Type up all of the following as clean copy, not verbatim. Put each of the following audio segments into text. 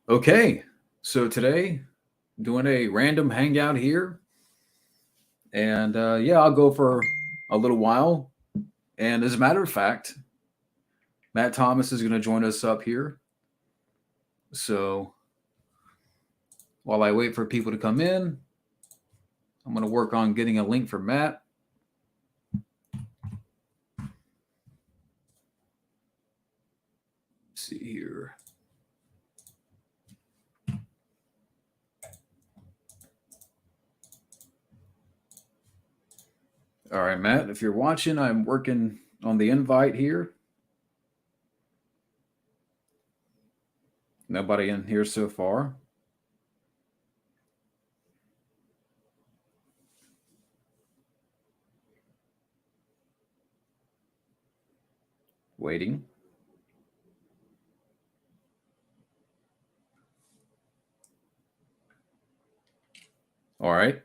Okay, so today doing a random hangout here, and yeah, I'll go for a little while. And as a matter of fact, Matt Thomas is going to join us up here. So while I wait for people to come in, I'm going to work on getting a link for Matt. Let's see here. All right, Matt, if you're watching, I'm working on the invite here. Nobody in here so far. Waiting. All right.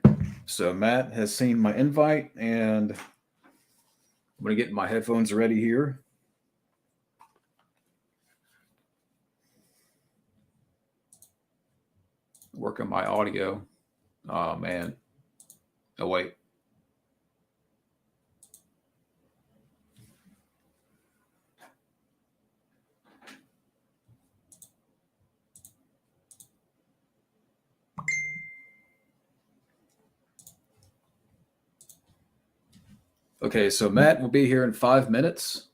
So Matt has seen my invite, and I'm going to get my headphones ready here. Work on my audio. Oh, man. Oh, wait. Okay, so Matt will be here in 5 minutes.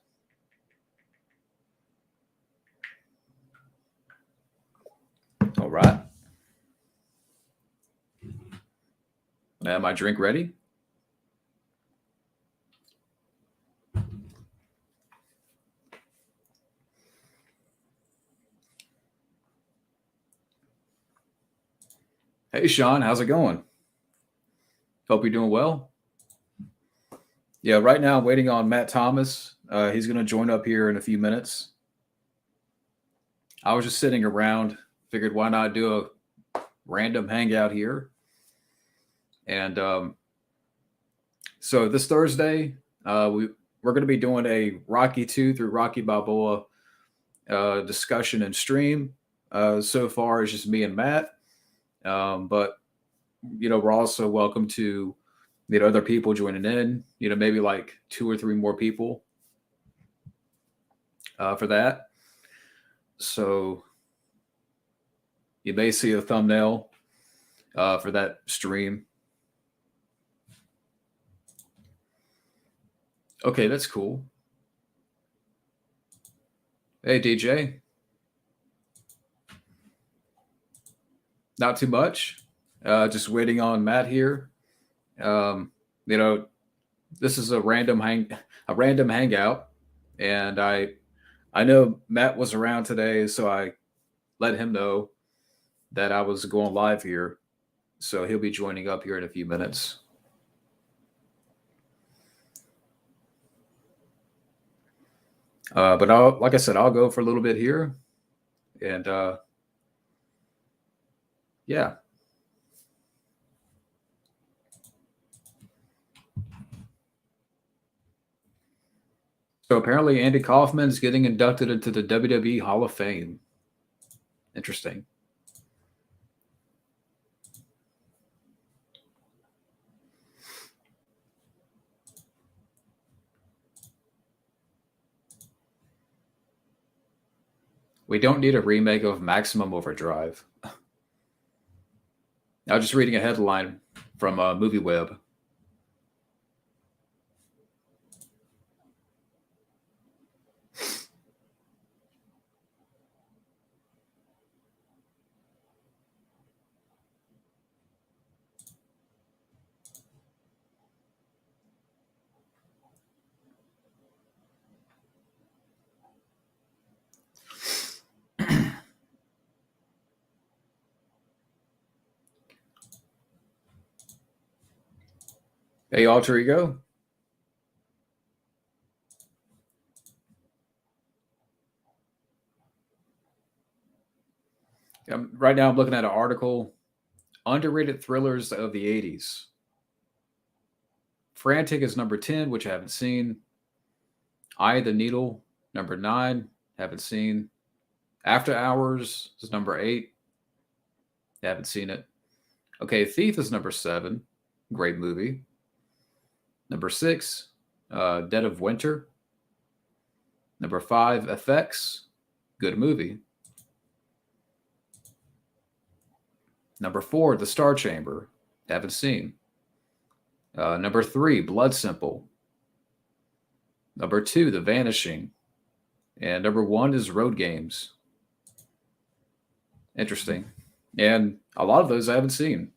All right. I have my drink ready. Hey, Sean, how's it going? Hope you're doing well. Yeah, right now I'm waiting on Matt Thomas. He's going to join up here in a few minutes. I was just sitting around, figured why not do a random hangout here. And so this Thursday, we're going to be doing a Rocky 2 through Rocky Balboa discussion and stream. So far, it's just me and Matt. But we're also welcome to other people joining in. Maybe like 2 or 3 more people for that. So you may see a thumbnail for that stream. Okay, that's cool. Hey, DJ. Not too much. Just waiting on Matt here. This is a random hangout, and I know Matt was around today, so I let him know that I was going live here. So he'll be joining up here in a few minutes. But like I said, I'll go for a little bit here, and yeah. So apparently, Andy Kaufman is getting inducted into the WWE Hall of Fame. Interesting. We don't need a remake of Maximum Overdrive. I was just reading a headline from MovieWeb. Hey, Alter Ego. Right now, I'm looking at an article, underrated thrillers of the 80s. Frantic is number 10, which I haven't seen. Eye of the Needle, number 9, haven't seen. After Hours is number 8, Haven't seen it. Okay, Thief is number 7. Great movie. Number 6, Dead of Winter. Number 5, Effects. Good movie. Number 4, The Star Chamber. Haven't seen. Number 3, Blood Simple. Number 2, The Vanishing. And number 1 is Road Games. Interesting. And a lot of those I haven't seen.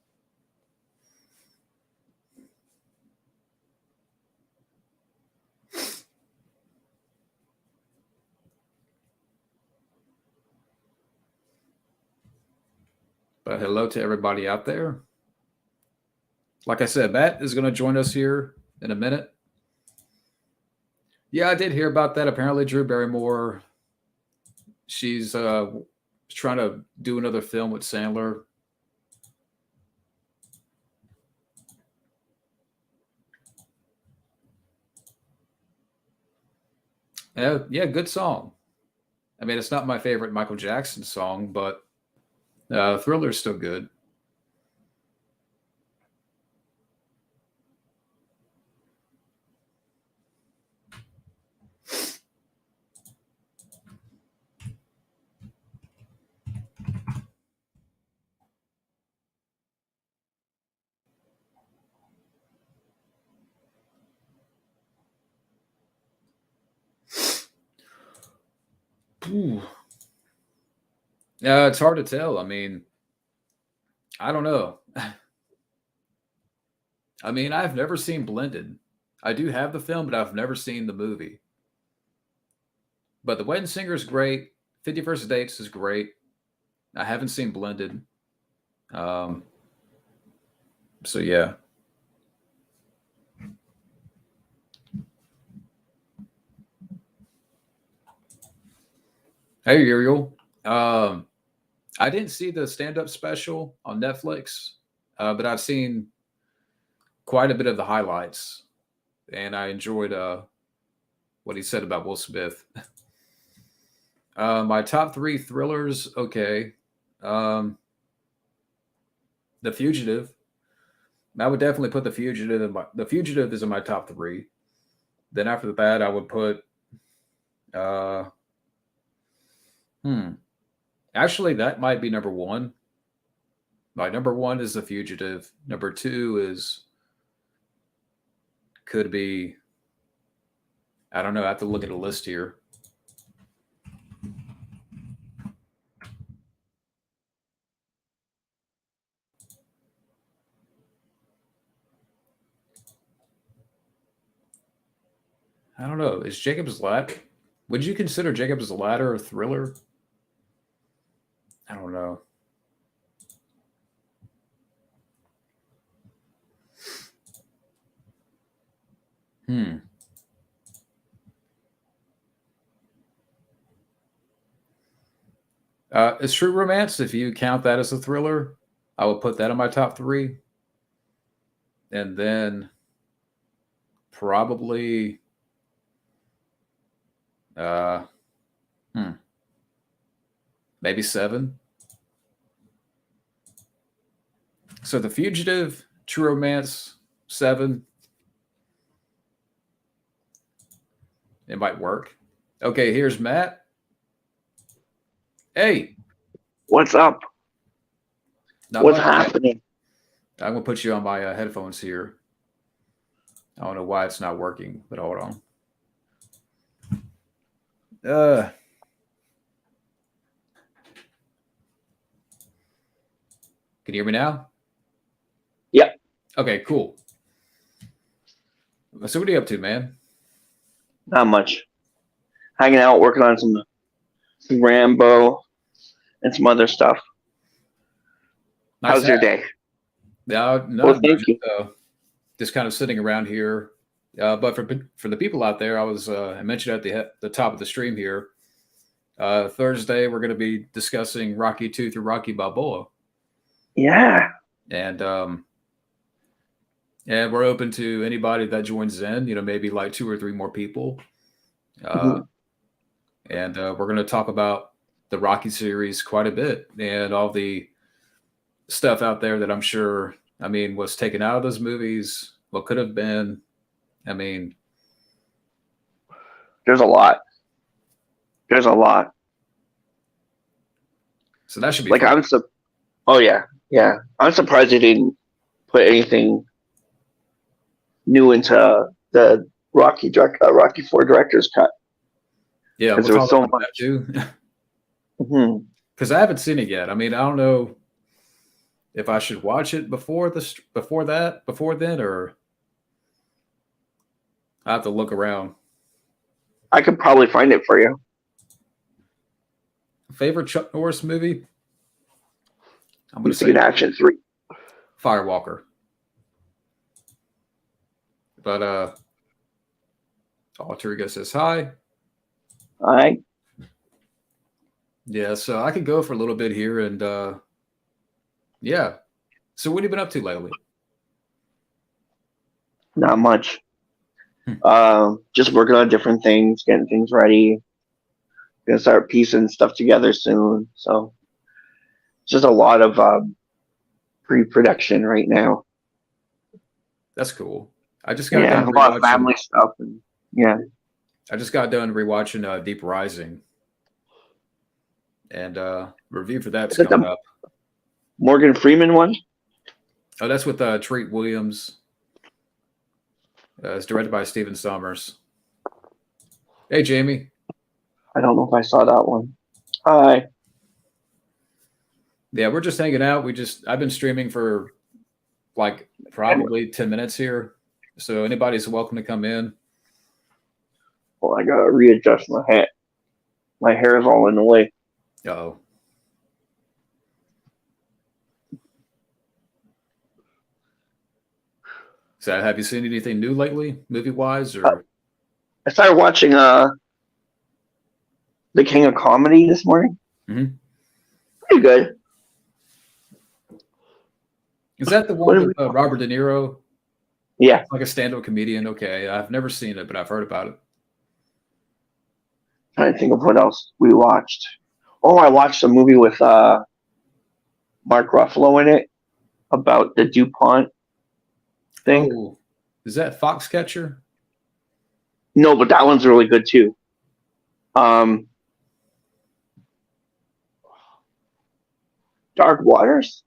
But hello to everybody out there. Like I said, Matt is going to join us here in a minute. Yeah, I did hear about that. Apparently, Drew Barrymore, she's trying to do another film with Sandler. Yeah, good song. I mean, it's not my favorite Michael Jackson song, but Thriller's still good. Ooh. It's hard to tell. I mean, I don't know. I mean, I've never seen Blended. I do have the film, but I've never seen the movie. But The Wedding Singer is great. 50 First Dates is great. I haven't seen Blended. So yeah. Hey, Uriel. I didn't see the stand-up special on Netflix, but I've seen quite a bit of the highlights, and I enjoyed what he said about Will Smith. My top 3 thrillers, okay. The Fugitive. I would definitely put The Fugitive. The Fugitive is in my top 3. Then after that, I would put. Actually, that might be number 1. My number 1 is The Fugitive. Number 2 could be. I don't know. I have to look at a list here. I don't know. Is Jacob's Ladder? Would you consider Jacob's Ladder a thriller? I don't know. Is True Romance, if you count that as a thriller, I would put that in my top 3. And then probably maybe 7. So The Fugitive, True Romance, 7. It might work. Okay, here's Matt. Hey. What's up? What's happening? I'm going to put you on my headphones here. I don't know why it's not working, but hold on. Can you hear me now? Yep. Okay, cool. So what are you up to, man? Not much. Hanging out, working on some Rambo and some other stuff. Nice. How's your day? No, well, thank you. Just kind of sitting around here. But for the people out there, I mentioned at the top of the stream here. Thursday, we're going to be discussing Rocky 2 through Rocky Balboa. Yeah. And we're open to anybody that joins in. Maybe like 2 or 3 more people. And we're going to talk about the Rocky series quite a bit and all the stuff out there that I'm sure, I mean, was taken out of those movies, what could have been. I mean, There's a lot. There's a lot. so that should be Like fun. oh yeah, yeah. I'm surprised they didn't put anything new into the Rocky Four director's cut Yeah, because we'll there was talk so about that much. too. Hmm. Because I haven't seen it yet. I mean, I don't know if I should watch it before then, or I have to look around. I could probably find it for you. Favorite Chuck Norris movie? I'm going to Missing say in Action 3. Firewalker. But Alter Ego says hi. All right. Yeah, so I could go for a little bit here, and yeah. So what have you been up to lately? Not much. Hmm. Just working on different things, getting things ready. Gonna start piecing stuff together soon. So just a lot of pre-production right now. That's cool. I just got Yeah, done a lot of rewatching. family stuff, and yeah. I just got done rewatching Deep Rising, and review for that's Is it coming the up. Morgan Freeman one? Oh, that's with Treat Williams. It's directed by Steven Sommers. Hey, Jamie. I don't know if I saw that one. Hi. Yeah, we're just hanging out. I've been streaming for like probably 10 minutes here. So anybody's welcome to come in. Well, I gotta readjust my hat. My hair is all in the way. Oh. So have you seen anything new lately, movie wise, or I started watching The King of Comedy this morning. Mhm. Pretty good. Is that the What one did with we? Robert De Niro? Yeah, Like a stand-up comedian? Okay, I've never seen it, but I've heard about it. trying to think of what else we watched. Oh, I watched a movie with Mark Ruffalo in it about the DuPont thing. Oh, is that Foxcatcher? No, but that one's really good too. Um, Dark Waters.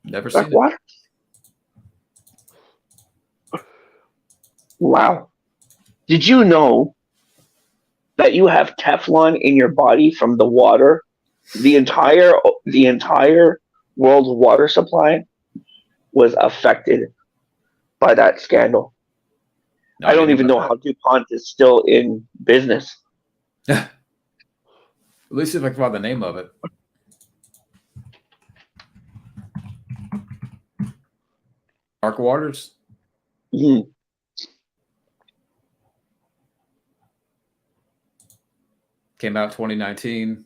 Never Dark seen it. Waters. Wow. Did you know that you have Teflon in your body from the water? The entire world's water supply was affected by that scandal. No, I I don't didn't even know know how DuPont is still in business. that. At least if I can find the name of it. Dark Waters? Mhm. Came out 2019.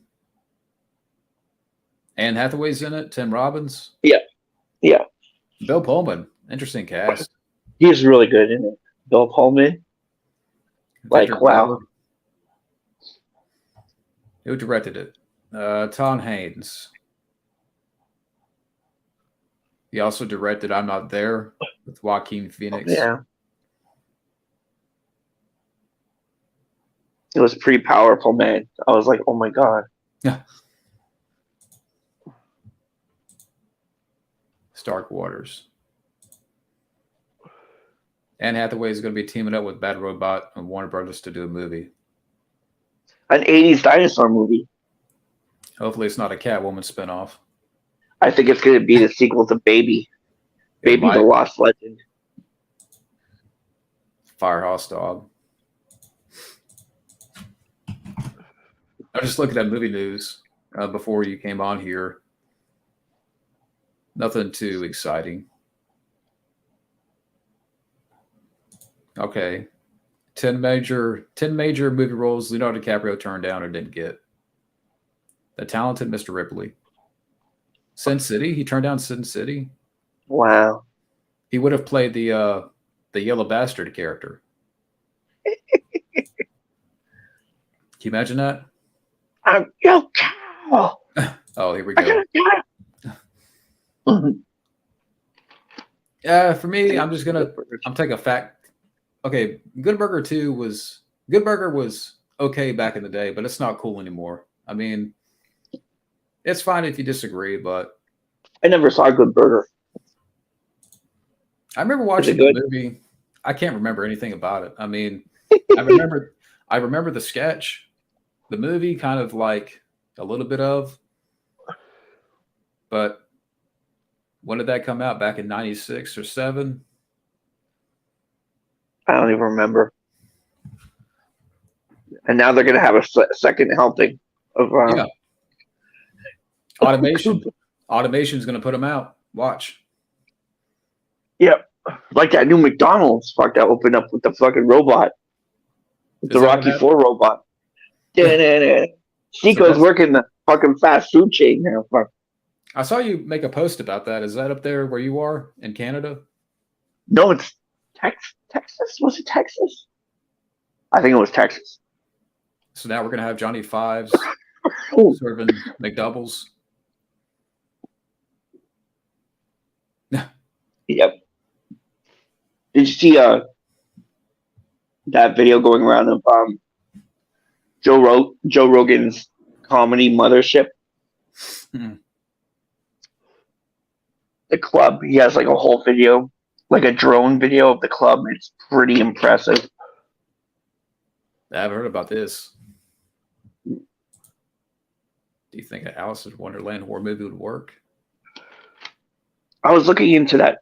Anne Hathaway's in it. Tim Robbins. Yeah, yeah. Bill Pullman. Interesting cast. He's really good in it. Bill Pullman. Victor Like, wow. Glover. Who directed it? Tom Haynes. He also directed I'm Not There with Joaquin Phoenix. Yeah. It was pretty powerful, man. I was like, oh my God. Stark Waters. Anne Hathaway is going to be teaming up with Bad Robot and Warner Brothers to do a movie. An 80s dinosaur movie. Hopefully, it's not a Catwoman spinoff. I think it's going to be the sequel to Baby. It Baby the might. Lost Legend. Firehouse Dog. I was just looking at movie news before you came on here. Nothing too exciting. Okay. 10 major movie roles Leonardo DiCaprio turned down or didn't get. The Talented Mr. Ripley. Sin City? He turned down Sin City? Wow. He would have played the Yellow Bastard character. Can you imagine that? I'm your cow. Oh, here we I go. got a For me, I'm take a fact. Okay, Good Burger 2 was Good Burger was okay back in the day, but it's not cool anymore. I mean, it's fine if you disagree, but I never saw a Good Burger. I remember Is it watching the good? movie. I can't remember anything about it. I mean, I remember the sketch, the movie kind of like a little bit of, but when did that come out? Back in 96 or 7? I don't even remember. And now they're gonna have a second helping of Yeah. Automation's going to put them out. Watch. Yep. Like that new McDonald's fuck that opened up with the fucking robot. With the Rocky 4 robot. Chico's working the fucking fast food chain now. Fuck. I saw you make a post about that. Is that up there where you are in Canada? No, it's Texas. Was it Texas? I think it was Texas. So now we're going to have Johnny Fives serving McDoubles. Yep. Did you see that video going around of Joe Rogan's comedy mothership? Hmm. The club. He has like a whole video, like a drone video of the club. It's pretty impressive. I haven't heard about this. Do you think an Alice in Wonderland horror movie would work? I was looking into that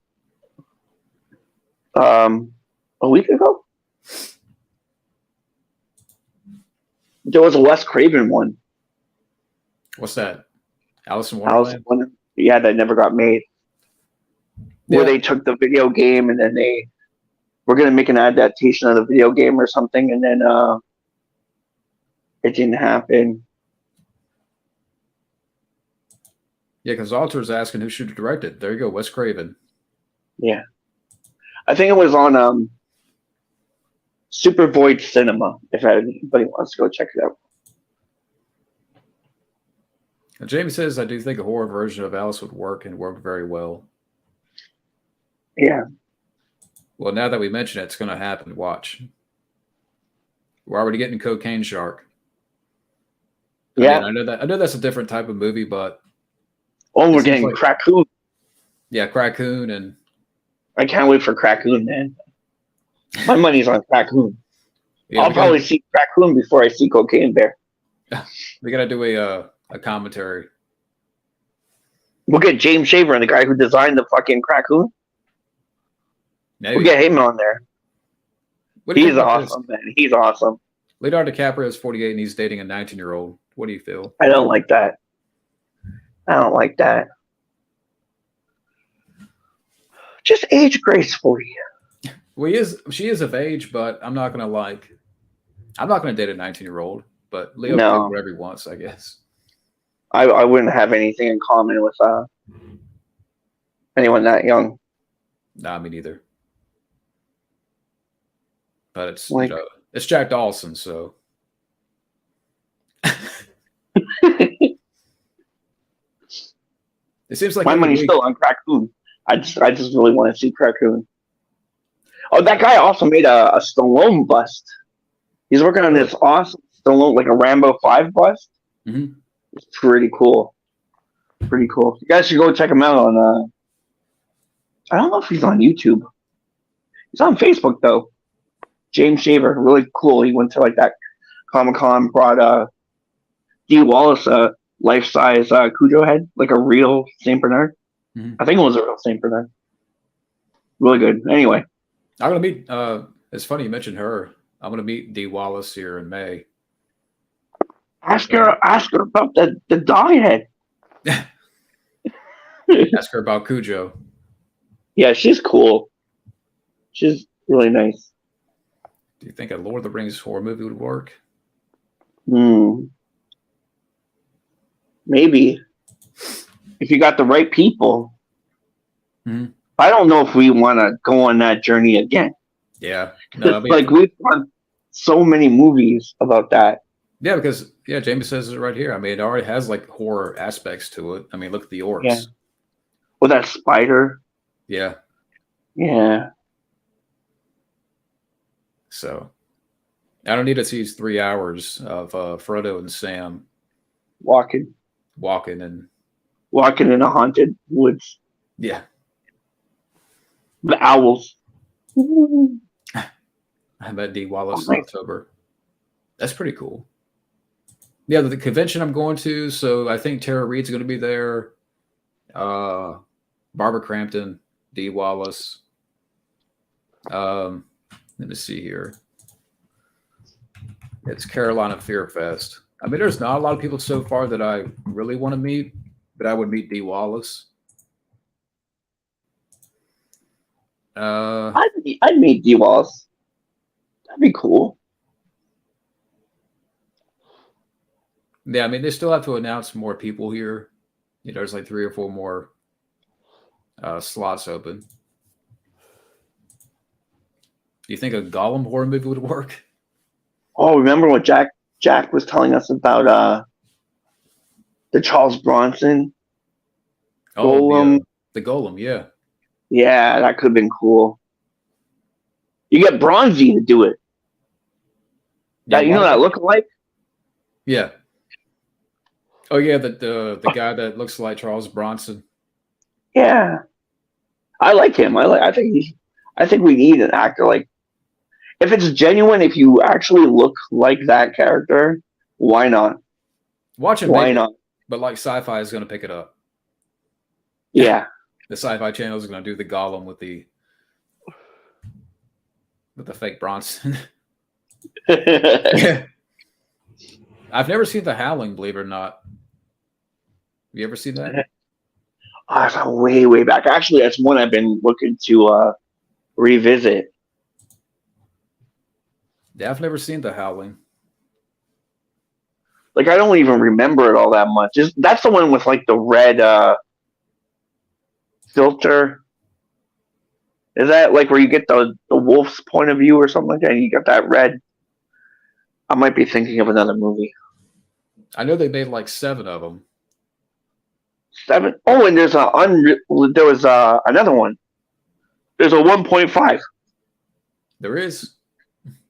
a week ago. There was a Wes Craven one. What's that? Alice in Wonderland? Yeah, that never got made. Where they took the video game and then they were going to make an adaptation of the video game or something, and then it didn't happen. Yeah, because Alter's asking who should direct it. There you go, Wes Craven. Yeah. I think it was on Super Void Cinema, if anybody wants to go check it out. And Jamie says, I do think a horror version of Alice would work and work very well. Yeah. Well, now that we mention it, it's going to happen. Watch. We're already getting Cocaine Shark. Yeah. I know that's a different type of movie, but we're getting Crackoon. Yeah, Crackoon, and I can't wait for Crackoon, man. My money's on Crackoon. Yeah, I'll probably see Crackoon before I see Cocaine Bear. We got to do a commentary. We'll get James Shaver, the guy who designed the fucking Crackoon. Maybe. We'll get him on there. He's awesome, man. He's awesome. Leonardo DiCaprio is 48 and he's dating a 19-year-old. What do you feel? I don't like that. Just age gracefully. Well, she is of age, but I'm not gonna date a 19-year-old. But Leo can do whatever he wants, I guess. I wouldn't have anything in common with anyone that young. Nah, me neither. But it's it's Jack Dawson, so. It seems like my money's still on Crackoon. I just really want to see Crackoon. Oh, that guy also made a Stallone bust. He's working on this awesome Stallone, like a Rambo 5 bust. Mm-hmm. It's pretty cool. You guys should go check him out on. I don't know if he's on YouTube. He's on Facebook though. James Shaver, really cool. He went to like that Comic-Con, brought D. Wallace a life-size Cujo head, like a real Saint Bernard. Mm-hmm. I think it was a real Saint Bernard. Really good. Anyway, I'm gonna meet. It's funny you mentioned her. I'm gonna meet D. Wallace here in May. Ask her about the dog head. Ask her about Cujo. Yeah, she's cool. She's really nice. Do you think a Lord of the Rings horror movie would work? Maybe. If you got the right people. Mm-hmm. I don't know if we want to go on that journey again. Yeah. No, like we've done so many movies about that. Yeah, because Jamie says it right here. I mean, it already has like horror aspects to it. I mean, look at the orcs. Yeah. with that spider. Yeah. Yeah. So I don't need to see 3 hours of Frodo and Sam Walking walking and in a haunted woods. yeah. The owls. I met Dee Wallace in Oh, October. That's pretty cool. Yeah, the convention I'm going to. So I think Tara Reid's going to be there. Barbara Crampton, Dee Wallace. Let me see here. It's Carolina Fear Fest. I mean, there's not a lot of people so far that I really want to meet, but I would meet Dee Wallace. I'd meet D Wallace. That'd be cool. Yeah, I mean, they still have to announce more people here. You know, there's like 3 or 4 more slots open. Do you think a Gollum horror movie would work? Oh, remember what Jack was telling us about the Charles Bronson Golem? The Golem, yeah. Yeah, that could have been cool. You get Bronzy to do it. Yeah, That, you know that look-alike? Yeah. Oh yeah, the guy that looks like Charles Bronson. Yeah, I like him. I think we need an actor like. If it's genuine, if you actually look like that character, why not? Watch him. Why not? But like Sci-Fi is going to pick it up. Yeah. The Sci-Fi channel is going to do the Gollum with the fake Bronson. Yeah. I've never seen The Howling, believe it or not. Have you ever seen that? I thought way back. Actually, that's one I've been looking to revisit. Yeah, I've never seen The Howling. Like, I don't even remember it all that much. That's the one with like the red filter. Is that like where you get the wolf's point of view or something like that? And you got that red. I might be thinking of another movie. I know they made like 7 of them. 7? Oh, and there's another one. There's a 1.5. There is.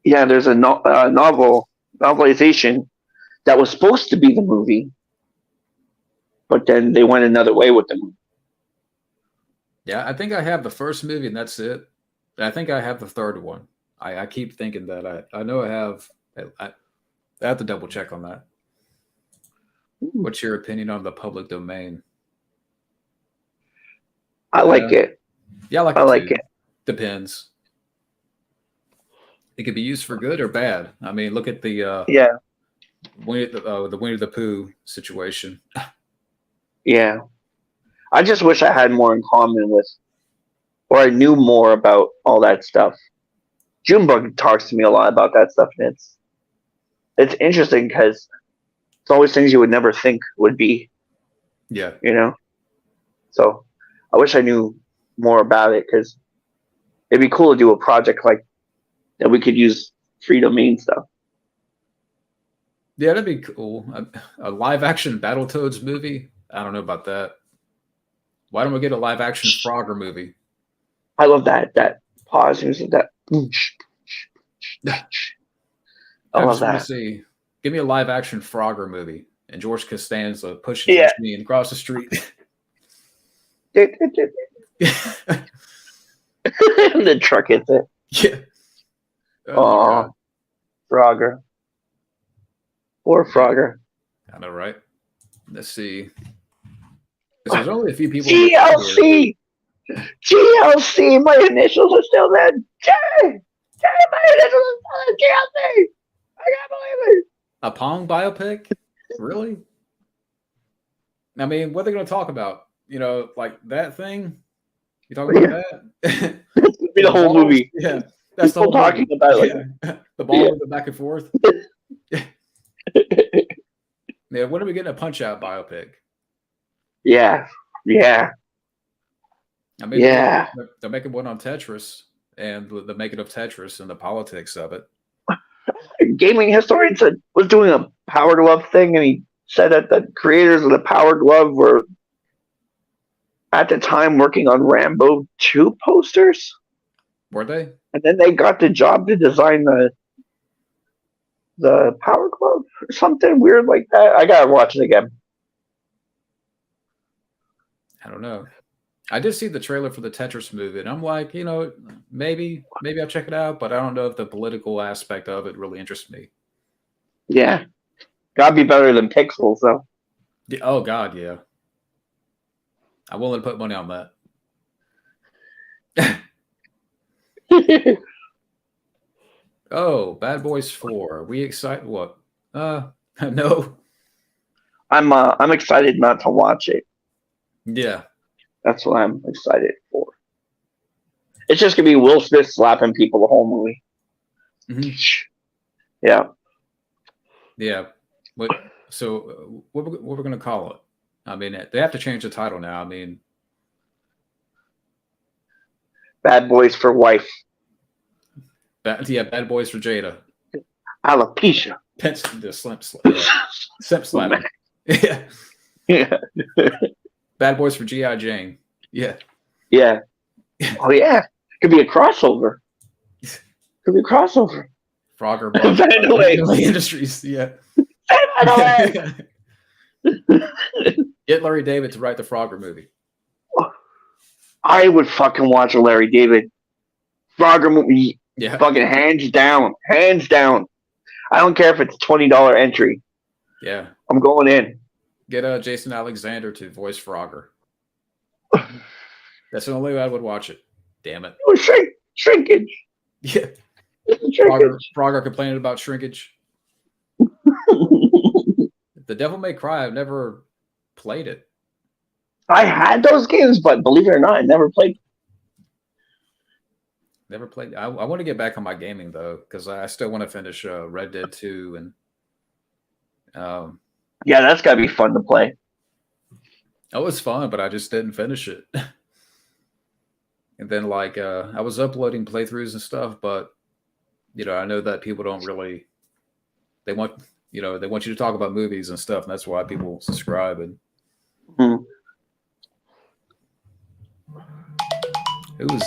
Yeah, there's a novelization that was supposed to be the movie, but then they went another way with the movie. Yeah, I think I have the first movie and that's it. I think I have the third one. I keep thinking that I know I have. I have to double check on that. What's your opinion on the public domain? I like it. Yeah, I like it. Depends. It could be used for good or bad. I mean, look at the Winnie the Pooh situation. Yeah, I just wish I had more in common with, or I knew more about all that stuff. Junebug talks to me a lot about that stuff, and it's interesting because it's always things you would never think would be. Yeah. You know? So I wish I knew more about it because it'd be cool to do a project like that we could use free domain stuff. Yeah, that'd be cool. A live action Battletoads movie? I don't know about that. Why don't we get a live action Frogger movie? I love that pause music. That. I just want to see. Give me a live action Frogger movie and George Costanza pushing the machine across the street. The truck hits it. Yeah. Oh, Frogger. Poor Frogger. I know, right? Let's see. There's only a few people. GLC! GLC! My initials are still there. My initials are still there. GLC! I can't believe it. A Pong biopic? Really? I mean, what are they going to talk about? You know, like that thing? You talking about that? That's going to be the whole movie. Yeah. That's people the whole talking about it. Like, the ball moving back and forth. Yeah, when are we getting a Punch-Out biopic? Yeah. I mean, they're making one on Tetris and the making of Tetris and the politics of it. Gaming historian was doing a Power Glove thing, and he said that the creators of the Power Glove were at the time working on Rambo 2 posters, Were they? and then they got the job to design the Power Glove or something weird like that. I gotta watch it again. I don't know. I did see the trailer for the Tetris movie, and I'm like, maybe I'll check it out, but I don't know if the political aspect of it really interests me. Yeah, gotta be better than Pixels though. Yeah, oh God, yeah. I'm willing to put money on that. Oh, Bad Boys 4. Are we excited? What? No. I'm excited not to watch it. Yeah. That's what I'm excited for. It's just gonna be Will Smith slapping people the whole movie. Mm-hmm. Yeah. Yeah. So what we're gonna call it? I mean, they have to change the title now. I mean, Bad Boys for Wife. Bad Boys for Jada. Alopecia. The Simp slapping. Yeah. Yeah. Bad Boys for G.I. Jane. Yeah. Yeah. Oh yeah. Could be a crossover. Could be a crossover. Frogger Vanillay Industries. Yeah. Get Larry David to write the Frogger movie. I would fucking watch a Larry David Frogger movie. Yeah. Fucking hands down. Hands down. I don't care if it's $20 entry. Yeah. I'm going in. Get Jason Alexander to voice Frogger. That's the only way I would watch it. Damn it. Oh, shrinkage. Yeah. Frogger complaining about shrinkage. The Devil May Cry, I've never played it. I had those games, but believe it or not, I never played. Never played. I want to get back on my gaming though, because I still want to finish Red Dead 2 and yeah, that's gotta be fun to play. it was fun, but I just didn't finish it. And then I was uploading playthroughs and stuff, but I know that people don't really. They want you to talk about movies and stuff, and that's why people subscribe. And who's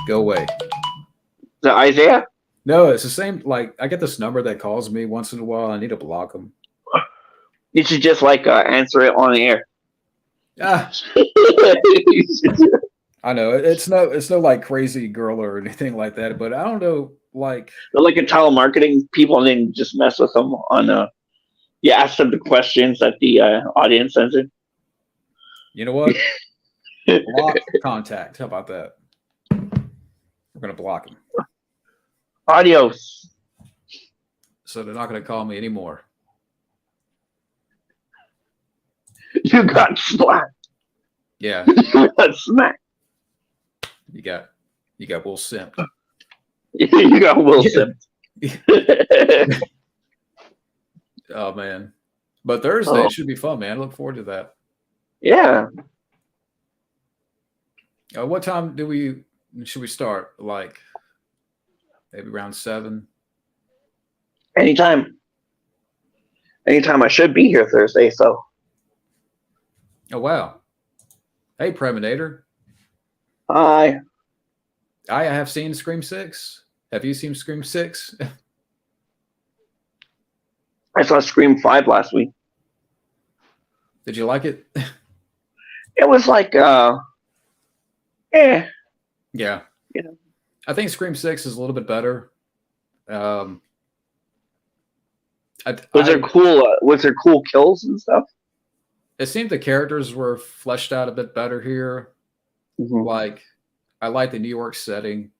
go away? The Isaiah? No, it's the same. I get this number that calls me once in a while. I need to block them. You should just answer it on the air. Ah. I know it's no crazy girl or anything like that, but I don't know. They're like a telemarketing people, and then just mess with them on. You ask them the questions that the audience sends in. You know what? Block contact. How about that? We're gonna block them. Adios. So they're not gonna call me anymore. You got slapped. Yeah. You got smacked. You got Will Simp. You got Will Simp. Oh man. But Thursday should be fun, man. I look forward to that. Yeah. What time should we start? Maybe around 7? Anytime. Anytime. I should be here Thursday, so. Oh wow. Hey, Preminator. Hi. I have seen Scream 6. Have you seen Scream 6? I saw Scream 5 last week. Did you like it? It was Yeah. Yeah. I think Scream 6 is a little bit better. Was there cool kills and stuff? It seemed the characters were fleshed out a bit better here. Mm-hmm. I like the New York setting,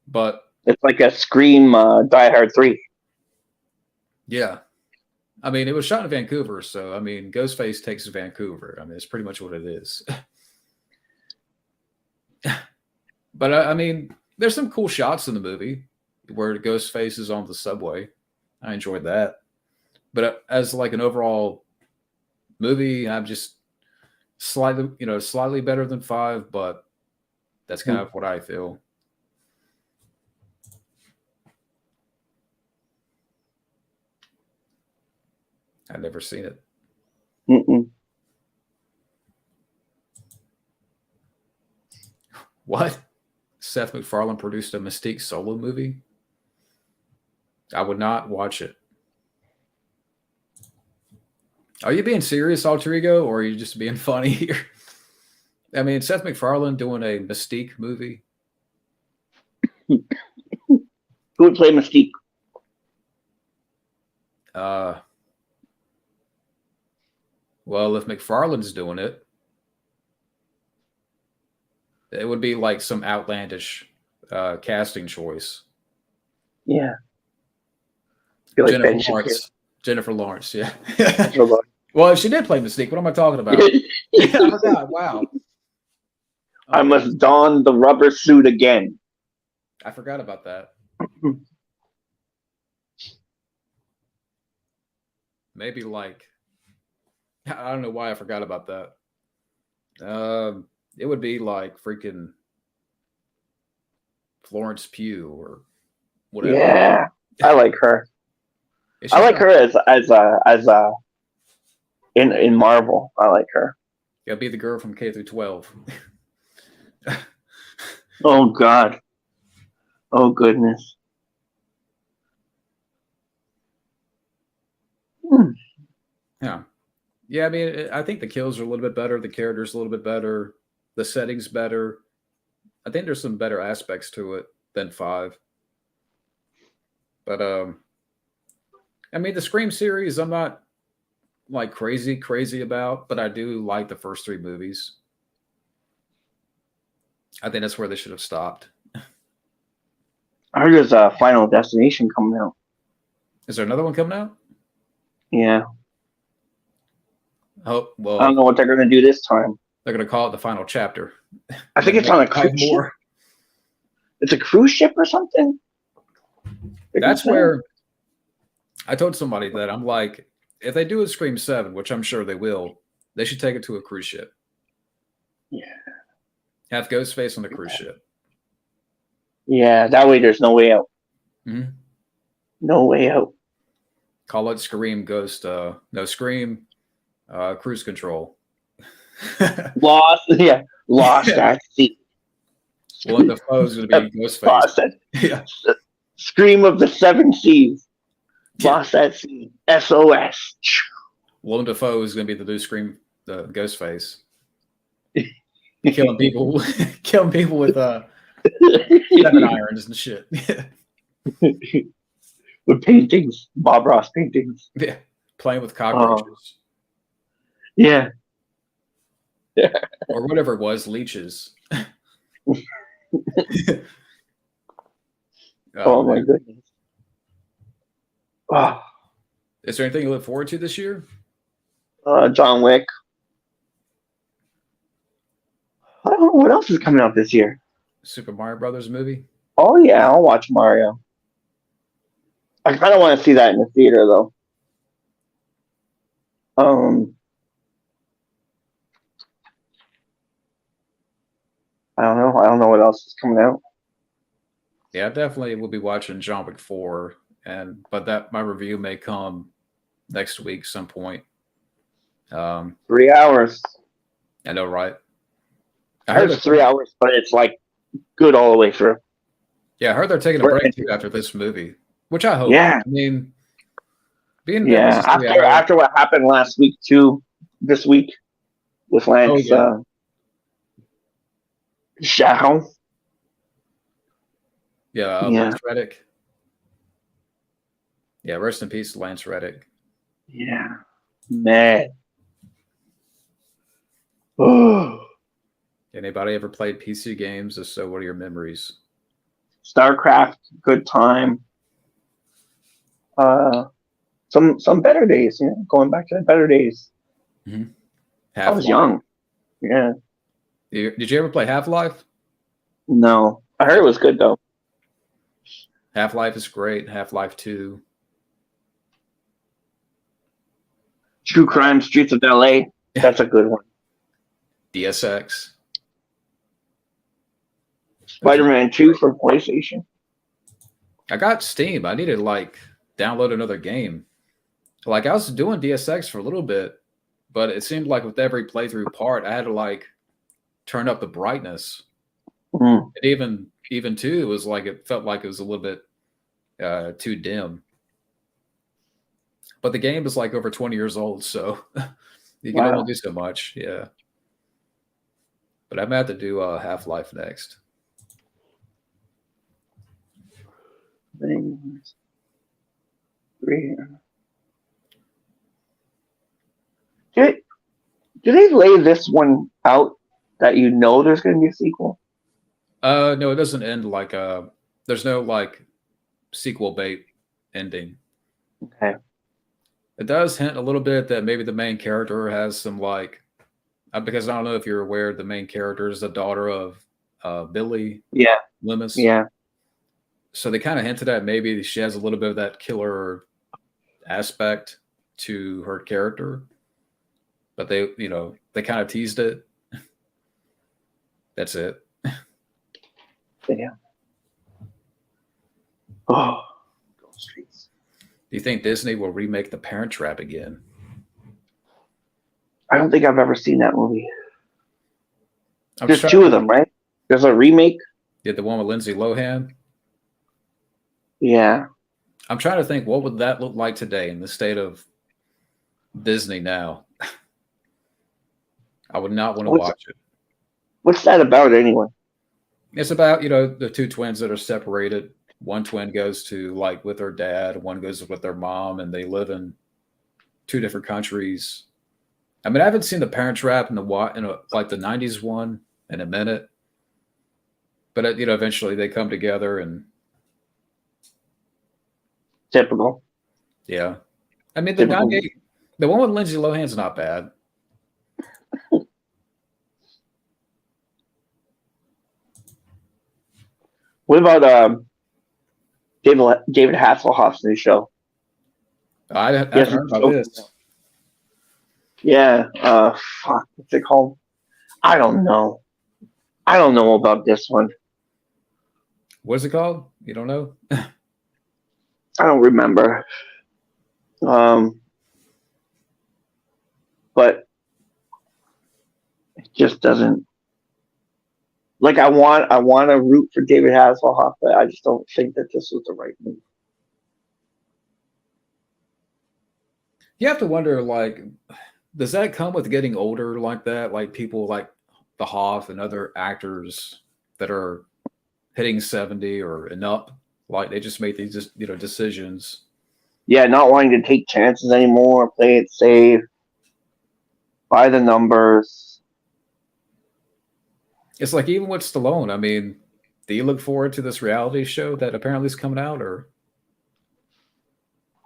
but it's like a Scream Die Hard 3. Yeah. I mean, it was shot in Vancouver, so I mean, Ghostface takes Vancouver. I mean, it's pretty much what it is. But I mean, there's some cool shots in the movie where Ghostface is on the subway. I enjoyed that. But as an overall movie, I'm just slightly better than 5, but that's kind of what I feel. I've never seen it. Mm-mm. Seth MacFarlane produced a Mystique solo movie, I would not watch it. Are you being serious, Alter Ego, or are you just being funny here? I mean, Seth MacFarlane doing a Mystique movie. Who would play Mystique? Well, if MacFarlane's doing it, it would be like some outlandish casting choice. Yeah. Like Jennifer Ben Lawrence. Jennifer Lawrence, yeah. Shapiro. Well, she did play Mystique. What am I talking about? I forgot. Wow. I must don the rubber suit again. I forgot about that. Maybe like, I don't know why I forgot about that. It would be like freaking Florence Pugh or whatever. Yeah, I like her. I like her as in Marvel. I like her. Yeah, be the girl from K through 12. Oh God. Oh goodness. Yeah. Yeah, I mean, I think the kills are a little bit better. The character's a little bit better. The setting's better. I think there's some better aspects to it than 5. But, I mean, the Scream series, I'm not like crazy about, but I do like the first 3 movies. I think that's where they should have stopped. I heard there's a Final Destination coming out. Is there another one coming out? Yeah. Oh, well. I don't know what they're going to do this time. They're going to call it the final chapter. I think it's on a cruise ship. It's a cruise ship or something. That's where I told somebody that I'm like, if they do a Scream 7, which I'm sure they will, they should take it to a cruise ship. Yeah. Have Ghostface on the cruise ship. Yeah, that way there's no way out. Mm-hmm. No way out. Call it Scream Ghost. No, Scream Cruise Control. Lost at sea. Well, the foe's going to be Ghostface. Lost at, yeah. Scream of the 7 seas. Lost at sea. SOS. Willem Dafoe is going to be the new Scream, the Ghostface. killing people with 7 irons and shit. With paintings, Bob Ross paintings. Yeah, playing with cockroaches. Yeah. Or whatever it was, leeches. Oh my goodness. Oh. Is there anything you look forward to this year? John Wick. I don't know what else is coming out this year. Super Mario Brothers movie? Oh yeah, I'll watch Mario. I kind of want to see that in the theater though. I don't know. I don't know what else is coming out. Yeah, I definitely will be watching John Wick 4, but that my review may come next week some point. 3 hours. I know, right? I heard it's 3 hours, but it's like good all the way through. Yeah, I heard they're taking a break too after this movie, which I hope. Yeah. I mean, after what happened last week too, this week with Lance Shadow. Lance Reddick. Yeah, rest in peace, Lance Reddick. Yeah, man. Oh. Anybody ever played PC games? If so, what are your memories? StarCraft, good time. Some better days, going back to the better days. Mm-hmm. I was young. Yeah. Did you ever play Half-Life? No. I heard it was good, though. Half-Life is great. Half-Life 2. True Crime Streets of LA. That's a good one. DSX. Spider-Man 2 for PlayStation. I got Steam. I need to download another game. I was doing DSX for a little bit, but it seemed like with every playthrough part, I had to turn up the brightness. Mm. It even even too, it was like it felt like it was a little bit too dim. But the game is like over 20 years old, so you can only Wow. do so much. Yeah. But I'm gonna have to do Half-Life next. Things, three. Do, do they lay this one out that you know there's going to be a sequel? No, it doesn't end like there's no like sequel bait ending. Okay. It does hint a little bit that maybe the main character has some like because I don't know if you're aware the main character is the daughter of Billy Yeah. Loomis. Yeah. So they kind of hinted at maybe she has a little bit of that killer aspect to her character, but they kind of teased it. That's it. Yeah. Oh, Ghost Streets. Do you think Disney will remake The Parent Trap again? I don't think I've ever seen that movie. I'm There's trying two to of them, right? There's a remake. get the one with Lindsay Lohan. Yeah. I'm trying to think what would that look like today in the state of Disney now. I would not want to What's watch it. what's that about anyway? It's about, the two twins that are separated. One twin goes to like with her dad, one goes with their mom, and they live in two different countries. I mean, I haven't seen The Parent Trap like the '90s one in a minute, but eventually they come together, and Typical. yeah. I mean, Typical. the one with Lindsay Lohan's not bad. What about David Hasselhoff's new show? I haven't Yes, heard about this. yeah. Fuck. What's it called? I don't know. I don't know about this one. What is it called? You don't know? I don't remember. But it just doesn't. Like I want to root for David Hasselhoff, but I just don't think that this was the right move. You have to wonder, like, does that come with getting older like that? Like people like the Hoff and other actors that are hitting 70 or and up, like they just make these decisions. Yeah, not wanting to take chances anymore, play it safe, buy the numbers. It's like even with Stallone. I mean, do you look forward to this reality show that apparently is coming out? Or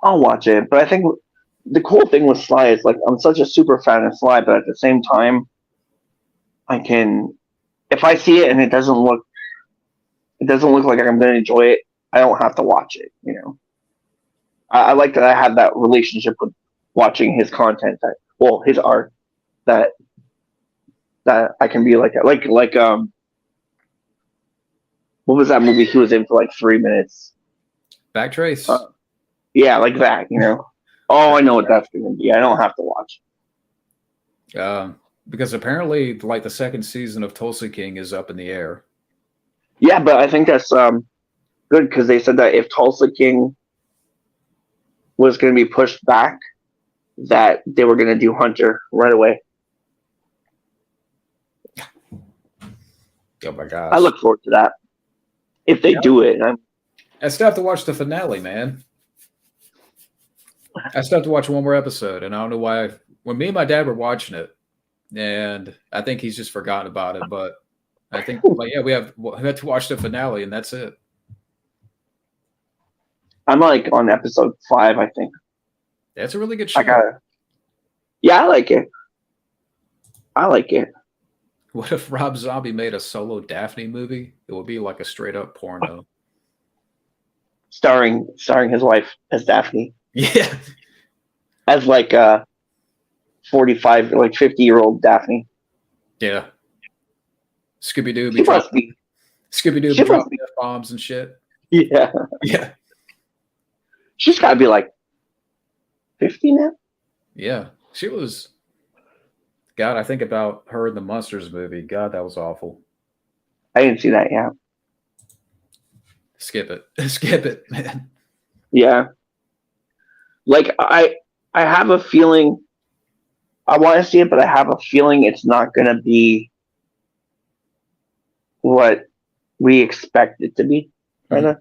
I'll watch it, but I think the cool thing with Sly is like I'm such a super fan of Sly, but at the same time, I can if I see it and it doesn't look like I'm going to enjoy it, I don't have to watch it. I like that I have that relationship with watching his content his art that I can be like that. Like what was that movie he was in for like 3 minutes? Backtrace? Yeah, like that. Oh, I know what that's gonna be. I don't have to watch. Because apparently, like the second season of Tulsa King is up in the air. Yeah, but I think that's good because they said that if Tulsa King was going to be pushed back, that they were going to do Hunter right away. Oh my gosh! I look forward to that if they do it. I still have to watch the finale, man. I still have to watch one more episode, and I don't know why. When me and my dad were watching it, and I think he's just forgotten about it, but I think, we have to watch the finale, and that's it. I'm like on episode 5, I think. That's a really good show. Yeah, I like it. I like it. What if Rob Zombie made a solo Daphne movie? It would be like a straight up porno. Starring his wife as Daphne. Yeah. As like 45, like 50-year-old Daphne. Yeah. Scooby Doo be dropping F-bombs and shit. Yeah. Yeah. She's got to be like 50 now. Yeah. She was. God, I think about her in the Monsters movie. God, that was awful. I didn't see that yet. Skip it. Skip it, man. Yeah. Like I have a feeling I want to see it, but I have a feeling it's not going to be what we expect it to be. Kind of.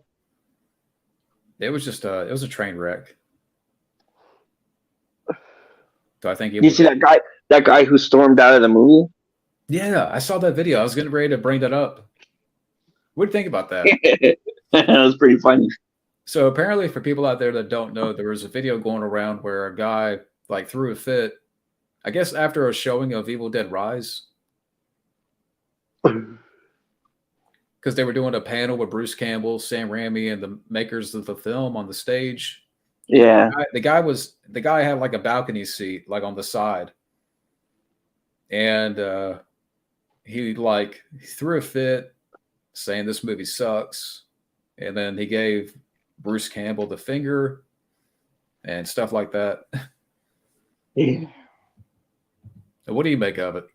It was just it was a train wreck. Do I think it You was? see that guy who stormed out of the movie? Yeah, I saw that video. I was getting ready to bring that up. What do you think about that? That was pretty funny. So apparently, for people out there that don't know, there was a video going around where a guy like threw a fit. I guess after a showing of Evil Dead Rise, because they were doing a panel with Bruce Campbell, Sam Raimi, and the makers of the film on the stage. Yeah. The guy had like a balcony seat, like on the side, and he threw a fit, saying this movie sucks, and then he gave Bruce Campbell the finger and stuff like that. Yeah. What do you make of it?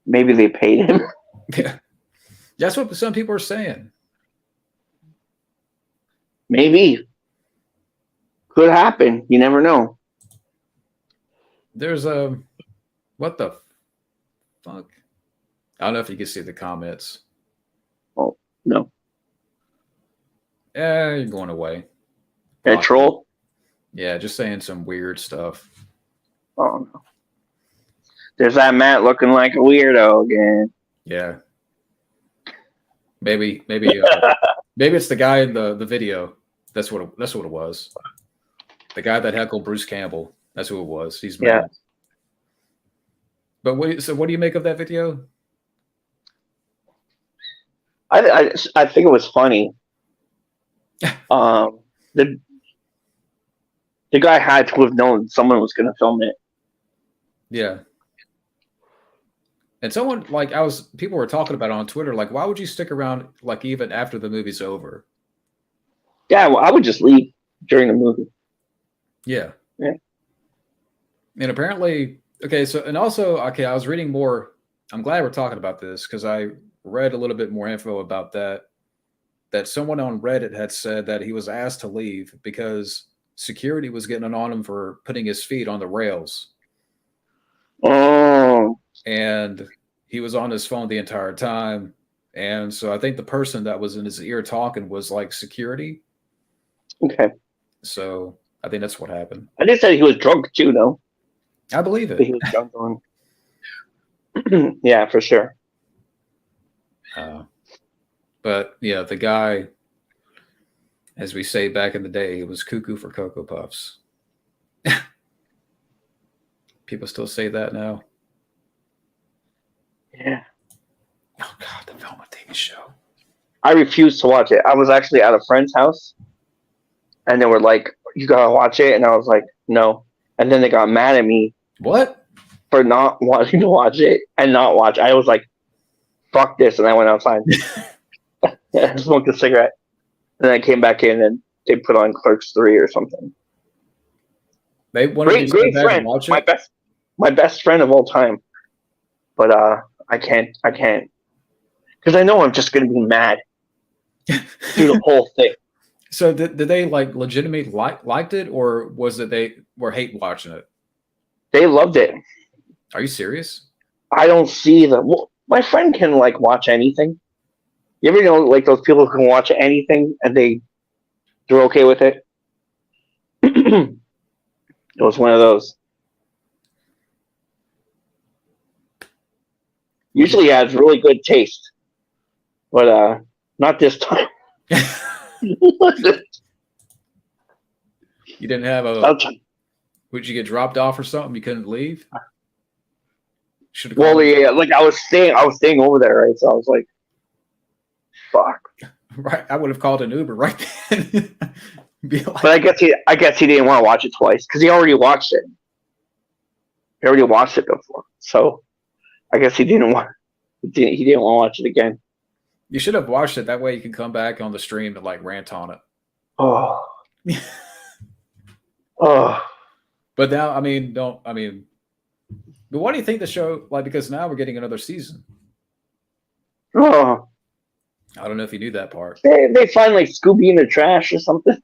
Maybe they paid him. Yeah, that's what some people are saying. Maybe. Could happen. You never know. There's what the fuck? I don't know if you can see the comments. Oh, no. You're going away. A troll? Yeah, just saying some weird stuff. Oh, no. There's that Matt looking like a weirdo again. Yeah. Maybe it's the guy in the video. That's what it was. The guy that heckled Bruce Campbell. That's who it was. He's mad. Yeah. But what do you make of that video? I think it was funny. The guy had to have known someone was going to film it. Yeah. And someone people were talking about it on Twitter, like, why would you stick around like even after the movie's over? Yeah, well, I would just leave during the movie. Yeah. Yeah. And apparently, I was reading more. I'm glad we're talking about this because I read a little bit more info about that someone on Reddit had said that he was asked to leave because security was getting on him for putting his feet on the rails. Oh. And he was on his phone the entire time. And so I think the person that was in his ear talking was like security. Okay. So I think that's what happened. I just said he was drunk too, though. I believe it. He was drunk on. Yeah, for sure. But yeah, the guy, as we say back in the day, was cuckoo for Cocoa Puffs. People still say that now. Yeah. Oh God, the Velma TV show. I refused to watch it. I was actually at a friend's house, and they were like, "You gotta watch it," and I was like, "No." And then they got mad at me. What? For not wanting to watch it and not watch. I was like, "Fuck this," and I went outside. I smoked a cigarette, and then I came back in, and they put on Clerks 3 or something. They wanted great friend, watch it? my best friend of all time. But I can't, because I know I'm just gonna be mad through the whole thing. So did they like legitimately liked it, or was it they were hate watching it? They loved it. Are you serious? I don't see them. Well, my friend can like watch anything. You ever know like those people who can watch anything and they're okay with it? It was one of those. Usually he has really good taste, but not this time. You didn't have a. Would you get dropped off or something? You couldn't leave. Well, yeah, like I was staying over there, right? So I was like, "Fuck." Right, I would have called an Uber right then. But I guess he didn't want to watch it twice because he already watched it. He already watched it before, so I guess he didn't want to watch it again. You should have watched it. That way you can come back on the stream and like rant on it. Oh. Oh. But now, but what do you think the show, like, because now we're getting another season. Oh. I don't know if you knew that part. They find like Scooby in the trash or something.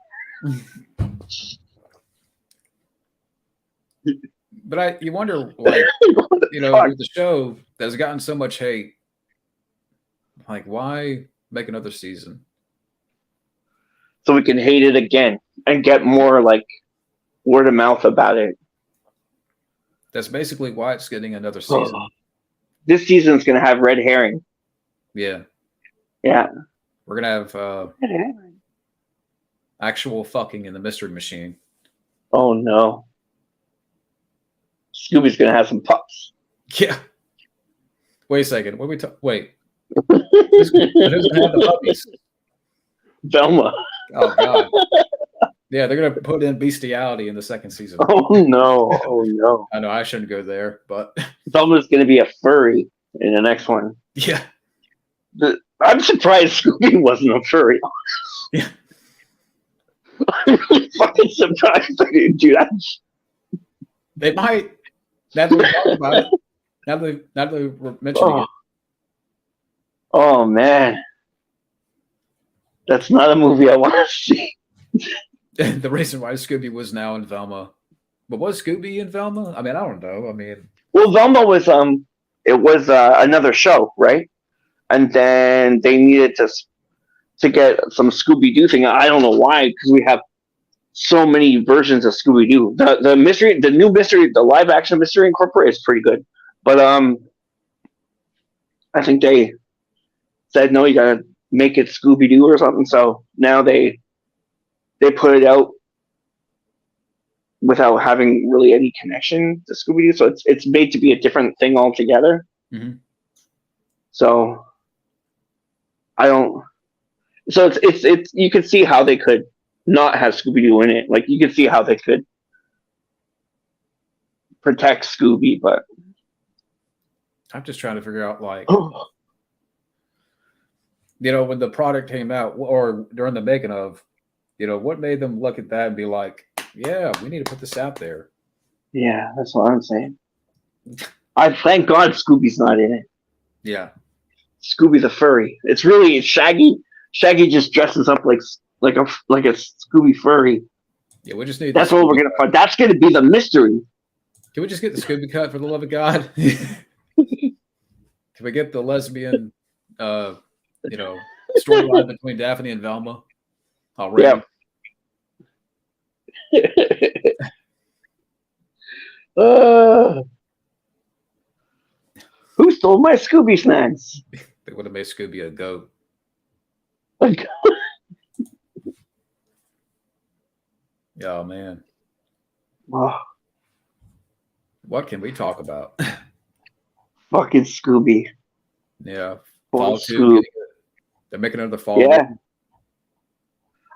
But you wonder, like, What the you know, fuck? with the show that's gotten so much hate, like, why make another season? So we can hate it again and get more like word of mouth about it. That's basically why it's getting another season. This season's gonna have red herring. Yeah, Yeah. we're gonna have Red herring. actual fucking in the mystery machine. Oh no. Scooby's gonna have some pups. Yeah. Wait a second. What we wait? Who's gonna have the puppies? Velma. Oh God. Yeah, they're gonna put in bestiality in the second season. Oh no. Oh no. I know I shouldn't go there, but Velma's gonna be a furry in the next one. yeah, I'm surprised Scooby wasn't a furry. yeah. I'm really fucking surprised they didn't do that. They might. Now that we talk about it, now that we're mentioning it, Oh man. That's not a movie I want to see. the reason why Scooby was now in Velma, but was Scooby in Velma? I mean, I don't know. I mean, Well, Velma was it was another show, right? And then they needed to get some Scooby Doo thing. I don't know why, because we have so many versions of Scooby Doo. The mystery, the new mystery, the live action Mystery Incorporated is pretty good, but I think they said no, you gotta make it Scooby Doo or something. So now they put it out without having really any connection to Scooby Doo. So it's made to be a different thing altogether. mm-hmm. So I don't. So it's you can see how they could not have Scooby Doo in it. Like you can see how they could protect Scooby, but I'm just trying to figure out, like, you know, when the product came out or during the making of, you know, what made them look at that and be like, yeah, we need to put this out there. Yeah, that's what I'm saying. I thank God Scooby's not in it. Yeah. Scooby the furry. It's really Shaggy. Shaggy just dresses up like a Scooby furry. Yeah, we just need. That's what we're gonna find. That's gonna be the mystery. Can we just get the Scooby cut for the love of God? Can we get the lesbian, you know, storyline between Daphne and Velma already? Yeah. Who stole my Scooby snacks? They would have made Scooby a goat. Oh man. Oh, What can we talk about? fucking Scooby. Yeah. Fall Fall 2. They're making another Fall. Yeah. Movie.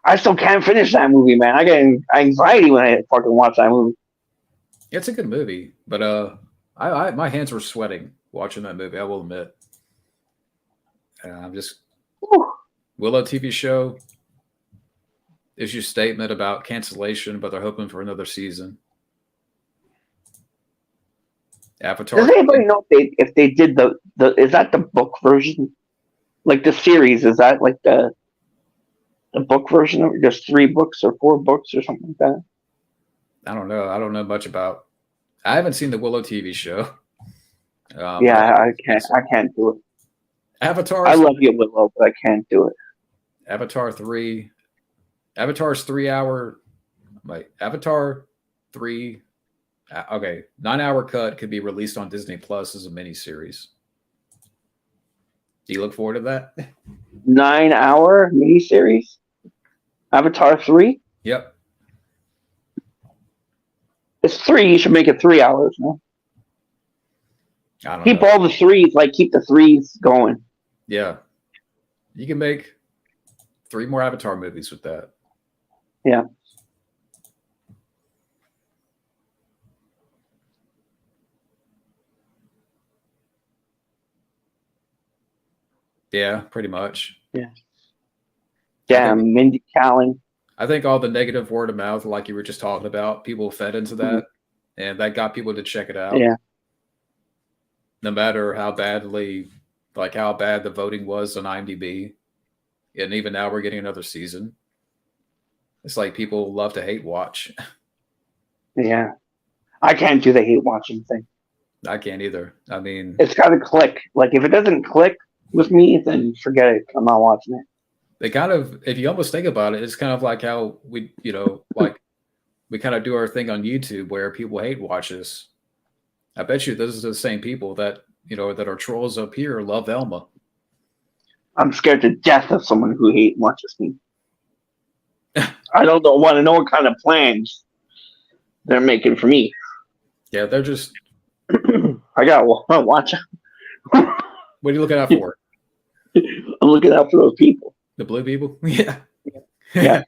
I still can't finish that movie, man. I get anxiety when I fucking watch that movie. It's a good movie, but I my hands were sweating watching that movie. I will admit. I'm just Whew. Willow TV show issues statement about cancellation, but they're hoping for another season. Avatar. Does anybody know if they did the is that the book version? Like the series, is that like the book version of it? Just 3 books or 4 books or something like that? I don't know. I don't know much about. I haven't seen the Willow TV show. Yeah, I can't do it. Avatar. I love you, Willow, but I can't do it. Avatar 3. Avatar's 3-hour. Wait, Avatar 3. Okay, 9-hour cut could be released on Disney Plus as a miniseries. Do you look forward to that? 9-hour miniseries? Avatar 3? Yep. It's 3. You should make it 3 hours. No? I don't keep know. all the 3s. Like keep the 3s going. Yeah, you can make 3 more Avatar movies with that. Yeah. Yeah, pretty much. Yeah. Damn, Mindy Kaling. I think all the negative word of mouth, like you were just talking about, people fed into that, and that got people to check it out. Yeah. No matter how bad the voting was on IMDb, And even now we're getting another season. It's like people love to hate watch. Yeah. I can't do the hate watching thing. I can't either. I mean, It's got to click. Like, if it doesn't click with me, then forget it. I'm not watching it. they kind of, if you almost think about it, it's kind of like how we, like we kind of do our thing on YouTube where people hate watches. I bet you those are the same people that, that are trolls up here love Elma. I'm scared to death of someone who hate watches me. I don't want to know what kind of plans they're making for me. Yeah, they're just. I gotta watch out. What are you looking out for? I'm looking out for those people. The blue people? Yeah. Yeah.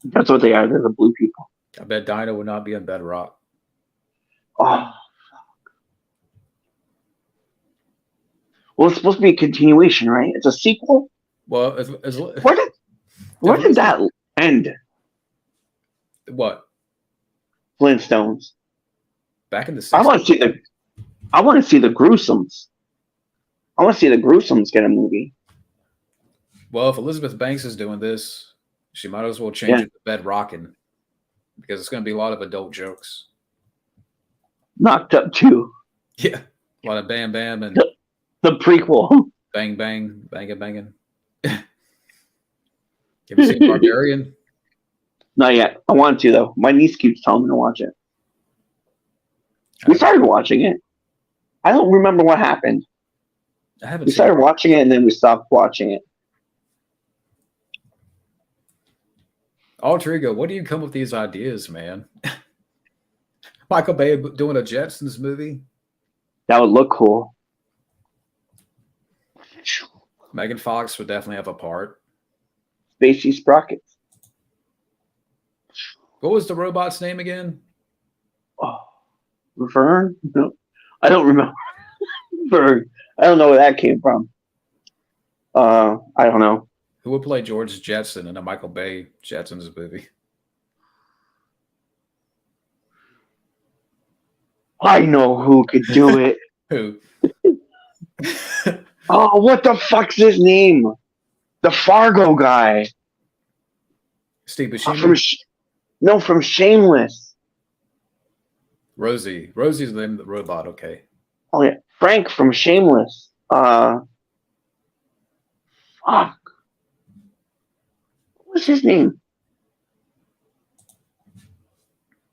That's what they are. They're the blue people. I bet Dinah would not be in Bedrock. Oh. Well, it's supposed to be a continuation, right? It's a sequel. Well, where did that end? What? Flintstones. Back in the 60s. I want to see the Gruesomes. I want to see the Gruesomes get a movie. Well, if Elizabeth Banks is doing this, she might as well change it to Bedrockin', because it's going to be a lot of adult jokes. Knocked Up 2. Yeah, a lot of bam bam and the prequel. Bang bang banging banging. Have you seen Barbarian? Not yet. I want to though. My niece keeps telling me to watch it. We started watching it. I don't remember what happened. We started watching it and then we stopped watching it. Alter Ego, what do you come with these ideas, man? Michael Bay doing a Jetsons movie? That would look cool. Megan Fox would definitely have a part. Spacey Sprockets. What was the robot's name again? Oh, Vern? No, I don't remember. Vern. I don't know where that came from. I don't know. Who would play George Jetson in a Michael Bay Jetsons movie? I know who could do it. Who? Oh, what the fuck's his name? The Fargo guy. Steve Buscemi? From Shameless. Rosie. Rosie's the name of the robot, okay. Oh, yeah. Frank from Shameless. Fuck. What's his name?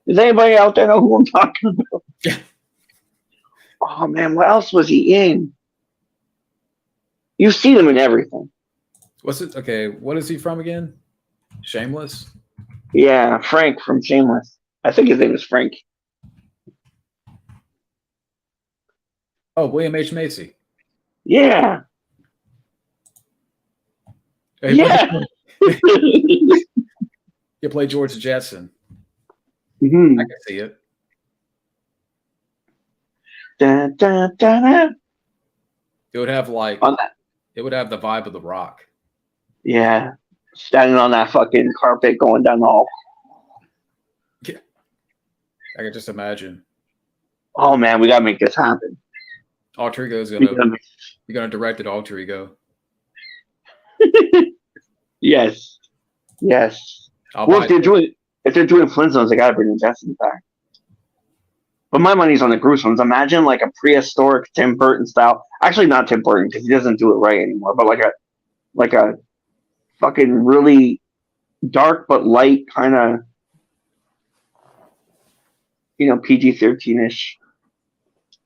Does anybody out there know who I'm talking about? Oh, man, what else was he in? You see him in everything. What's it? Okay, what is he from again? Shameless? Yeah, Frank from Shameless. I think his name is Frank. Oh, William H. Macy. Yeah. Hey, yeah. You play George Jetson. Mm-hmm. I can see it. Da, da, da, da. It would have it would have the vibe of The Rock. Yeah. Standing on that fucking carpet going down the hall. Yeah. I can just imagine. Oh man, we gotta make this happen. Alter Ego is you're gonna direct it, Alter Ego. Yes. Well, if they're doing Flintstones, they gotta bring the Jetsons back. But my money's on the Gruesomes. Imagine like a prehistoric Tim Burton style. Actually, not Tim Burton because he doesn't do it right anymore. But like a fucking really dark but light kind of, PG-13-ish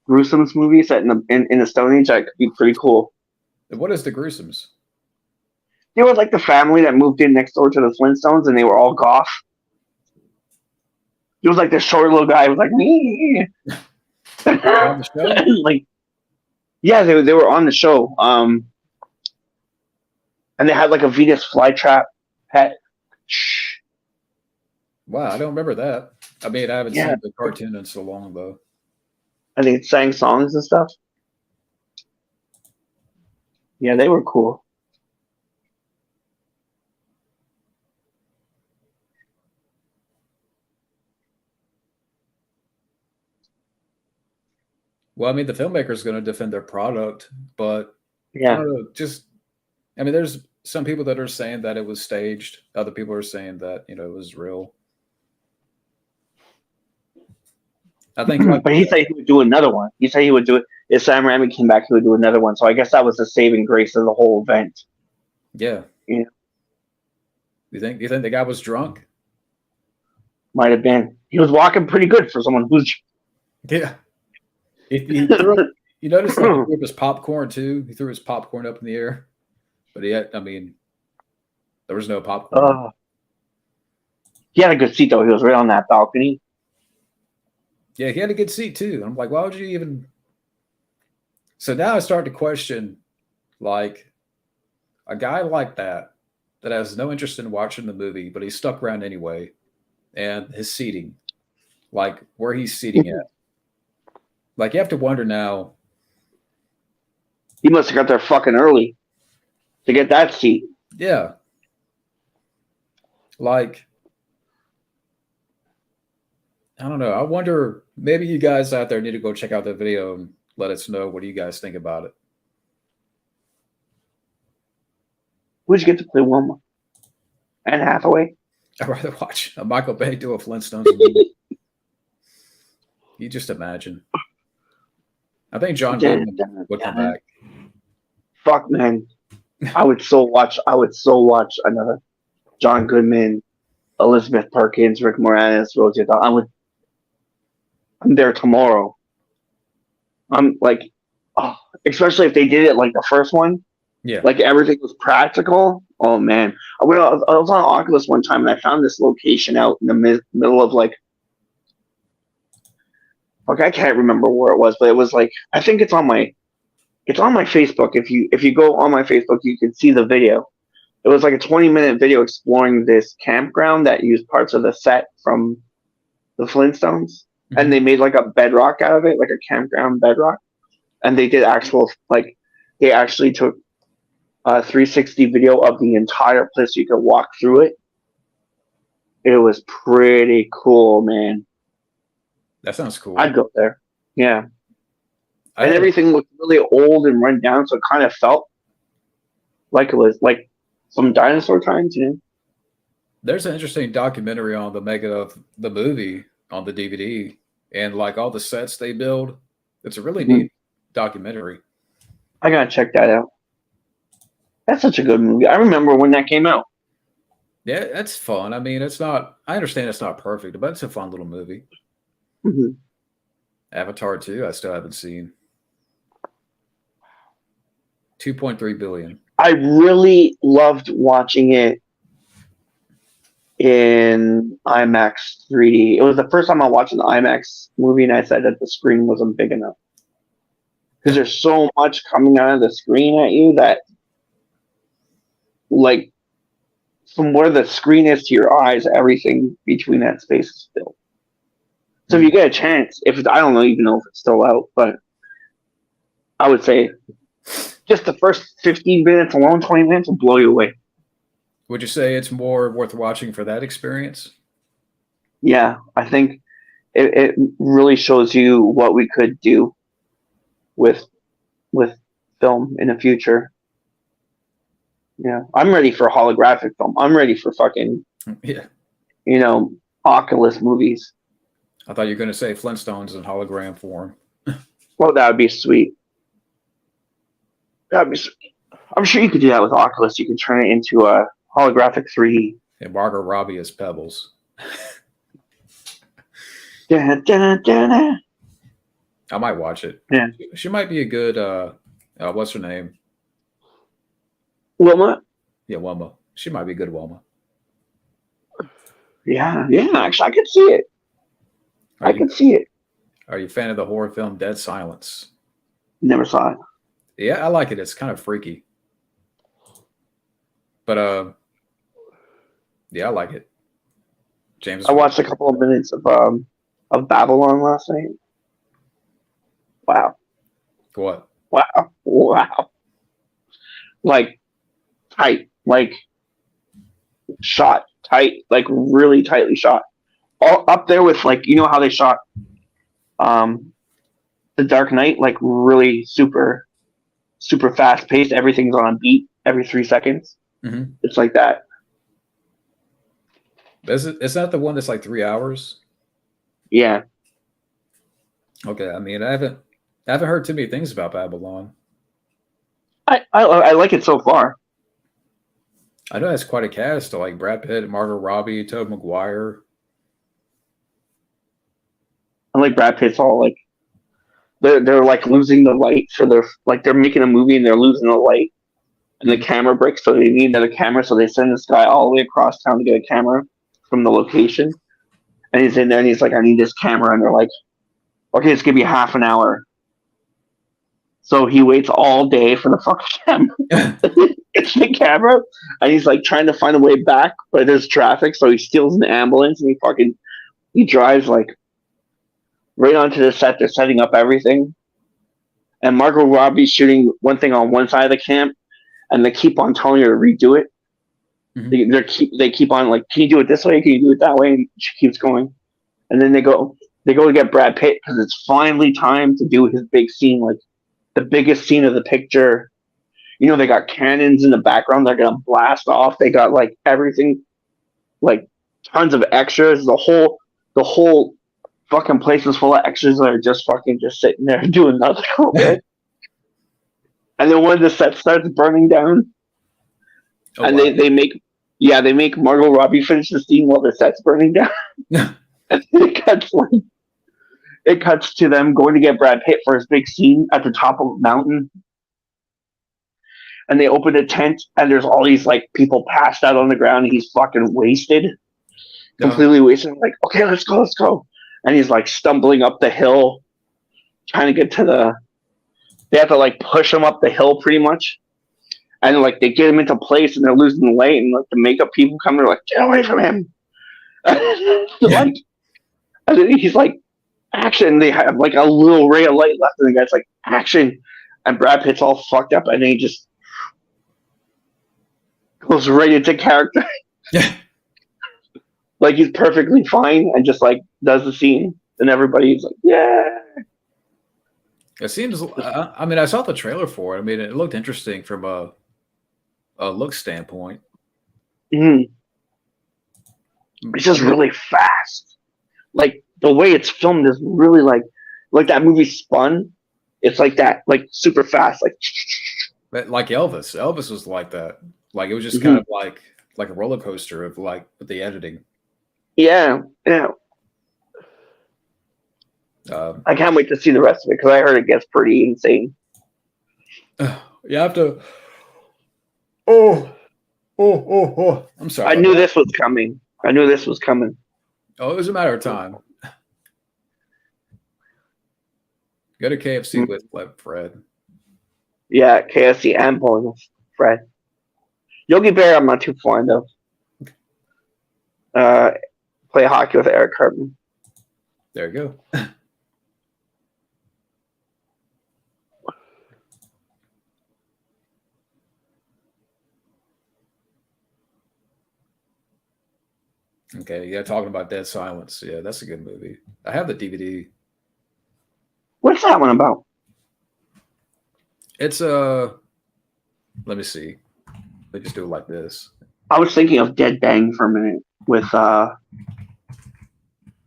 Gruesomes movie set in the Stone Age. That could be pretty cool. And what is the Gruesomes? They were like the family that moved in next door to the Flintstones, and they were all goth. It was like this short little guy who was like me. On the show? Like, yeah, they were on the show. And they had like a Venus flytrap pet. Wow, I don't remember that. I mean, I haven't seen the cartoon in so long though. And they sang songs and stuff. Yeah, they were cool. Well, I mean, the filmmaker's going to defend their product, but Yeah, I don't know, just I mean, there's some people that are saying that it was staged. Other people are saying that it was real. I think like But he said he would do another one. He said he would do it if Sam Raimi came back. He would do another one. So I guess that was the saving grace of the whole event. yeah. Yeah, You think the guy was drunk? might have been. He was walking pretty good for someone who's. Yeah. He threw up, you notice like he threw up his popcorn too. He threw his popcorn up in the air, but I mean, there was no popcorn. He had a good seat though. He was right on that balcony. Yeah, he had a good seat too. And I'm like, why would you even? So now I start to question, like, a guy like that has no interest in watching the movie, but he's stuck around anyway, and his seating, like where he's seating at. Like you have to wonder now. He must have got there fucking early to get that seat. Yeah. Like, I don't know. I wonder, maybe you guys out there need to go check out the video and let us know what do you guys think about it. Who'd you get to play Wilma? Anne Hathaway? I'd rather watch a Michael Bay do a Flintstones movie. You just imagine. I think John Goodman would come back. Fuck, man. I would so watch another John Goodman, Elizabeth Perkins, Rick Moranis, Rosie O'Donnell. I'm there tomorrow. I'm like, especially if they did it like the first one. Yeah. Like everything was practical. Oh man. I was on Oculus one time and I found this location out in the middle of like, I can't remember where it was, but it was like, I think it's on my Facebook. If you go on my Facebook, you can see the video. It was like a 20-minute video exploring this campground that used parts of the set from the Flintstones. Mm-hmm. And they made like a bedrock out of it, like a campground bedrock. And they did they actually took a 360 video of the entire place so you could walk through it. It was pretty cool, man. That sounds cool. I'd go there. Yeah. And everything looked really old and run down, so it kind of felt like it was like some dinosaur times, There's an interesting documentary on the making of the movie on the DVD and like all the sets they build. It's a really neat documentary. I gotta check that out. That's such a good movie. I remember when that came out. Yeah, that's fun. I mean, I understand it's not perfect, but it's a fun little movie. Mm-hmm. Avatar 2, I still haven't seen. 2.3 billion. I really loved watching it in IMAX 3D. It was the first time I watched an IMAX movie and I said that the screen wasn't big enough. Because there's so much coming out of the screen at you that, like, from where the screen is to your eyes, everything between that space is filled. So if you get a chance, I don't even know if it's still out, but I would say just the first 15 minutes alone, 20 minutes will blow you away. Would you say it's more worth watching for that experience? Yeah, I think it really shows you what we could do with film in the future. Yeah, I'm ready for holographic film. I'm ready for fucking Oculus movies. I thought you were going to say Flintstones in hologram form. Well, that would be sweet. That'd be sweet. I'm sure you could do that with Oculus. You can turn it into a holographic 3D. And Margot Robbie as Pebbles. Da, da, da, da. I might watch it. Yeah. She might be a good, what's her name? Wilma? Yeah, Wilma. She might be a good Wilma. Yeah, actually, I could see it. I can see it. Are you a fan of the horror film Dead Silence? Never saw it. Yeah, I like it. It's kind of freaky. But, yeah, I like it. James. I watched a couple of minutes of Babylon last night. Wow. What? Wow. Like, tight. Like, shot tight. Like, really tightly shot. All up there with, like, you know how they shot The Dark Knight? Like, really super fast paced. Everything's on a beat. every 3 seconds. Mm-hmm. It's like that. Is that the one that's like 3 hours? Yeah. Okay, I mean, I haven't heard too many things about Babylon. I like it so far. I know that's quite a cast, like Brad Pitt, Margot Robbie, Tobey Maguire. I like Brad Pitt's all like they're like losing the light, so they're making a movie and they're losing the light and the camera breaks, so they need another camera, so they send this guy all the way across town to get a camera from the location. And he's in there and he's like, I need this camera, and they're like, okay, it's gonna be half an hour. So he waits all day for the fucking camera. It's the camera, and he's like trying to find a way back, but there's traffic, so he steals an ambulance and he drives like right onto the set. They're setting up everything, and Margot Robbie's shooting one thing on one side of the camp, and they keep on telling her to redo it. Mm-hmm. They keep on like, can you do it this way? Can you do it that way? And she keeps going, and then they go to get Brad Pitt because it's finally time to do his big scene, like the biggest scene of the picture. You know, they got cannons in the background. They're gonna blast off. They got like everything, like tons of extras. The whole fucking place is full of extras that are just sitting there doing nothing all day. And then when the set starts burning down, Oh, and wow. they make Margot Robbie finish the scene while the set's burning down. And it cuts to them going to get Brad Pitt for his big scene at the top of a mountain. And they open a tent, and there's all these like people passed out on the ground. And he's fucking wasted, completely wasted. I'm like, okay, let's go. And he's like stumbling up the hill, trying to get to the. They have to like push him up the hill pretty much, and like they get him into place, and they're losing the light, and like the makeup people come, they're like, get away from him. Like, and then he's like, action. They have like a little ray of light left, and the guy's like, action. And Brad Pitt's all fucked up, and then he just goes right into character. Yeah. Like he's perfectly fine and just like does the scene, and everybody's like, yeah. It seems. I mean, I saw the trailer for it. I mean, it looked interesting from a look standpoint. Mm. It's just really fast. Like the way it's filmed is really like that movie Spun. It's like that, like super fast, like. But like Elvis. Elvis was like that. Like it was just kind of like a roller coaster of like with the editing. Yeah. I can't wait to see the rest of it because I heard it gets pretty insane. You have to. Oh! I'm sorry. I knew this was coming. Oh, it was a matter of time. Go to KFC with Fred. Yeah, KFC and Pulling Fred. Yogi Bear, I'm not too fond of. Play hockey with Eric Cartman. There you go. Okay, yeah, talking about Dead Silence. Yeah, that's a good movie. I have the DVD. What's that one about? It's let me see. They just do it like this. I was thinking of Dead Bang for a minute with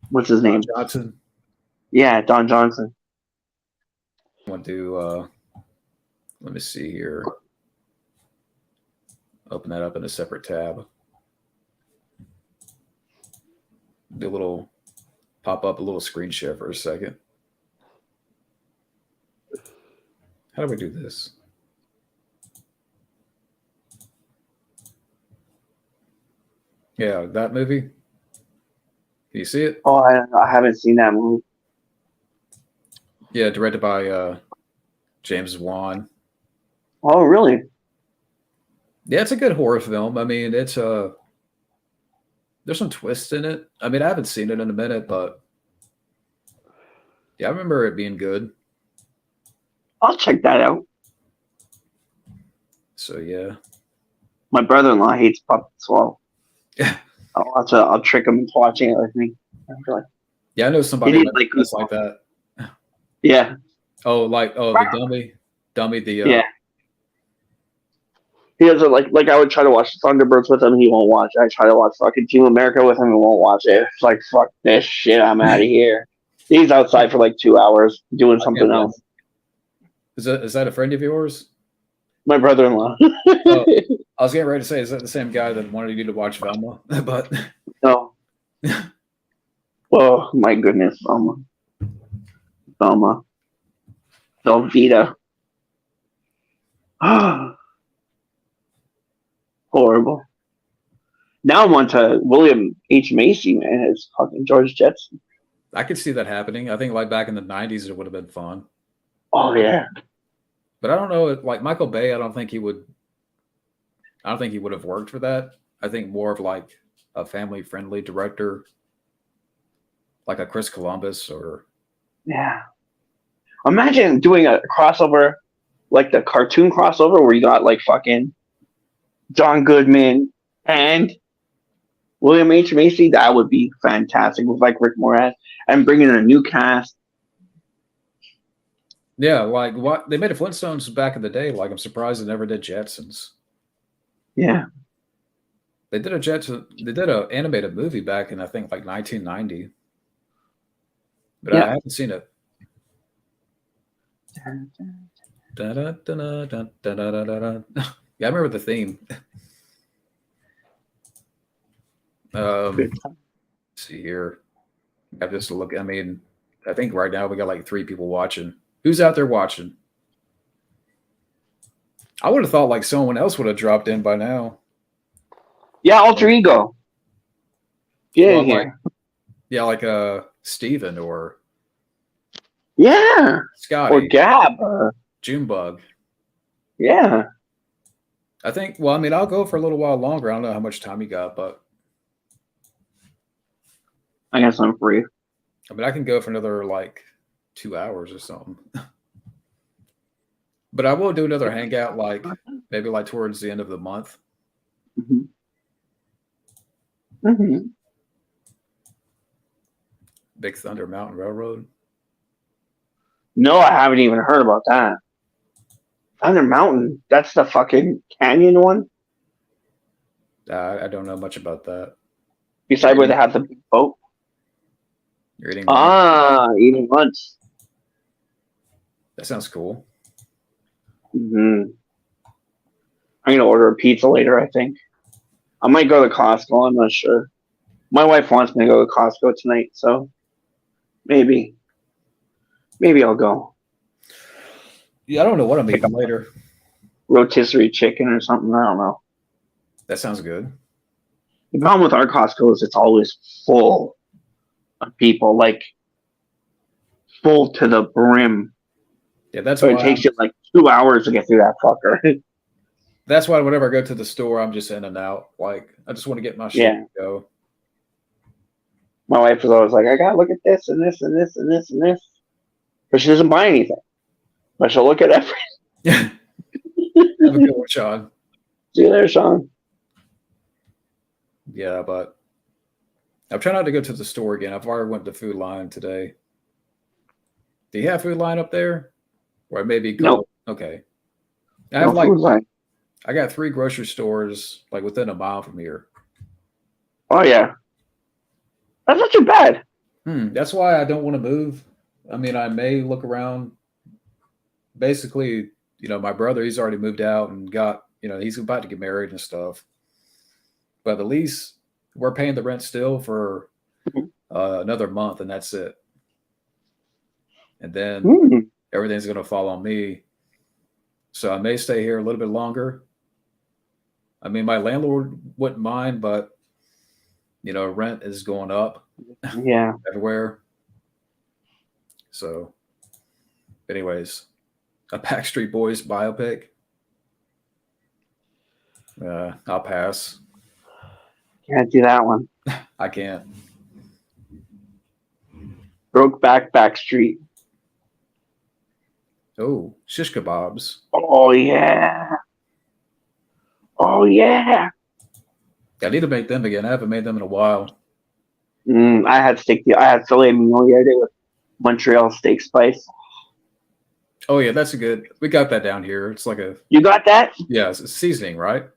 what's his name? Don Johnson. Yeah, Don Johnson. I want to let me see here. Open that up in a separate tab. Do a little pop up a little screen share for a second. How do we do this? Yeah, that movie. Can you see it? Oh, I haven't seen that movie. Yeah, directed by James Wan. Oh, really? Yeah, it's a good horror film. I mean, it's there's some twists in it. I mean, I haven't seen it in a minute, but yeah, I remember it being good. I'll check that out. So yeah. My brother-in-law hates puppets, so Yeah. I'll trick him into watching it with me. Yeah, I know somebody that's like that. Yeah. Oh, the dummy, the yeah. He doesn't like I would try to watch Thunderbirds with him, he won't watch it. I try to watch fucking Team America with him, he won't watch it. It's like fuck this shit, I'm out of here. He's outside for like 2 hours doing I something can't blame. else. Is that a friend of yours? My brother-in-law. Oh, I was getting ready to say, is that the same guy that wanted you to watch Velma? But No. Oh my goodness, Velma. Velveeta. Horrible. Now I'm on to William H. Macy, man. It's fucking George Jetson. I could see that happening. I think like back in the 90s, it would have been fun. Oh yeah. But I don't know. Like Michael Bay, I don't think he would have worked for that. I think more of like a family-friendly director, like a Chris Columbus or. Yeah. Imagine doing a crossover, like the cartoon crossover where you got like fucking John Goodman and William H. Macy. That would be fantastic with like Rick Moranis and bringing in a new cast. Yeah, like what they made a Flintstones back in the day. Like I'm surprised they never did Jetsons. Yeah. They did an animated movie back in I think like 1990. But Yeah. I haven't seen it. Yeah, I remember the theme. Let's see here. I just look. I mean, I think right now we got like 3 people watching. Who's out there watching? I would have thought like someone else would have dropped in by now. Yeah, Alter Ego. Yeah, like Steven or yeah, Scotty or Gab, Junebug. Yeah, I think. Well, I mean, I'll go for a little while longer. I don't know how much time you got, but I guess I'm free. I mean, I can go for another like 2 hours or something. But I will do another hangout, like maybe like towards the end of the month. Mm-hmm. Mm-hmm. Big Thunder Mountain Railroad. No, I haven't even heard about that. Thunder Mountain. That's the fucking canyon one. I don't know much about that. Beside where they have the big boat. You're eating lunch? Eating lunch. That sounds cool. Mm-hmm. I'm gonna order a pizza later. I think I might go to Costco. I'm not sure. My wife wants me to go to Costco tonight, so maybe I'll go. Yeah, I don't know what I'm eating later. Rotisserie chicken or something. I don't know. That sounds good. The problem with our Costco is it's always full of people, like full to the brim. Yeah, that's so why it takes you like 2 hours to get through that fucker. That's why whenever I go to the store, I'm just in and out. Like I just want to get my shit and go. My wife was always like, I gotta look at this and this and this and this and this. But she doesn't buy anything. But she'll look at everything. Have a good one, Sean. See you there, Sean. Yeah, but I'm trying not to go to the store again. I've already went to Food Line today. Do you have Food Line up there? Or maybe go? No. Okay. I have I got 3 grocery stores like within a mile from here. Oh yeah. That's not too bad. That's why I don't want to move. I mean, I may look around. Basically, my brother, he's already moved out and got, he's about to get married and stuff. But at least we're paying the rent still for another month, and that's it. And then everything's going to fall on me. So I may stay here a little bit longer. I mean, my landlord wouldn't mind, but, rent is going up. Yeah. Everywhere. So, anyways, a Backstreet Boys biopic. I'll pass. Can't do that one. I can't. Brokeback Backstreet. Oh, shish kebabs. Oh yeah. Oh yeah. I need to make them again. I haven't made them in a while. I had filet mignon the other day with Montreal steak spice. Oh yeah, that's a good. We got that down here. It's like a You got that? yeah, it's a seasoning, right?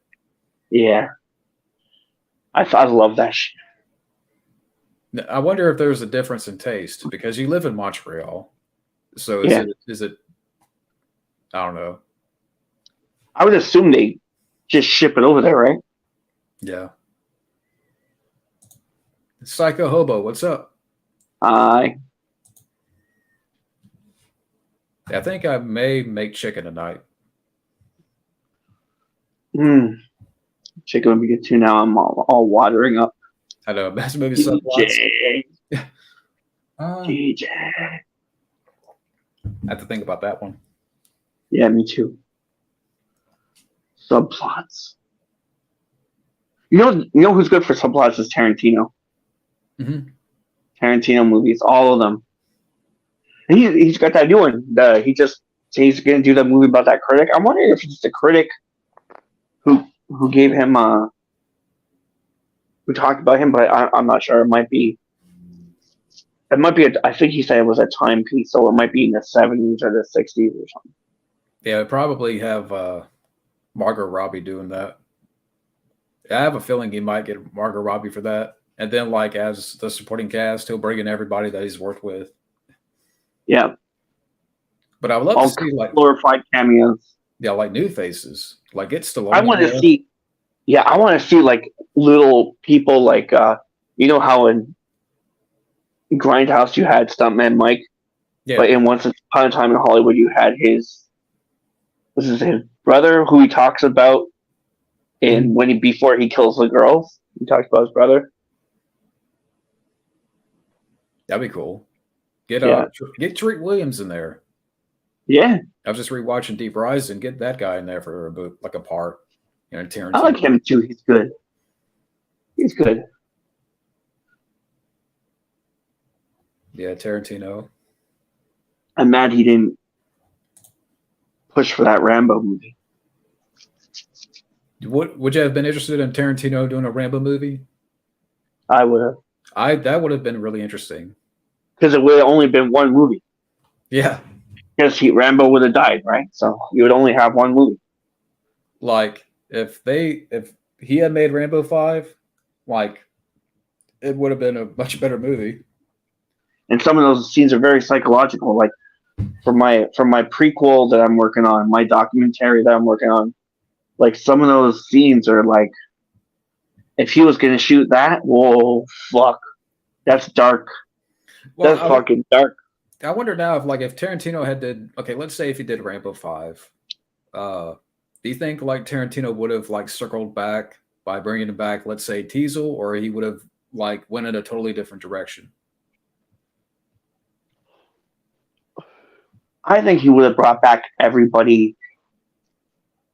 Yeah. I love that shit. I wonder if there's a difference in taste because you live in Montreal. So Yeah. is it I don't know. I would assume they just ship it over there, right? Yeah. Psycho Hobo, what's up? I I think I may make chicken tonight. chicken would be good too. Now I'm all watering up. I know that's maybe subplots. DJ, I DJ. have to think about that one. Yeah, me too. Subplots. You know who's good for subplots is Tarantino. Mm-hmm. Tarantino movies, all of them. He's got that new one. He's gonna do that movie about that critic. I'm wondering if it's the critic who gave him who talked about him, but I'm not sure. It might be. It might be. I think he said it was a timepiece, so it might be in the 70s or the 60s or something. Yeah, probably have Margot Robbie doing that. I have a feeling he might get Margot Robbie for that. And then, like, as the supporting cast, he'll bring in everybody that he's worked with. Yeah, But I would love all to see, like, glorified cameos. yeah, like new faces. Like, get Stallone. I want in to there. see. Yeah, I want to see like little people like you know how in Grindhouse you had Stuntman Mike, Yeah. but in Once Upon a Time in Hollywood you had his brother who he talks about in before he kills the girls. He talks about his brother. That'd be cool. Yeah. Get Treat Williams in there. Yeah, I was just rewatching Deep Rising. Get that guy in there for like a part. You know, Tarantino. I like him too. He's good. He's good. Yeah, Tarantino. I'm mad he didn't push for that Rambo movie. Would you have been interested in Tarantino doing a Rambo movie? I would have, That would have been really interesting. because it would have only been one movie. Yeah. Because Rambo would have died, right? So you would only have one movie. Like if he had made Rambo 5, like it would have been a much better movie. And some of those scenes are very psychological. Like for my prequel that I'm working on, my documentary that I'm working on, like some of those scenes are like, if he was gonna shoot that, whoa, fuck, that's dark. Well, That's fucking dark. I wonder now if Tarantino had did okay, let's say if he did Rambo 5, do you think like Tarantino would have like circled back by bringing back, let's say Teasel, or he would have like went in a totally different direction? I think he would have brought back everybody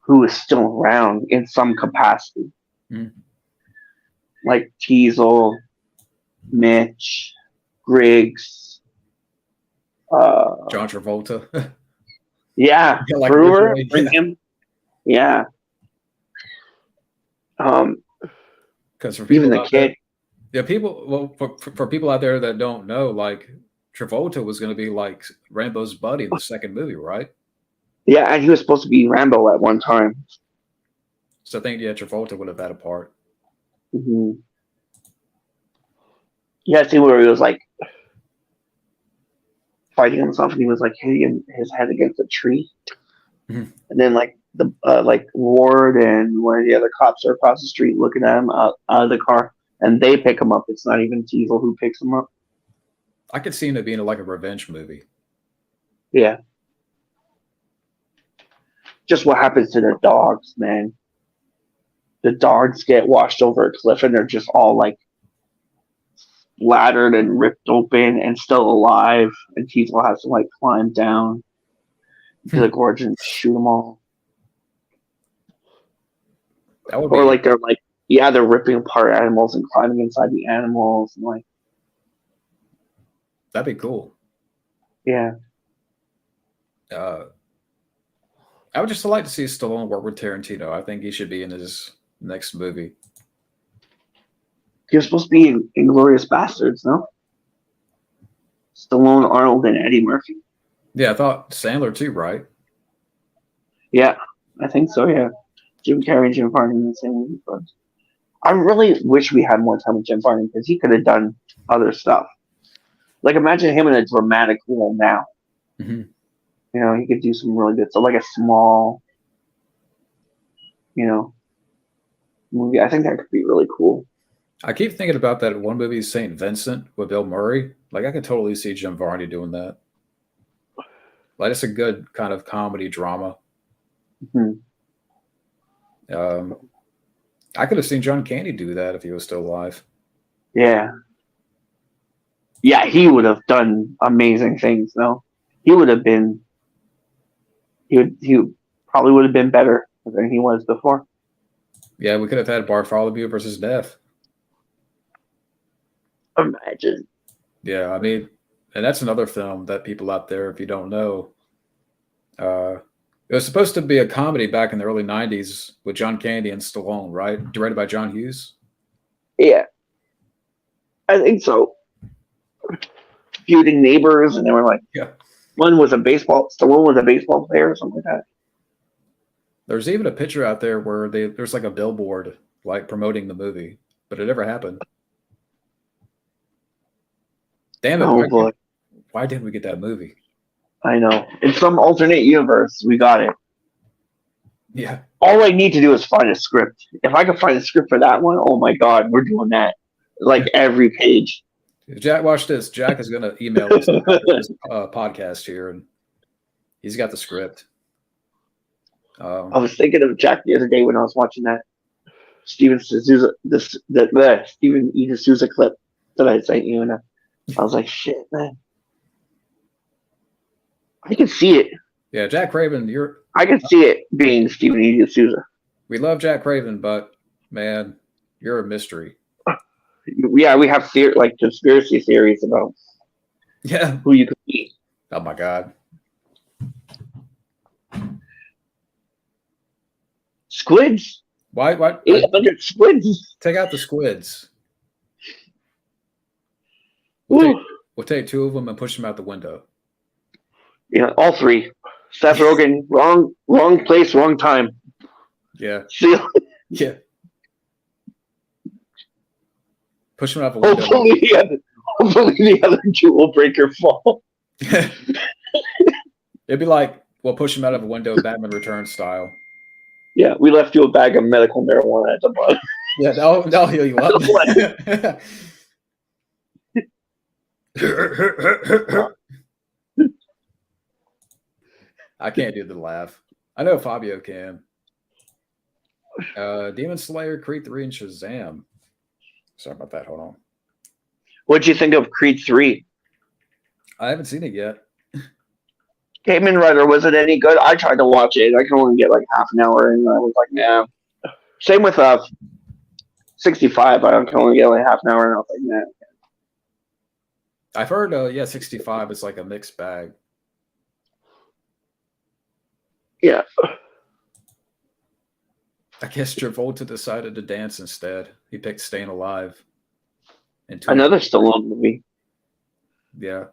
who is still around in some capacity. Mm-hmm. Like Teasel, Mitch, Griggs, John Travolta. yeah, like Brewer, originally, bring him. Yeah. Because for people Even the out kid. there, yeah, for people out there that don't know, like Travolta was going to be like Rambo's buddy in the second movie, right? Yeah, and he was supposed to be Rambo at one time. So I think Travolta would have had a part. Mm-hmm. Yeah, see where he was like fighting himself, and he was like hitting his head against a tree, Mm-hmm. and then like the like Ward and one of the other cops are across the street looking at him out of the car, and they pick him up. It's not even Teasel who picks him up. I could see it being like a revenge movie. Yeah. Just what happens to the dogs, man. The dogs get washed over a cliff, and they're just all like splattered and ripped open and still alive, and Teasel has to like climb down to the gorge and shoot them all. That would Or be like they're ripping apart animals and climbing inside the animals and like, that'd be cool. yeah. I would just like to see Stallone work with Tarantino. I think he should be in his next movie. He was supposed to be in Inglourious Bastards, no? Stallone, Arnold, and Eddie Murphy. Yeah, I thought Sandler too, right? Yeah, I think so. Yeah, Jim Carrey and Jim Varney in the same movie. But I really wish we had more time with Jim Varney because he could have done other stuff. Like imagine him in a dramatic role now. Hmm. You know, he could do some really good stuff, like a small, you know, movie. I think that could be really cool. I keep thinking about that one movie, Saint Vincent, with Bill Murray. Like I could totally see Jim Varney doing that. Like it's a good kind of comedy drama. Hmm. Um, I could have seen John Candy do that if he was still alive. Yeah, yeah, he would have done amazing things. No, he would have been. He probably would have been better than he was before. Yeah, we could have had Bartholomew versus Death. Imagine. Yeah, I mean, and that's another film that people out there, if you don't know, uh, it was supposed to be a comedy back in the early '90s with John Candy and Stallone, right? Directed by John Hughes. Yeah, I think so. Feuding neighbors, and they were like, Yeah. one was a baseball. Stallone was a baseball player or something like that. There's even a picture out there where there's like a billboard like promoting the movie, but it never happened. Damn it! Oh boy, Why didn't we get that movie? I know. In some alternate universe, we got it. Yeah. All I need to do is find a script. If I could find a script for that one, oh my god, we're doing that. Like every page. Jack, watch this. Jack is going to email us after this podcast here, and he's got the script. I was thinking of Jack the other day when I was watching that Steven D'Souza, the Steven E. D'Souza clip that I sent you, and I was like, shit, man, I can see it. Yeah, Jack Craven, I can see it being Steven E. D'Souza. we love Jack Craven, but man, you're a mystery. Yeah, we have like conspiracy theories about Yeah. who you could be. Oh my god. Squids. Why 800 squids. take out the squids? Woo. We'll take two of them and push them out the window. Yeah, all three. Seth Rogen, wrong place, wrong time. Yeah. See you. Yeah. Push them out the window. Hopefully the other two will break your fall. It'd be like we'll push them out of a window, Batman Returns style. Yeah, we left you a bag of medical marijuana at the bottom. Yeah, that'll heal you up. I can't do the laugh. I know Fabio can. Demon Slayer, Creed 3, and Shazam. Sorry about that. Hold on. What'd you think of Creed 3? I haven't seen it yet. Kamen Rider, was it any good? I tried to watch it. I can only get like half an hour and I was like, nah. Same with 65. I can only get like half an hour and I was like, nah. I've heard, 65 is like a mixed bag. Yeah. I guess Travolta decided to dance instead. He picked Staying Alive. Another Stallone movie. Yeah.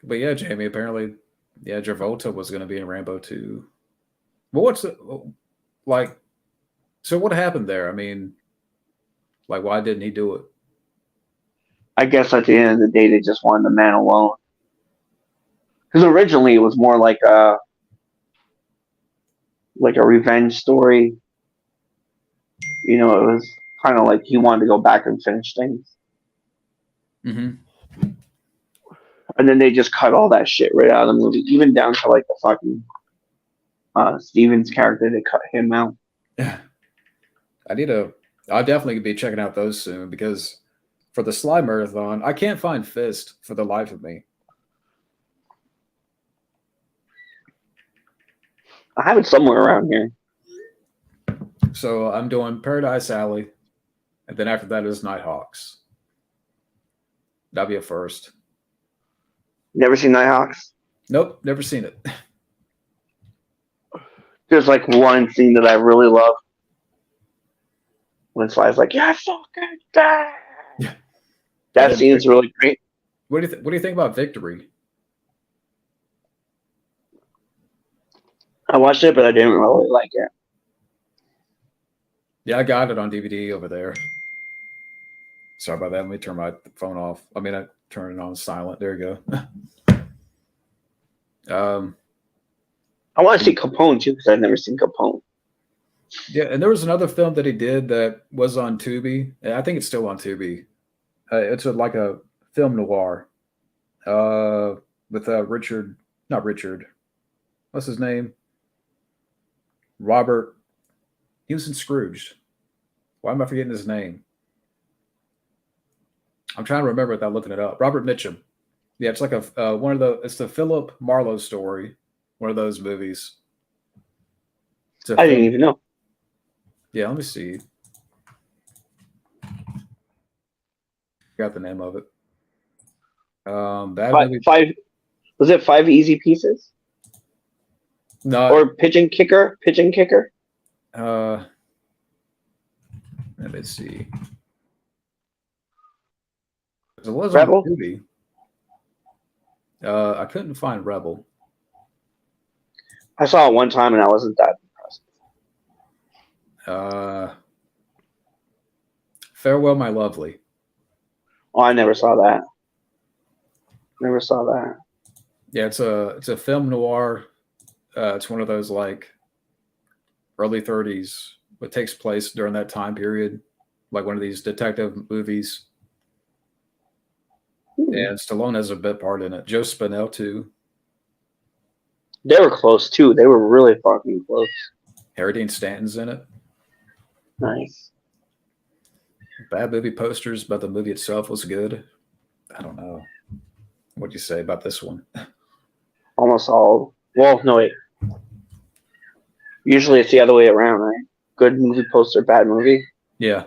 But yeah, Jamie, apparently, Travolta was going to be in Rambo 2. Well, so what happened there? I mean, like, why didn't he do it? I guess at the end of the day, they just wanted the man alone. Because originally it was more like a revenge story. You know, it was kind of like he wanted to go back and finish things. Mm-hmm. And then they just cut all that shit right out of the movie, even down to like the fucking Stevens character. They cut him out. Yeah, I'll definitely be checking out those soon because for the Sly Marathon, I can't find Fist for the life of me. I have it somewhere around here. So I'm doing Paradise Alley, and then after that is Nighthawks. That'll be a first. Never seen Nighthawks? Nope, never seen it. There's like one scene that I really love. When Sly's like, yeah, fucking die. Yeah. That scene is really great. What do you think about Victory? I watched it, but I didn't really like it. Yeah, I got it on DVD over there. Sorry about that. Let me turn my phone off. I mean, I turn it on silent. There you go. I want to see Capone too because I've never seen Capone. Yeah, and there was another film that he did that was on Tubi. I think it's still on Tubi. It's like a film noir with Richard, not Richard. What's his name? Robert. He was in Scrooged. Why am I forgetting his name? I'm trying to remember without looking it up. Robert Mitchum. Yeah, it's like a one of the. It's the Philip Marlowe story. One of those movies. I didn't even know. Yeah, let me see. Got the name of it. Bad movie. Five. Was it 5 Easy Pieces? No. Or Pigeon Kicker? Pigeon Kicker? Let me see. It was Rebel? on Tubi. I couldn't find Rebel. I saw it one time and I wasn't that impressed. Farewell, My Lovely. Oh, I never saw that. Never saw that. Yeah, it's a film noir. It's one of those like early 30s. What takes place during that time period, like one of these detective movies. And Stallone has a bit part in it. Joe Spinell too. They were close too. They were really fucking close. Harry Dean Stanton's in it. Nice. Bad movie posters, but the movie itself was good. I don't know. What'd you say about this one? Almost all. Well, no, wait. Usually it's the other way around, right? Good movie poster, bad movie. Yeah.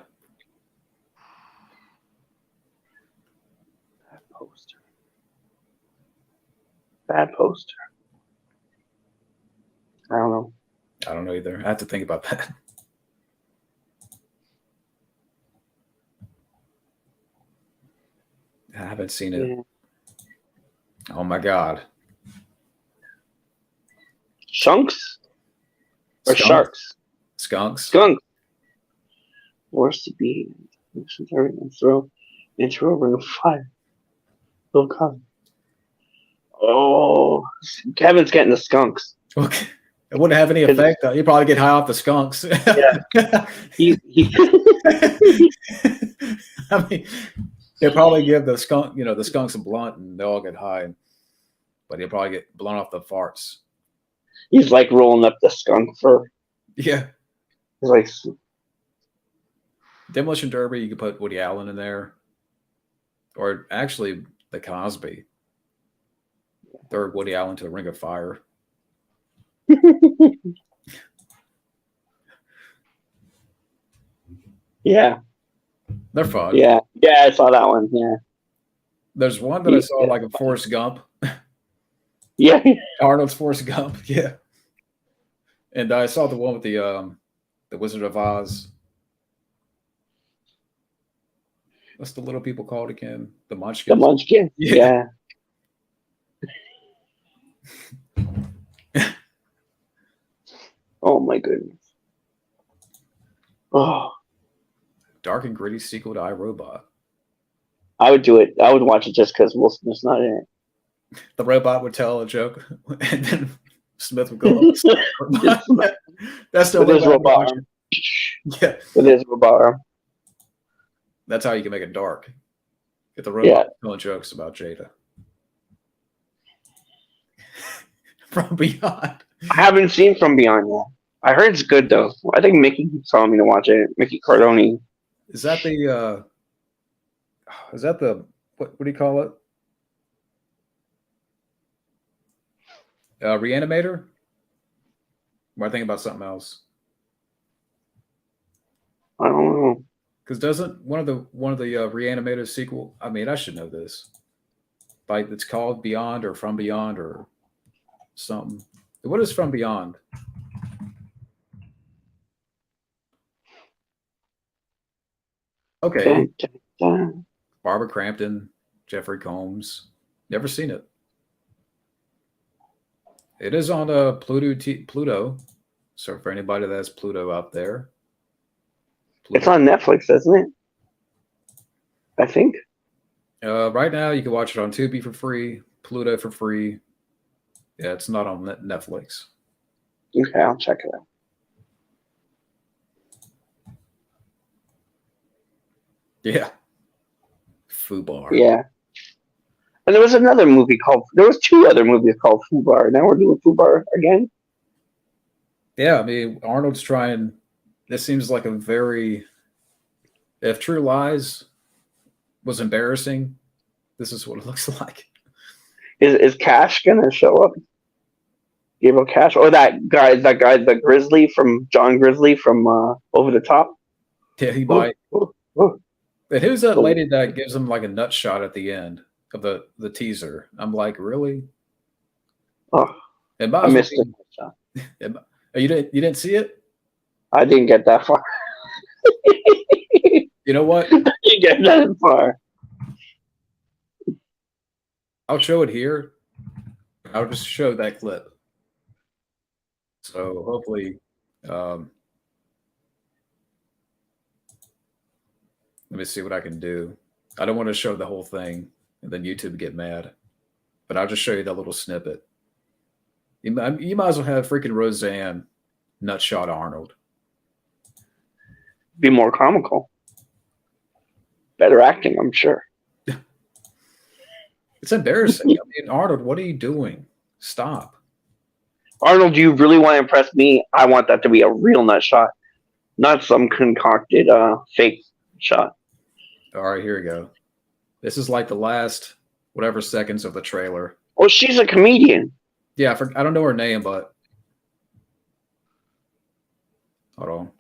Bad poster. Bad poster. I don't know. I don't know either. I have to think about that. I haven't seen it. Yeah. Oh my God. Chunks? Or sharks? Skunks. Skunks. Worst to be. Throw into a ring of fire. Bill Cosby. Oh, Kevin's getting the skunks. Okay. It wouldn't have any effect though. You'd probably get high off the skunks. Yeah. he I mean, they'll probably give the skunk, the skunks a blunt and they all get high. But he'll probably get blown off the farts. He's like rolling up the skunk fur. Yeah. He's like Demolition Derby, you could put Woody Allen in there. Or actually the Cosby. Throw Woody Allen to the Ring of Fire. Yeah. They're fun. Yeah. Yeah, I saw that one. Yeah. There's one that I saw like a Forrest Gump. Yeah. Arnold's Forrest Gump. Yeah. And I saw the one with the Wizard of Oz. What's the little people called again? The Munchkins. The Munchkin. Yeah. Oh my goodness. Oh. Dark and gritty sequel to iRobot. I would do it. I would watch it just because Will Smith's not in it. The robot would tell a joke, and then Smith would go. That's the with his robot arm. Yeah, with his robot arm. That's how you can make it dark. Get the robot telling jokes about Jada. From Beyond. I haven't seen From Beyond yet. I heard it's good though. I think Mickey keeps telling me to watch it. Mickey Cardone. Is that the? What do you call it? Reanimator? Or am I thinking about something else? I don't know. Because doesn't one of the Reanimator sequel? I mean, I should know this. Like it's called Beyond or From Beyond or something. What is From Beyond? Okay. Barbara Crampton. Jeffrey Combs. Never seen it. It is on Pluto. So for anybody that's Pluto out there, It's on Netflix, isn't it? I think. Right now, you can watch it on Tubi for free, Pluto for free. Yeah, it's not on Netflix. Okay, I'll check it out. Yeah. Fubar. Yeah. And there was another movie there was 2 other movies called Fubar. Now we're doing Fubar again. Yeah, I mean, Arnold's trying. This seems like a very. If True Lies was embarrassing, this is what it looks like. Is Cash gonna show up? Gabriel Cash, or that guy, the Grizzly from John Grizzly from Over the Top. Yeah, he might. Ooh. But who's that lady that gives him like a nut shot at the end of the teaser? I'm like, really? Oh, I missed it. You didn't see it? I didn't get that far. You know what? I didn't get that far. I'll show it here. I'll just show that clip. So hopefully, let me see what I can do. I don't want to show the whole thing and then YouTube get mad, but I'll just show you that little snippet. You might as well have freaking Roseanne nutshot Arnold. Be more comical. Better acting, I'm sure. It's embarrassing. I mean, Arnold, what are you doing? Stop. Arnold, do you really want to impress me? I want that to be a real nut shot, not some concocted fake shot. All right, here we go. This is like the last whatever seconds of the trailer. Oh, she's a comedian. Yeah, I don't know her name, but hold on.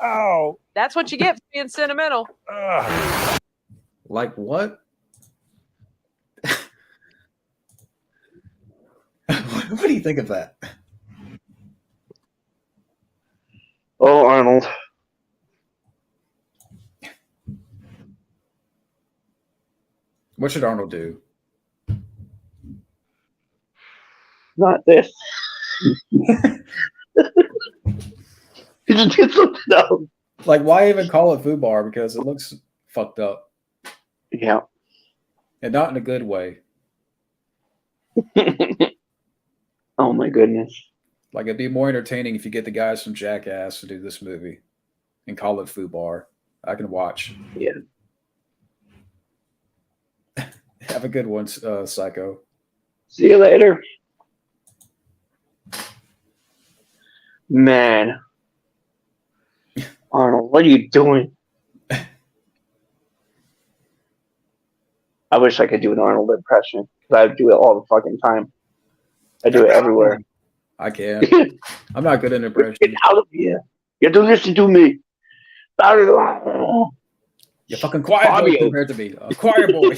Oh, That's what you get for being sentimental. Like what? What do you think of that? Oh, Arnold. What should Arnold do? Not this. He just did something else. Like, why even call it Fubar? Because it looks fucked up. Yeah. And not in a good way. Oh my goodness. Like, it'd be more entertaining if you get the guys from Jackass to do this movie and call it Fubar. I can watch. Yeah. Have a good one, Psycho. See you later. Man. Arnold, what are you doing? I wish I could do an Arnold impression, because I do it all the fucking time. I do it everywhere. I can't. I'm not good at impressions. Get out of here. You have to listen to me. You're fucking quiet boy compared to me. Quiet boy.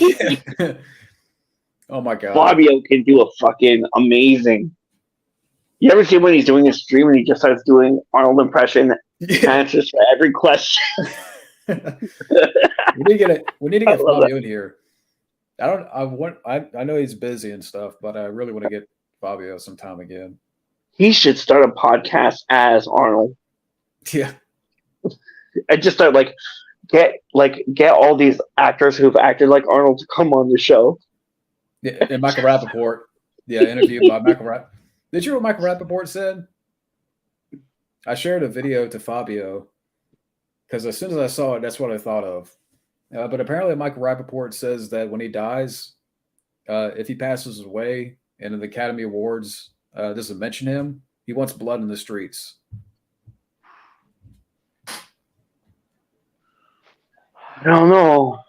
Oh my god. Fabio can do a fucking amazing. You ever see when he's doing a stream and he just starts doing Arnold impression answers for every question? We need to get Fabio in here. I know he's busy and stuff, but I really want to get Fabio sometime again. He should start a podcast as Arnold. Yeah. And just start get all these actors who've acted like Arnold to come on the show. Yeah, and Michael Rappaport. Yeah, interview by Michael Rappaport. Did you hear what Michael Rappaport said? I shared a video to Fabio because as soon as I saw it, that's what I thought of. But apparently Michael Rappaport says that when he dies, if he passes away and the Academy Awards doesn't mention him, he wants blood in the streets. I don't know.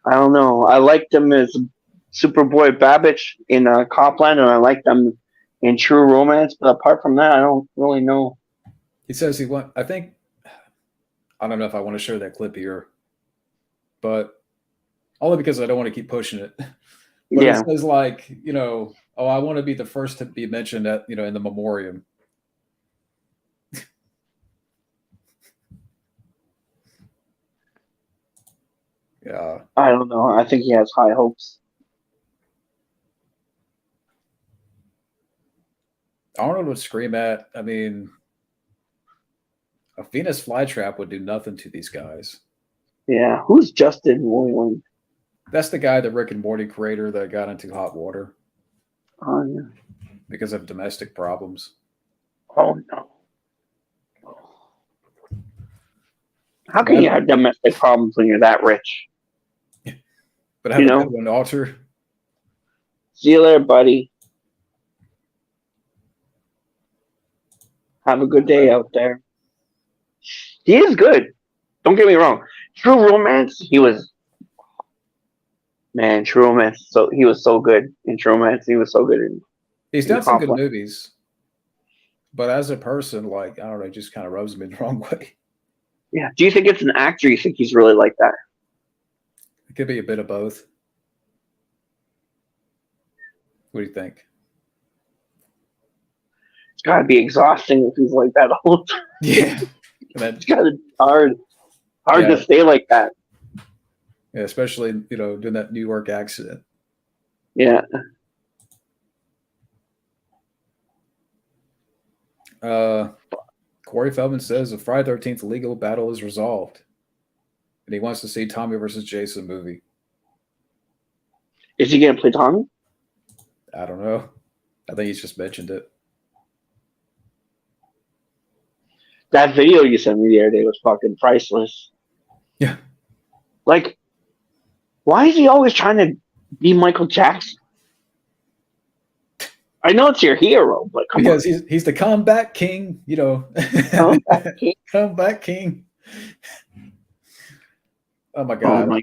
I liked him as Superboy Babbage in Copland, and I liked him in True Romance. But apart from that, I don't really know. He says I don't know if I want to share that clip here, but only because I don't want to keep pushing it. But yeah. It says I want to be the first to be mentioned at, in the memoriam. Yeah. I don't know. I think he has high hopes. Arnold would scream at. I mean, a Venus flytrap would do nothing to these guys. Yeah. Who's Justin Roiland? That's the guy, the Rick and Morty creator, that got into hot water Oh yeah. because of domestic problems. Oh no. How can But you have domestic problems when you're that rich? but You have a know. good one, Alter. See you later, buddy. Have a good day out there. He is good. Don't get me wrong. True Romance, he was man. True Romance, so he was so good in True Romance. He was so good He's in done some good Complex. movies, but as a person, like I don't know, it just kind of rubs me the wrong way. Yeah. Do you think it's an actor? You think he's really like that? It could be a bit of both. What do you think? It's got to be exhausting if he's like that the whole time. Yeah. And then, It's got to be hard yeah, to stay like that. yeah, especially doing that New York accent. Yeah. Corey Feldman says the Friday 13th legal battle is resolved, and he wants to see Tommy versus Jason movie. Is he gonna play Tommy? I don't know. I think he's just mentioned it. That video you sent me the other day was fucking priceless. Yeah. Like, why is he always trying to be Michael Jackson? I know it's your hero, but come Because on. he's the comeback king, Comeback king. Comeback king. Oh my Oh god. my.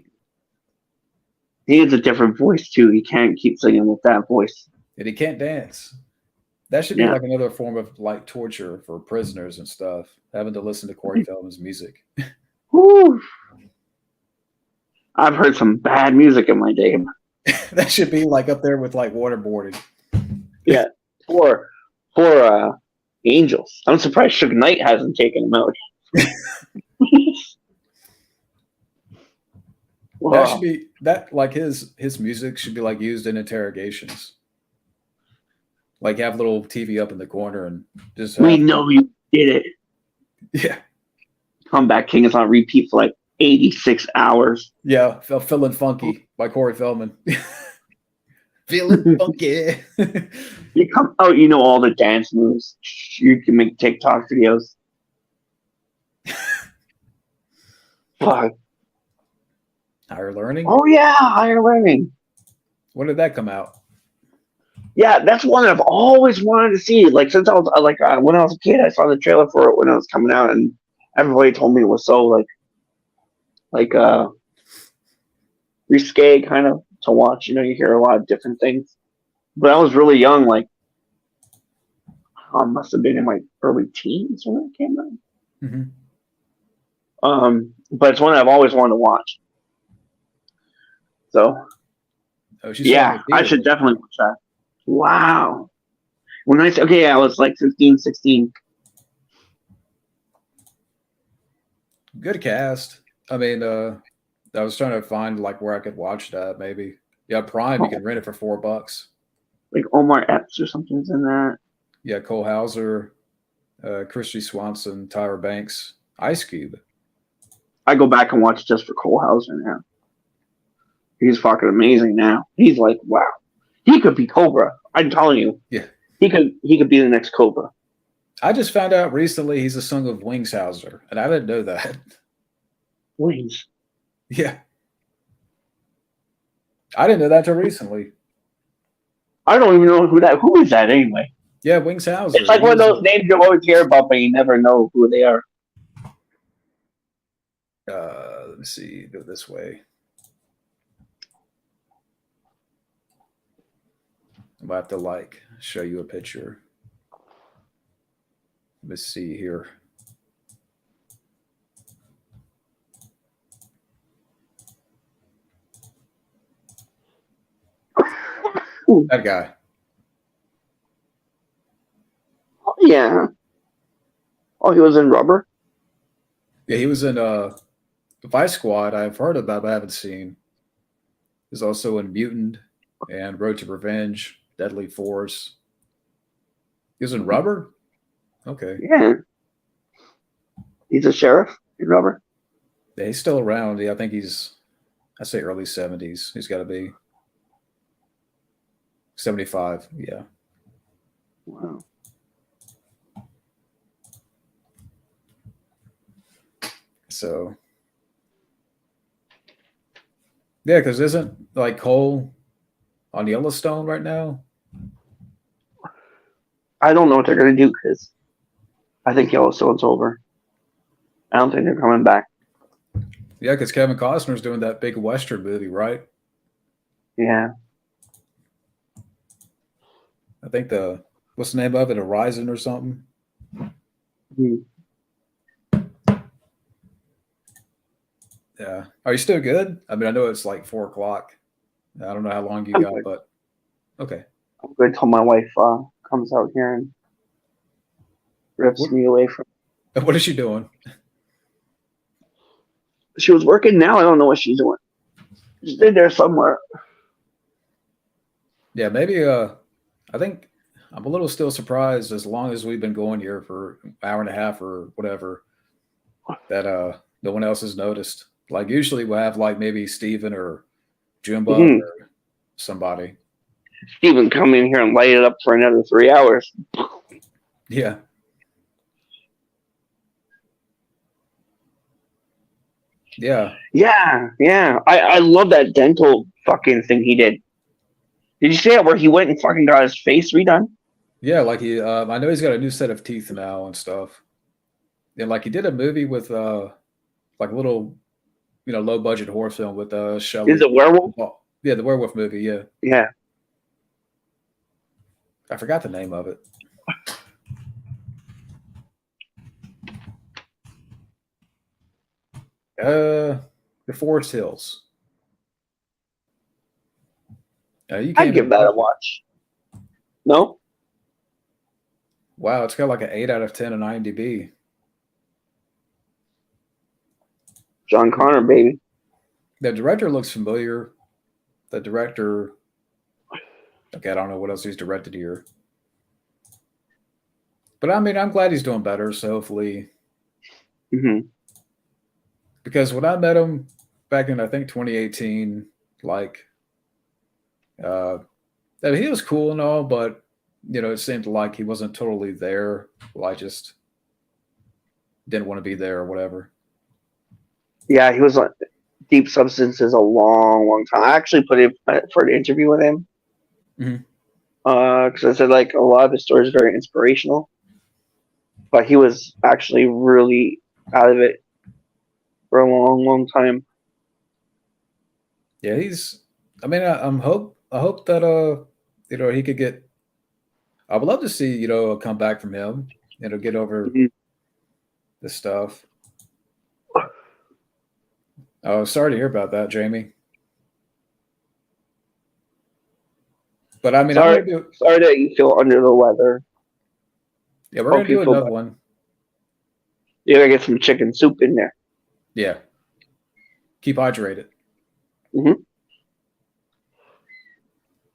He has a different voice too. He can't keep singing with that voice. And he can't dance. That should be Yeah. like another form of like torture for prisoners and stuff, having to listen to Corey Feldman's music. Whew. I've heard some bad music in my day. That should be like up there with like waterboarding. Yeah. Poor Angels. I'm surprised Suge Knight hasn't taken him out. That should be that like his music should be like used in interrogations. Like have little TV up in the corner and just We know you did it. yeah. Comeback King is on repeat for like 86 hours. Yeah, Feeling Funky by Corey Feldman. Feeling funky. You come out, you know all the dance moves. You can make TikTok videos. Fuck. Higher Learning? Oh yeah, Higher Learning. When did that come out? Yeah, that's one I've always wanted to see. Like since I was when I was a kid, I saw the trailer for it when it was coming out, and everybody told me it was so risque kind of to watch. You know, you hear a lot of different things. But I was really young, like I must have been in my early teens when it came out. Mm-hmm. But it's one I've always wanted to watch. So yeah, I should definitely watch that. Wow. When I I was like 15, 16. Good cast. I mean, I was trying to find like where I could watch that. Maybe Prime. You can rent it for $4. Like Omar Epps or something's in that. Yeah, Cole Hauser, Christy Swanson, Tyra Banks, Ice Cube. I go back and watch just for Cole Hauser now. He's fucking amazing now. He's like, wow, he could be Cobra. I'm telling you. Yeah, he could be the next Cobra. I just found out recently he's the son of Wings Hauser, and I didn't know that. Wings. Yeah, I didn't know that until recently. I don't even know who is that anyway. Yeah, Wings Hauser. It's like one of those names you always hear about, but you never know who they are. Let me see. Go this way. I'm about to show you a picture. Let's see here. That guy. Oh, yeah. Oh, he was in Rubber? Yeah, he was in Vice Squad, I've heard about, but I haven't seen. He's also in Mutant and Road to Revenge, Deadly Force. He was in Rubber? Okay. Yeah, he's a sheriff in Rubber. Yeah, he's still around. Yeah, I think I say early 70s. He's got to be 75. Yeah. Wow. So, yeah, because isn't like Cole on Yellowstone right now? I don't know what they're gonna do because I think Yellowstone's over. I don't think they're coming back. Yeah, because Kevin Costner's doing that big Western movie, right? Yeah. I think what's the name of it? Horizon or something? Hmm. Yeah. Are you still good? I mean, I know it's like 4 o'clock. I don't know how long you I'm got, good. but okay. I'm good till my wife comes out here and rips What, me away from. what is she doing? She was working. Now I don't know what she's doing. She's in there somewhere. Yeah, maybe. I think I'm a little still surprised as long as we've been going here for an hour and a half or whatever that no one else has noticed. Like usually we'll have like maybe Steven or Junebug Mm-hmm. or somebody. Steven come in here and light it up for another 3 hours. Yeah. Yeah. Yeah. I love that dental fucking thing he did. Did you see that where he went and fucking got his face redone? Yeah, like I know he's got a new set of teeth now and stuff. And like he did a movie with like a little, low budget horror film with Is Shelley. it werewolf? Yeah, the werewolf movie, yeah. Yeah. I forgot the name of it. The Forest Hills. You I'd can't give even that a watch it. watch. No? Wow, it's got like an 8 out of 10 on IMDb. John Connor, baby. The director looks familiar. The director, okay, I don't know what else he's directed here. But I mean, I'm glad he's doing better. So hopefully, Mm-hmm. because when I met him back in I think 2018, like, I mean, he was cool and all, but it seemed like he wasn't totally there. Well, I just didn't want to be there or whatever. Yeah, he was on Deep Substances a long time. I actually put in for an interview with him. Mhm. Because I said like a lot of his stories are very inspirational. But he was actually really out of it for a long time. Yeah, he's. I mean, I hope that he could get. I would love to see a comeback from him. Get over Mhm. this stuff. Oh, sorry to hear about that, Jamie. But I mean, I'm Sorry, gonna do. sorry that you feel under the weather. Yeah, we're gonna Hope you do feel another better. one. You gotta get some chicken soup in there. Yeah, keep hydrated. Mm-hmm.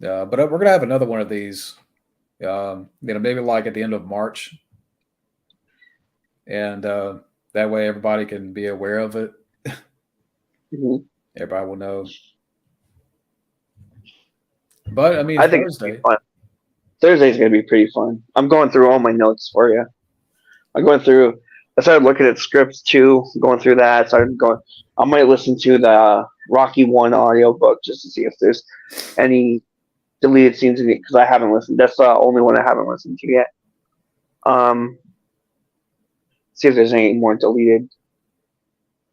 But we're gonna have another one of these. Maybe like at the end of March, and that way everybody can be aware of it. Mm-hmm. Everybody will know. But I mean, I think it's gonna be Thursday. fun. Thursday's gonna be pretty fun. I'm going through all my notes for you. I'm going through. I started looking at scripts too. Going through that. Started going. I might listen to the Rocky One audiobook just to see if there's any deleted scenes in it because I haven't listened. That's the only one I haven't listened to yet. See if there's any more deleted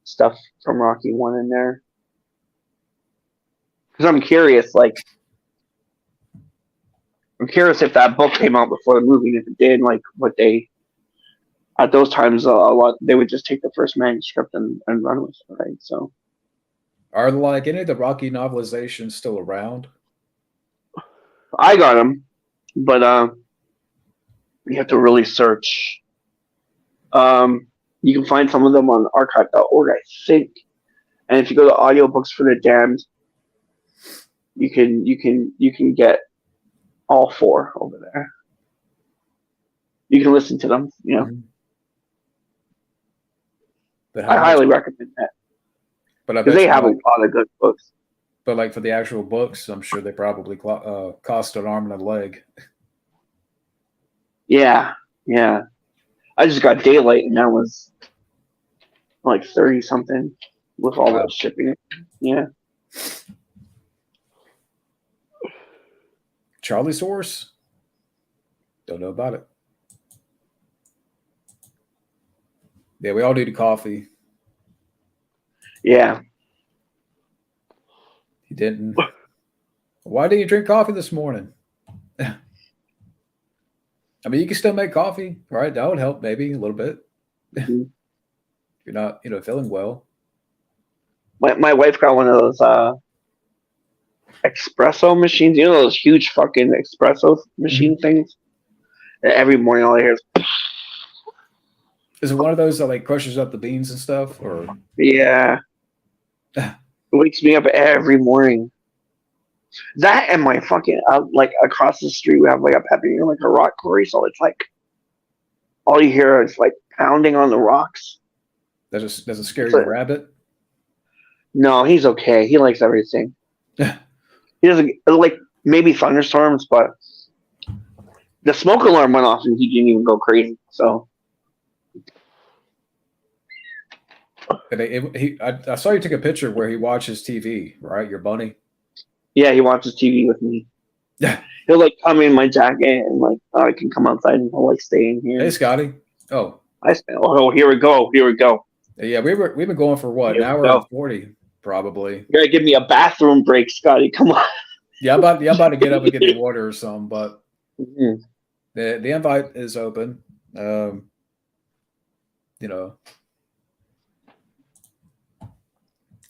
stuff from Rocky One in there. Because I'm curious, if that book came out before the movie, and if it did, like what they at those times a lot they would just take the first manuscript and run with it, right? So Are like any of the Rocky novelizations still around? I got them, but you have to really search. You can find some of them on archive.org, I think. And if you go to audiobooks for the Damned, you can get all 4 over there. You can listen to them. You know, But I highly recommend that But I because bet they you have a like, lot of good books. but like for the actual books, I'm sure they probably cost an arm and a leg. Yeah, yeah. I just got Daylight, and that was like 30 something with all Wow. the shipping. Yeah. Charlie's Horse? Don't know about it. Yeah, we all need a coffee. Yeah. He didn't. Why didn't you drink coffee this morning? I mean, you can still make coffee, right? That would help maybe a little bit. Mhm. You're not, feeling well. My wife got one of those espresso machines. You know those huge fucking espresso machine things? And every morning all I hear Is it one of those that like crushes up the beans and stuff? Or yeah. It wakes me up every morning. That and my fucking like across the street we have like a pepperoni, like a rock quarry, so it's like all you hear is like pounding on the rocks. does it scare It's your rabbit? no, he's okay. He likes everything. He doesn't like maybe thunderstorms, but the smoke alarm went off and he didn't even go crazy. So I saw you took a picture where he watches TV, right? Your bunny. yeah, he watches TV with me. Yeah. He'll like come in my jacket and like I can come outside and he'll like stay in here. Hey, Scotty. Oh, I say, oh, here we go. yeah. We've been going for what, Here an we hour and go. 40, probably. You gotta give me a bathroom break, Scotty. Come on. Yeah, I'm about to get up and get me water or something, but Mhm. the invite is open. You know,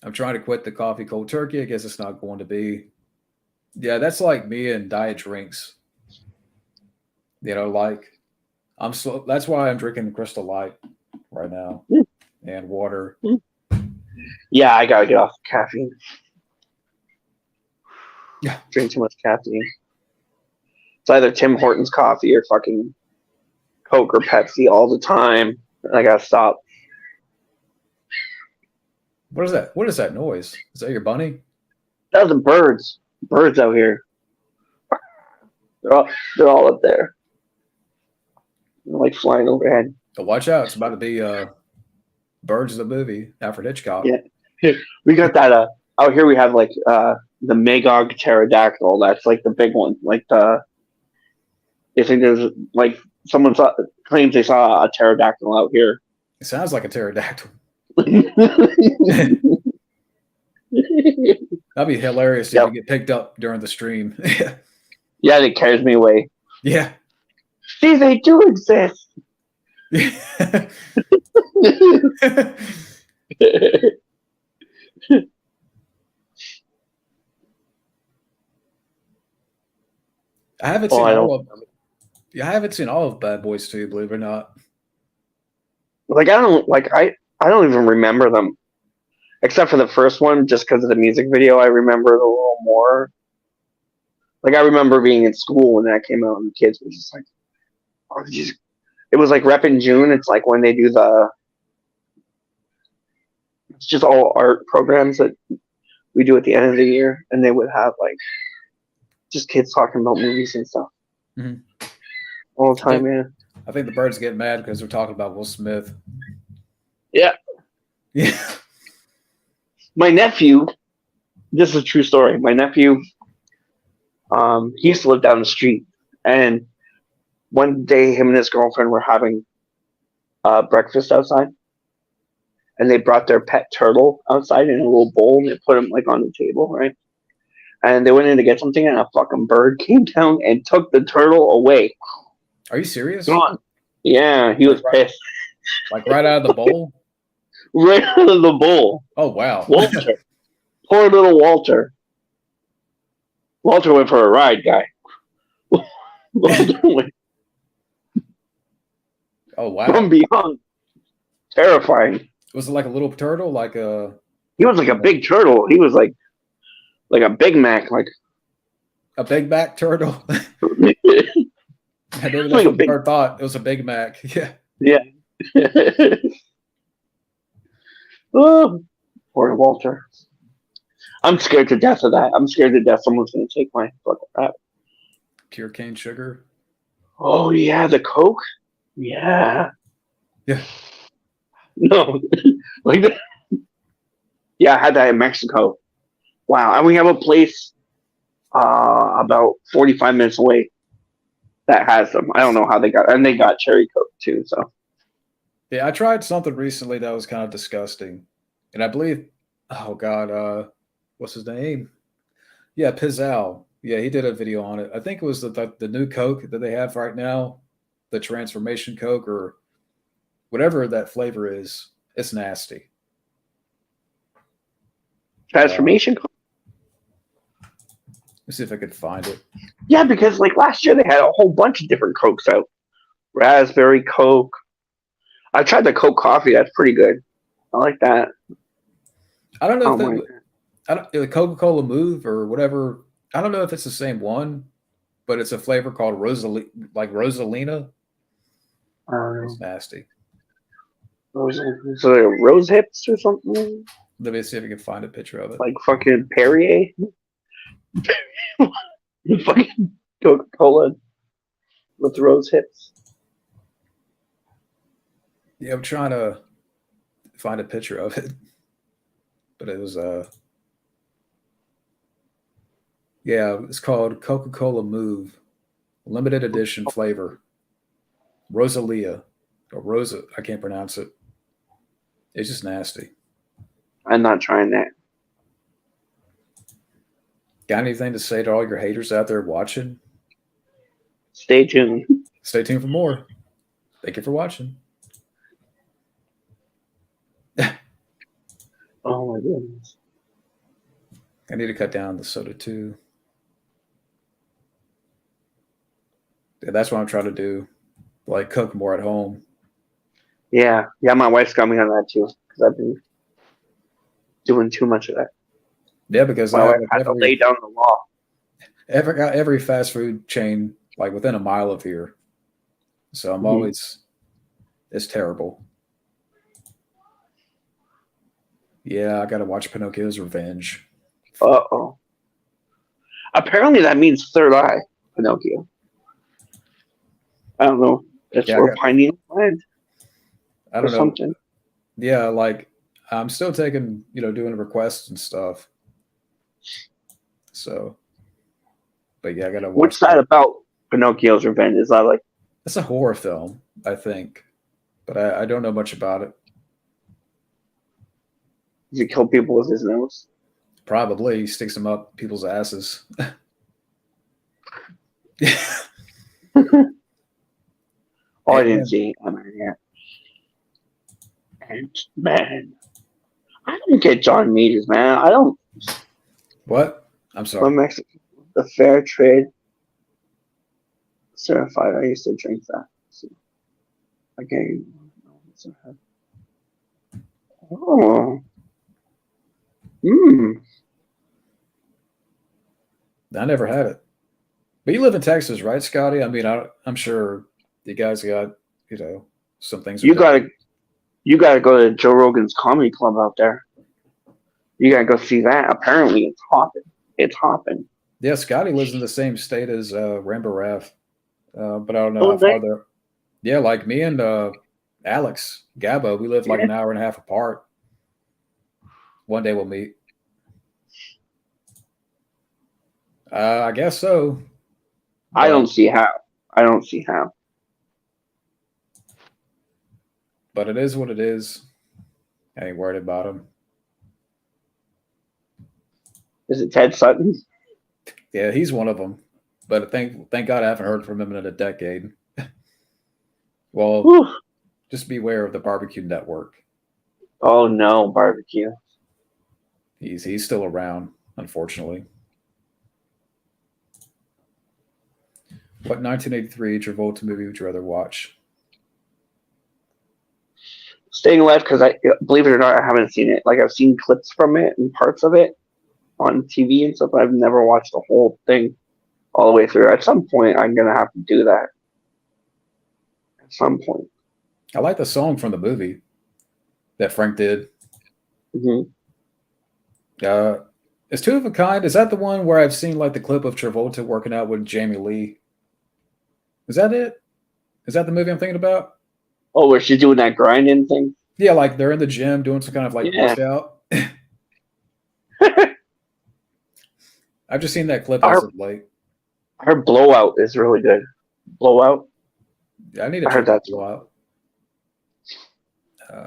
I'm trying to quit the coffee cold turkey. I guess it's not going to be. Yeah, that's like me and diet drinks. Like I'm slow. That's why I'm drinking Crystal Light right now and water. Yeah, I gotta get off the caffeine. Yeah. Drink too much caffeine. It's either Tim Hortons coffee or fucking Coke or Pepsi all the time. And I gotta stop. What is that? What is that noise? Is that your bunny? That's the birds. Birds out here. They're all up there. They're like flying overhead. Oh, watch out! It's about to be Birds the movie. Alfred Hitchcock. Yeah. We got that out here we have like the Magog pterodactyl. That's like the big one. Like they think there's like claims they saw a pterodactyl out here. It sounds like a pterodactyl. That'd be hilarious if you get picked up during the stream. Yeah, it carries me away. Yeah. See, they do exist. I haven't seen all of Bad Boys 2, believe it or not. I don't even remember them. Except for the first one, just because of the music video, I remember it a little more. Like, I remember being in school when that came out, and the kids were just like, oh, geez. It was like Rep in June. It's like when they do it's just all art programs that we do at the end of the year, and they would have, like, just kids talking about movies and stuff. Mhm. All the time, yeah. I think the birds get mad because they're talking about Will Smith. Yeah. Yeah. My nephew, this is a true story. My nephew, he used to live down the street, and one day him and his girlfriend were having breakfast outside, and they brought their pet turtle outside in a little bowl, and they put him like on the table, right? And they went in to get something, and a fucking bird came down and took the turtle away. Are you serious? Gone. Yeah, he was pissed. Like right out of the bowl? Right out of the bowl. Oh, wow. Walter. Poor little Walter. Walter went for a ride, guy. Walter went Oh, wow. from beyond. Terrifying. Was it like a little turtle? Like a... He was like a big turtle. He was like a Big Mac, like A Big Mac turtle. like Maybe that's a what big Bart thought. It was a Big Mac. Yeah. yeah. Oh, poor Walter. I'm scared to death of that. I'm scared to death someone's gonna take my fucking rap. Pure cane sugar. Oh yeah, the Coke. Yeah. Yeah. No, like that. Yeah, I had that in Mexico. Wow, and we have a place about 45 minutes away that has them. I don't know how they got, and they got cherry Coke too. So Yeah, I tried something recently that was kind of disgusting. And I believe, oh God, what's his name? Yeah, Pizzelle. Yeah, he did a video on it. I think it was the new Coke that they have right now, the transformation Coke or whatever that flavor is. It's nasty. transformation Coke. Let's see if I could find it. Yeah, because like last year they had a whole bunch of different Cokes out. Raspberry Coke. I tried the Coke coffee. That's pretty good. I like that. I don't know Oh if my that I don't the Coca-Cola Move or whatever. I don't know if it's the same one, but it's a flavor called Rosalina. God. It's nasty. So they're rose hips or something? Let me see if I can find a picture of it. Like fucking Perrier? Fucking Coca-Cola with rose hips. Yeah, I'm trying to find a picture of it, but it was yeah, it's called Coca-Cola Move, limited edition flavor, Rosalia or Rosa. I can't pronounce it. It's just nasty. I'm not trying that. Got anything to say to all your haters out there watching? Stay tuned. Stay tuned for more. Thank you for watching. Oh my goodness. I need to cut down the soda too. Yeah, that's what I'm trying to do. Like cook more at home. Yeah. Yeah, my wife's got me on that too. Because I've been doing too much of that. Yeah, because My I have wife had to lay down the law. got every fast food chain like within a mile of here. So I'm always it's terrible. Yeah, I gotta watch Pinocchio's Revenge. Uh-oh. Apparently that means third eye, Pinocchio. I don't know. It's Yeah, for pineal gland I or don't know. something. Yeah, like I'm still taking, doing requests and stuff. So, but yeah, I gotta Which watch side that. about Pinocchio's Revenge is that like? It's a horror film, I think, but I don't know much about it. Does he kill people with his nose? Probably he sticks them up people's asses. Oh, I Ant-Man. didn't see Ant-Man yet. Ant-Man. I don't get John Majors, man. I don't. What? I'm sorry. Mexican. The fair trade certified. I used to drink that. So, okay. Oh. Hmm. I never had it. But you live in Texas, right, Scotty? I mean, I'm sure you guys got, some things. You gotta go to Joe Rogan's comedy club out there. You gotta go see that. Apparently, it's hopping. It's hopping. Yeah, Scotty lives in the same state as Rambo Raff, but I don't know Oh, how far nice. they're. Yeah, like me and Alex Gabo, we live like an hour and a half apart. One day we'll meet. I guess so. I But, don't see how. I don't see how. but it is what it is. I ain't worried about him. Is it Ted Sutton? Yeah, he's one of them. But thank God I haven't heard from him in a decade. Well, Whew. just beware of the Barbecue Network. Oh no, barbecue. He's still around, unfortunately. What 1983 Travolta movie would you rather watch? Staying Alive, because I believe it or not, I haven't seen it. Like I've seen clips from it and parts of it on TV and stuff. But I've never watched the whole thing all the way through. At some point, I'm gonna have to do that. At some point. I like the song from the movie that Frank did. Hmm. Is Two of a Kind? Is that the one where I've seen like the clip of Travolta working out with Jamie Lee? Is that it? Is that the movie I'm thinking about? Oh, where she's doing that grinding thing? Yeah, like they're in the gym doing some kind of like Yeah. workout. I've just seen that clip Our- as of late. Her Blowout is really good. Blowout. Yeah, I need to I heard check that that out.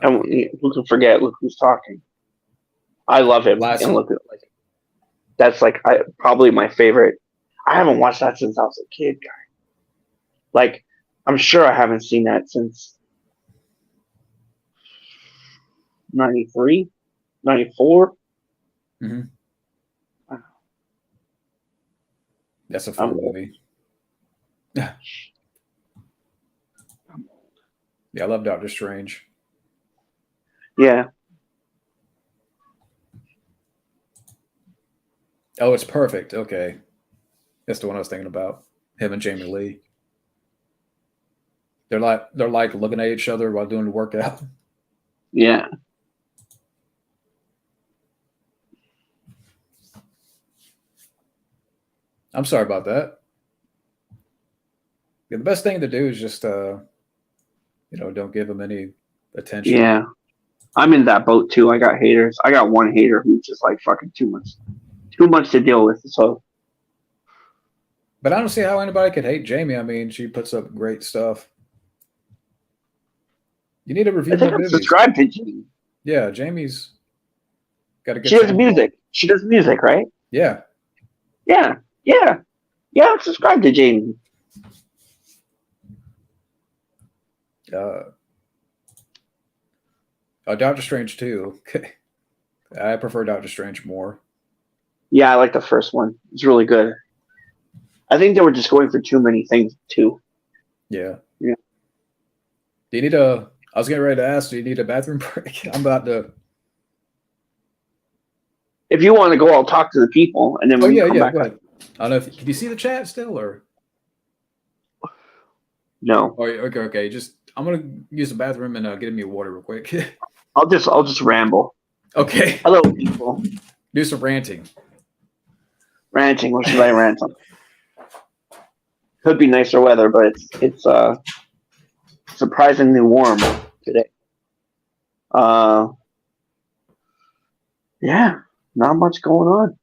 And who can forget? Look who's talking. I love him. Last And one. look at like that's like probably my favorite. I haven't watched that since I was a kid, guy. Like I'm sure I haven't seen that since 93, 94. Mhm. That's a I'm fun old. movie. Yeah, I love Doctor Strange. Yeah. Oh, it's perfect. Okay. That's the one I was thinking about. Him and Jamie Lee. They're like looking at each other while doing the workout. Yeah. I'm sorry about that. Yeah, the best thing to do is just don't give them any attention. Yeah. I'm in that boat too. I got haters. I got one hater who's just like fucking too much to deal with. So But I don't see how anybody could hate Jamie. I mean, she puts up great stuff. You need to review I think more I'm movies. subscribed to Jamie. Yeah, Jamie's got a good She does channel. music. She does music, right? Yeah. Yeah. Yeah. Yeah, I'm subscribed to Jamie. Doctor Strange too. Okay. I prefer Doctor Strange more. Yeah, I like the first one. It's really good. I think they were just going for too many things too. Yeah. Yeah. Do you need a? I was getting ready to ask. Do you need a bathroom break? I'm about to. If you want to go, I'll talk to the people, and then Oh when you yeah, come yeah. back. Go ahead. I don't know if can you see the chat still or? No, Oh, okay. Just I'm gonna use the bathroom and get me a water real quick. I'll just ramble. Okay. Hello, people. Do some ranting. Ranting. What should I rant on? Could be nicer weather, but it's surprisingly warm today. Yeah, not much going on.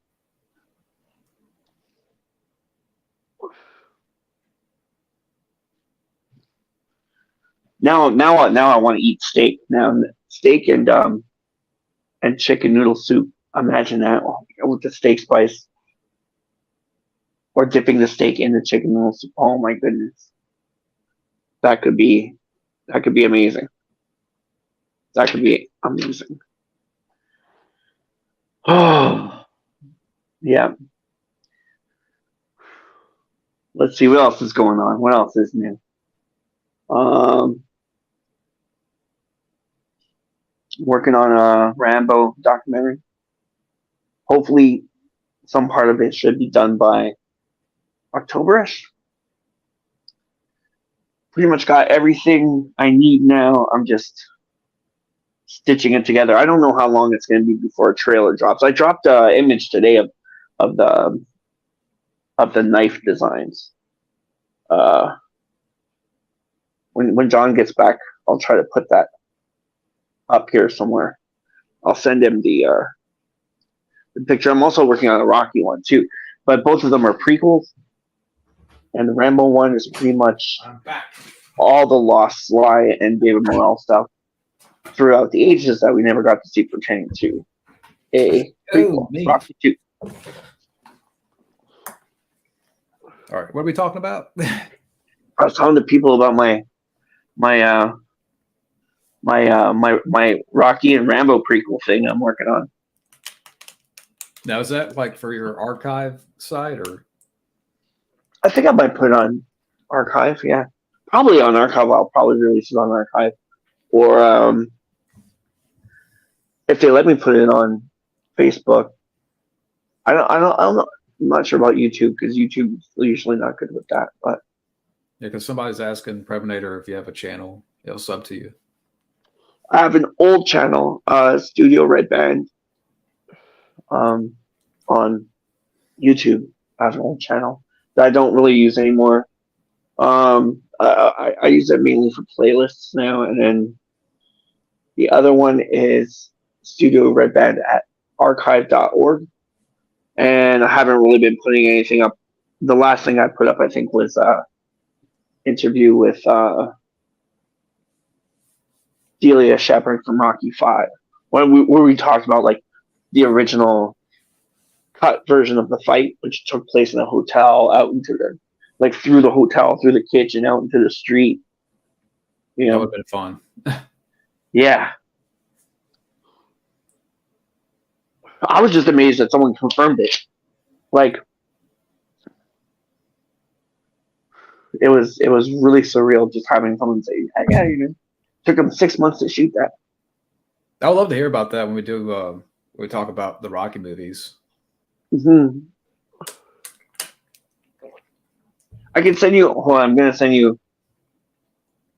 Now I want to eat steak. Now steak and chicken noodle soup. Imagine that with the steak spice, or dipping the steak in the chicken noodle soup. Oh my goodness, that could be amazing. That could be amazing. Oh yeah. Let's see what else is going on. What else is new? Working on a Rambo documentary. Hopefully, some part of it should be done by October-ish. Pretty much got everything I need now. I'm just stitching it together. I don't know how long it's going to be before a trailer drops. I dropped an image today of the knife designs. When John gets back, I'll try to put that up here somewhere. I'll send him the picture. I'm also working on a Rocky one too, but both of them are prequels, and the Rambo one is pretty much all the Lost Sly and David Morrell stuff throughout the ages that we never got to see pertaining to a prequel, Rocky 2. All right, what are we talking about? I was telling the people about my Rocky and Rambo prequel thing I'm working on. Now, is that like for your archive site or? I think I might put it on Archive. Yeah, probably on Archive. I'll probably release it on Archive, or if they let me put it on Facebook. I don't know. I'm not sure about YouTube because YouTube's usually not good with that. But Yeah, because somebody's asking Preminator if you have a channel. It'll sub to you. I have an old channel, Studio Red Band, on YouTube. I have an old channel that I don't really use anymore. I use it mainly for playlists now, and then the other one is Studio Red Band at archive.org. And I haven't really been putting anything up. The last thing I put up, I think, was interview with Delia Shepard from Rocky Five, where we talked about like the original cut version of the fight, which took place in a hotel, out into the like through the hotel, through the kitchen, out into the street. You That know, would have been fun. yeah. I was just amazed that someone confirmed it. Like, it was really surreal just having someone say, hey, yeah, you know, took them 6 months to shoot that. I would love to hear about that when we do when we talk about the Rocky movies. Mm-hmm. I can send you. Hold on, I'm gonna send you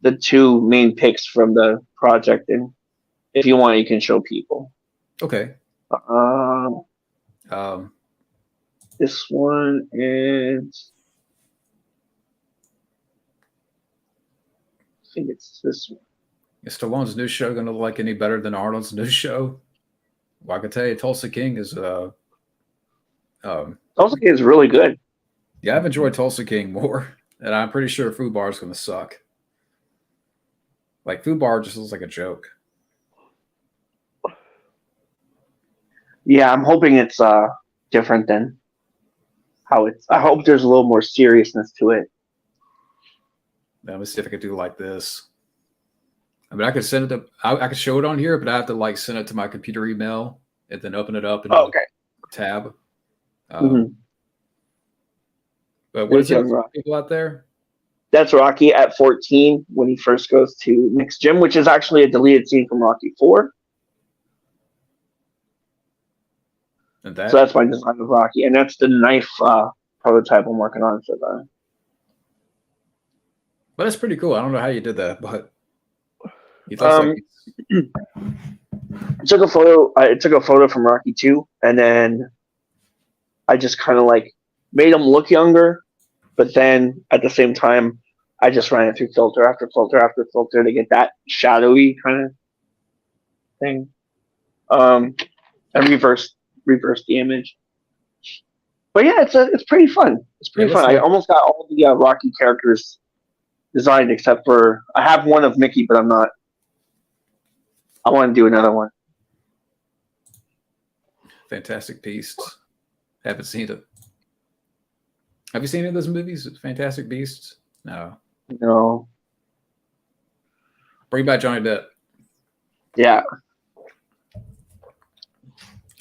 the two main pics from the project, and if you want, you can show people. Okay. This one is. I think it's this one. Is Stallone's new show going to look like any better than Arnold's new show? Well, I can tell you, Tulsa King is. Tulsa King is really good. Yeah, I've enjoyed Tulsa King more, and I'm pretty sure Food Bar is going to suck. Like Food Bar just looks like a joke. Yeah, I'm hoping it's different than how it's. I hope there's a little more seriousness to it. Let me see if I could do like this. I mean, I could send it to. I could show it on here, but I have to like send it to my computer email and then open it up in a tab. But what is it for people out there? That's Rocky at 14 when he first goes to Nick's gym, which is actually a deleted scene from Rocky 4. And that? So that's my design of Rocky, and that's the knife prototype I'm working on for the. But that's pretty cool. I don't know how you did that, but he looks like I took a photo. I took a photo from Rocky 2, and then I just kind of like made him look younger, but then at the same time, I just ran it through filter after filter after filter to get that shadowy kind of thing, and reverse the image. But yeah, it's pretty fun. It's pretty fun. I almost got all the Rocky characters designed except for I have one of Mickey, but I'm not. I want to do another one. Fantastic Beasts. Haven't seen it. Have you seen any of those movies? Fantastic Beasts? No. No. Bring back Johnny Depp. Yeah.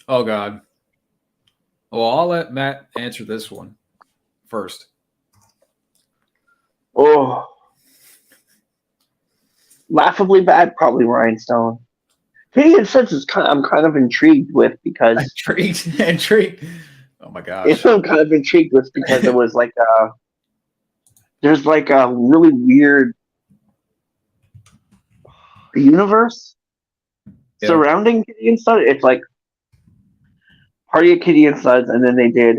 Oh God. Well, I'll let Matt answer this one first. Oh. Laughably bad, probably Rhinestone. Gideon Sense I'm kind of intrigued with because intrigued. Oh my gosh. I'm kind of intrigued with because it was like there's like a really weird universe surrounding Gideon Studs. It's like Party of Gideon Studs, and then they did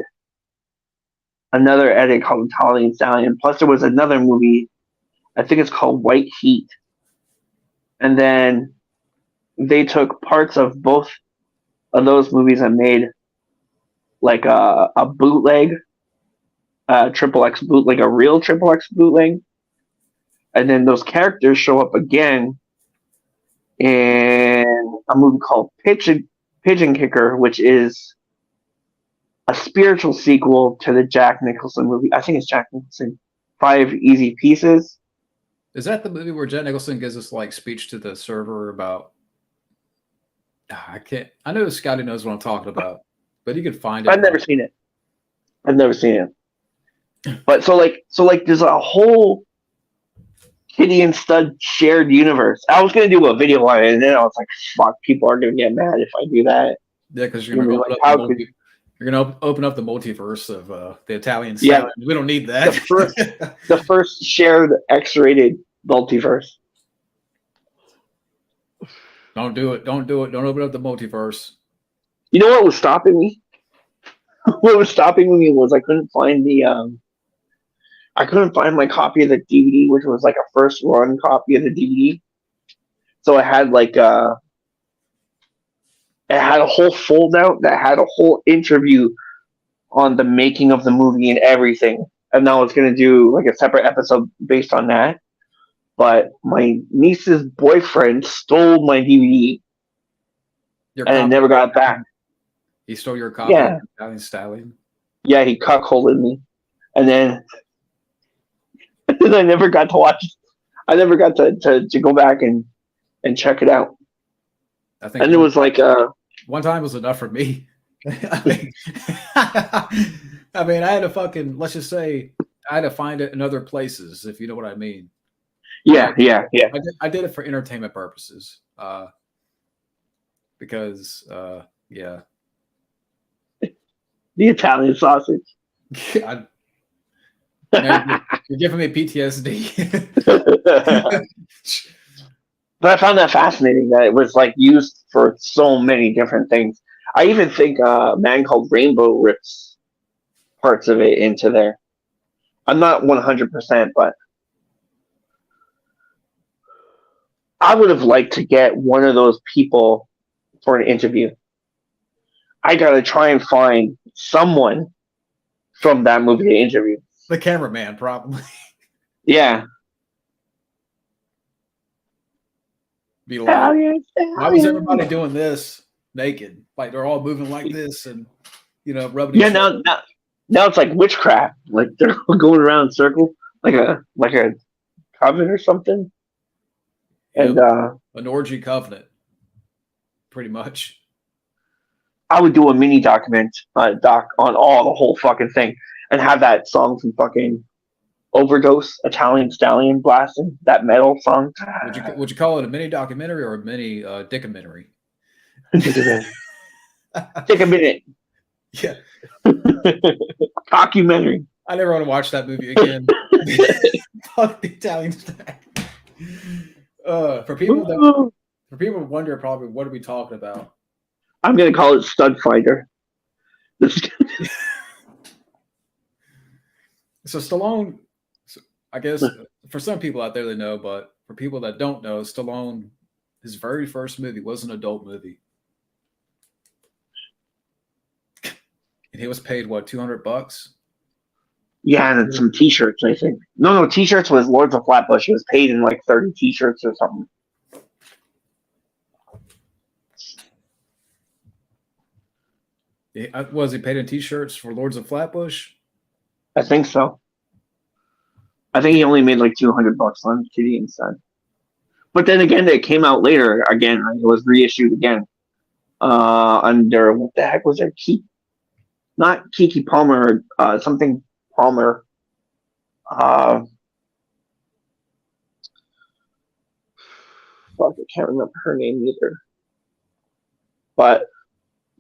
another edit called Italian Stallion. Plus, there was another movie, I think it's called White Heat, and then they took parts of both of those movies and made like a bootleg, triple X bootleg, a real triple X bootleg, and then those characters show up again in a movie called Pigeon Kicker, which is a spiritual sequel to the Jack Nicholson movie. I think it's Jack Nicholson, 5 Easy Pieces. Is that the movie where Jack Nicholson gives this like speech to the server about? I know Scotty knows what I'm talking about, but you could find it. I've never seen it. But so like there's a whole Kitty and Stud shared universe. I was gonna do a video on it, and then I was like, "Fuck, people are gonna get mad if I do that." Yeah, because you're You're gonna gonna be open like, up the "How could?" you're gonna open up the multiverse of the Italian Yeah, style. We don't need the that. first, the first shared X-rated multiverse. Don't do it. Don't do it. Don't open up the multiverse. You know what was stopping me? What was stopping me was I couldn't find my copy of the DVD, which was like a first run copy of the DVD. So it had a whole fold out that had a whole interview on the making of the movie and everything. And now it's gonna do like a separate episode based on that. But my niece's boyfriend stole my DVD Your and I copy. never got it back. He stole your copy of Yeah, the Italian Stallion. yeah, he cuckolded me, and then I never got to watch. I never got to go back and check it out. I think And it was like one time was enough for me. I mean, I had to fucking, let's just say, I had to find it in other places, if you know what I mean. yeah. I did it for entertainment purposes. Because, yeah. The Italian sausage. Man, you're giving me PTSD. But I found that fascinating that it was like used for so many different things. I even think a man called Rainbow rips parts of it into there. I'm not 100%, but I would have liked to get one of those people for an interview. I gotta try and find someone from that movie to interview. The cameraman, probably. Yeah. Be like, why was everybody doing this naked? Like they're all moving like this and rubbing Yeah, each other. now it's like witchcraft. Like they're going around in a circle, like a coven or something. And an orgy covenant, pretty much. I would do a mini doc on all the whole fucking thing, and have that song from fucking Overdose, Italian Stallion blasting that metal song. Would you call it a mini documentary or a mini dickumentary? Take a minute. Yeah. Documentary. I never want to watch that movie again. Fuck the Italian Stallion. For people who wonder probably what are we talking about? I'm gonna call it Stud Finder. So Stallone, I guess for some people out there they know, but for people that don't know, Stallone, his very first movie was an adult movie, and he was paid what, $200? Yeah, and some T-shirts. I think no, T-shirts was Lords of Flatbush. He was paid in like 30 T-shirts or something. Was he paid in T-shirts for Lords of Flatbush? I think so. I think he only made like $200 on Kitty instead. But then again, it came out later again. Right? It was reissued again under what the heck was it? Not Kiki Palmer, something Palmer. Fuck, I can't remember her name either. But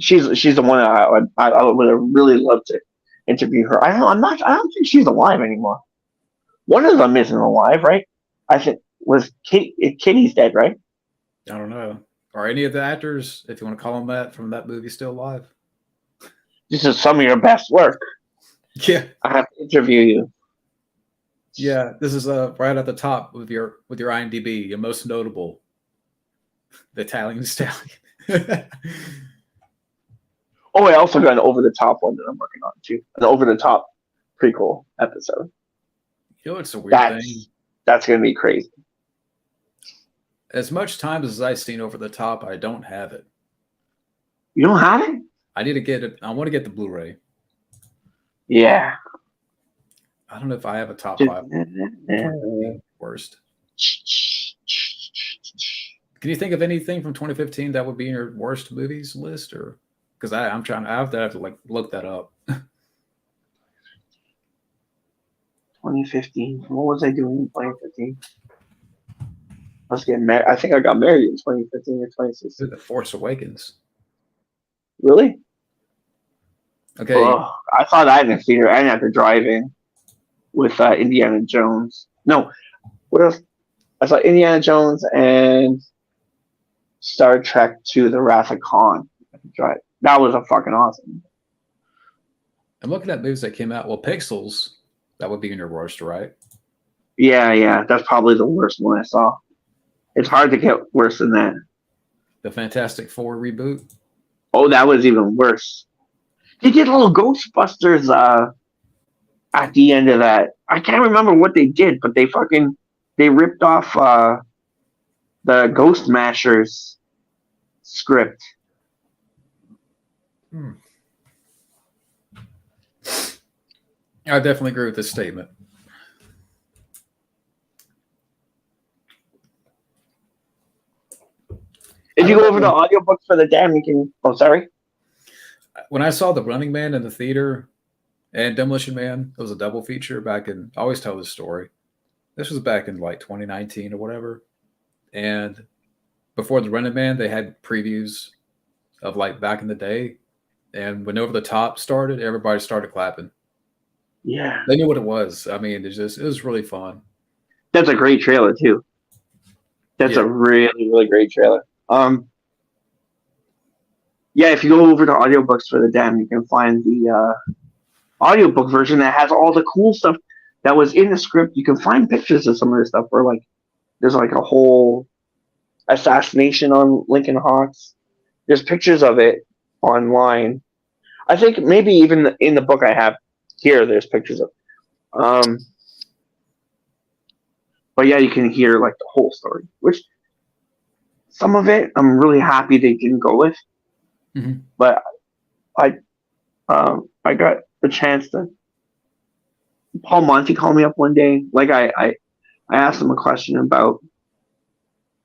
she's the one I would have really loved to interview her. I don't think she's alive anymore. One of them isn't alive, right? I think was Kitty's dead, right? I don't know. Are any of the actors, if you want to call them that, from that movie still alive? This is some of your best work. Yeah. I have to interview you. Yeah, this is right at the top with your IMDb, your most notable, the Italian Stallion. Oh, I also got an over the top one that I'm working on too. An over the top prequel episode. It's a weird thing. That's gonna be crazy. As much time as I've seen over the top, I don't have it. You don't have it? I need to get it. I want to get the Blu-ray. Yeah. I don't know if I have a top 5 worst. Can you think of anything from 2015 that would be in your worst movies list, or because I have to like look that up. 2015. What was I doing in 2015? was getting married. I think I got married in 2015 or 2016. The Force Awakens. Really? Okay. Oh, I saw that in the theater. I didn't have to drive in with Indiana Jones. No, what else? I saw Indiana Jones and Star Trek to the Wrath of Khan. That was a fucking awesome. I'm looking at movies that came out. Well, Pixels, that would be in your worst, right? Yeah. That's probably the worst one I saw. It's hard to get worse than that. The Fantastic Four reboot. Oh, that was even worse. They did little Ghostbusters at the end of that. I can't remember what they did, but they ripped off the Ghost Mashers script. I definitely agree with this statement. If you go over the audiobooks for the Dam, you can. Oh, sorry. When I saw The Running Man in the theater and Demolition Man, it was a double feature back in. I always tell this story. This was back in like 2019 or whatever. And before The Running Man, they had previews of like back in the day. And when Over the Top started, everybody started clapping. Yeah. They knew what it was. I mean, it was really fun. That's a great trailer too. That's a really, really great trailer. Yeah, if you go over to audiobooks for the Dam, you can find the audiobook version that has all the cool stuff that was in the script. You can find pictures of some of the stuff where like there's like a whole assassination on Lincoln Hawks. There's pictures of it online. I think maybe even in the book I have here, there's pictures of. But yeah, you can hear like the whole story, which some of it I'm really happy they didn't go with. Mm-hmm. But I got the chance to. Paul Monty called me up one day. Like I asked him a question about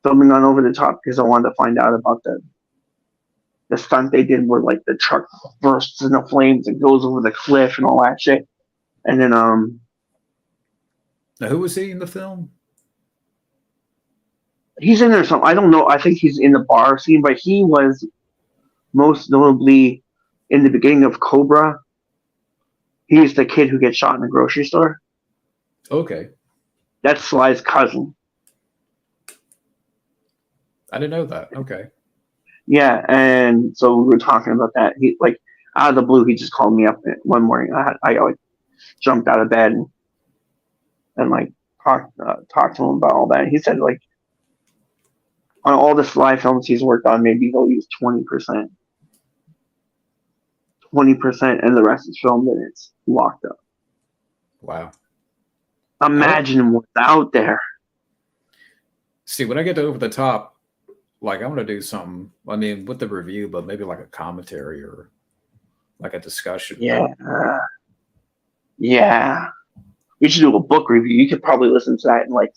filming on Over the Top because I wanted to find out about the stunt they did where like the truck bursts into flames and goes over the cliff and all that shit. And then now, who was he in the film? He's in there some. I don't know. I think he's in the bar scene, but he was most notably in the beginning of Cobra. He's the kid who gets shot in the grocery store. Okay. That's Sly's cousin. I didn't know that. Okay. Yeah, and so we were talking about that. He like out of the blue, he just called me up one morning. I like jumped out of bed and like talked to him about all that. He said like on all the Sly films he's worked on, maybe they'll use 20%. 20%, and the rest is filmed and it's locked up. Wow. Imagine what's out there. See, when I get to Over the Top, like I want to do something, I mean, with the review, but maybe like a commentary or like a discussion. Yeah. We should do a book review. You could probably listen to that in like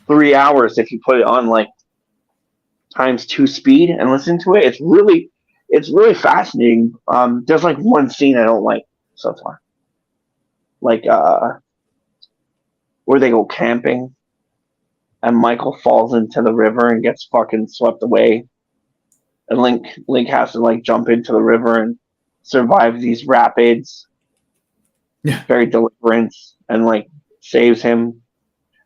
3 hours if you put it on like ×2 speed and listen to it. It's really fascinating. There's like one scene I don't like so far. Like where they go camping and Michael falls into the river and gets fucking swept away. And Link has to like jump into the river and survive these rapids. Yeah. Very deliverance and like saves him.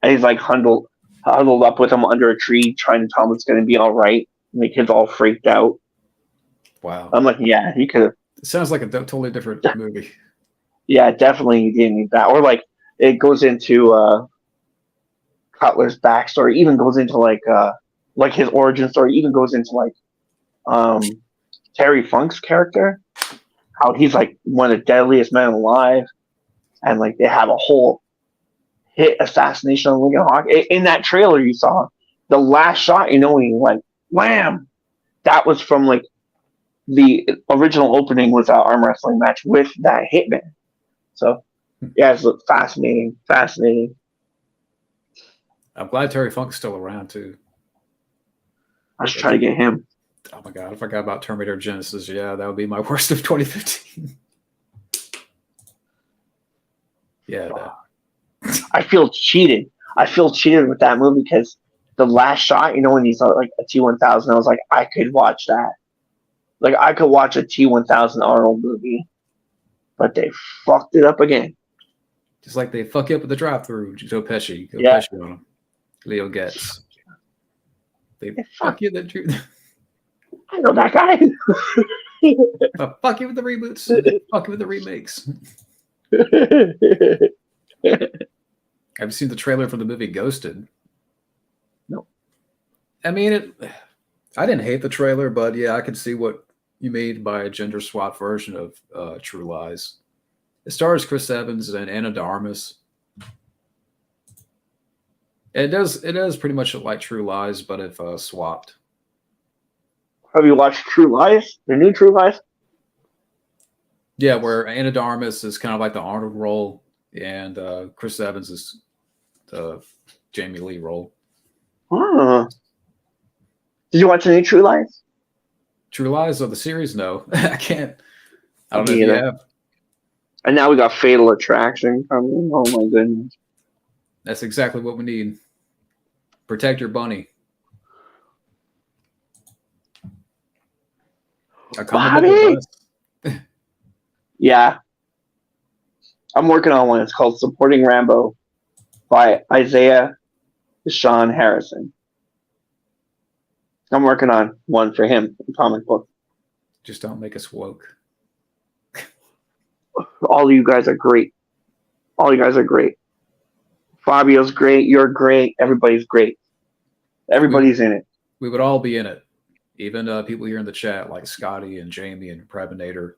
And he's like huddled up with him under a tree trying to tell him it's gonna be all right. And the kid's all freaked out. Wow. I'm like, yeah, he could have. It sounds like a totally different movie. Yeah, definitely you didn't need that. Or like it goes into Cutler's backstory, even goes into like his origin story, even goes into like Terry Funk's character, how he's like one of the deadliest men alive, and like they have a whole hit assassination on Lincoln Hawk. In that trailer you saw, the last shot, when like wham, that was from like the original opening was an arm wrestling match with that hitman. So yeah, it's fascinating. I'm glad Terry Funk's still around too. I should try to get him. Oh my god, I forgot about Terminator Genesis. Yeah, that would be my worst of 2015. Yeah. I feel cheated. I feel cheated with that movie because the last shot, when he's like a T-1000, I was like, I could watch that. Like, I could watch a T-1000 Arnold movie, but they fucked it up again. Just like they fuck you up at the drive-through. Joe Pesci. Go Yeah. Pesci on him. Leo Getz. They Yeah, fuck you that you. I know that guy. Fuck you with the reboots. Fuck you with the remakes. Have you seen the trailer for the movie Ghosted? No. I mean, I didn't hate the trailer, but yeah, I could see what you made by a gender swap version of True Lies. It stars Chris Evans and Anna de Armas. It does pretty much look like True Lies, but if swapped. Have you watched True Lies? The new True Lies? Yeah, where Anna de Armas is kind of like the Arnold role, and Chris Evans is the Jamie Lee role. Huh. Did you watch the new True Lies? True Lies of the series? No, I can't. I don't know Me if you either. have. And now we got Fatal Attraction coming. Oh my goodness. That's exactly what we need. Protect your bunny. A comic book Bobby! with us. Yeah. I'm working on one. It's called Supporting Rambo by Isaiah Deshaun Harrison. I'm working on one for him, a comic book. Just don't make us woke. All of you guys are great. All you guys are great. Fabio's great. You're great. Everybody's great. Everybody's in it. We would all be in it. Even people here in the chat like Scotty and Jamie and Prebinator.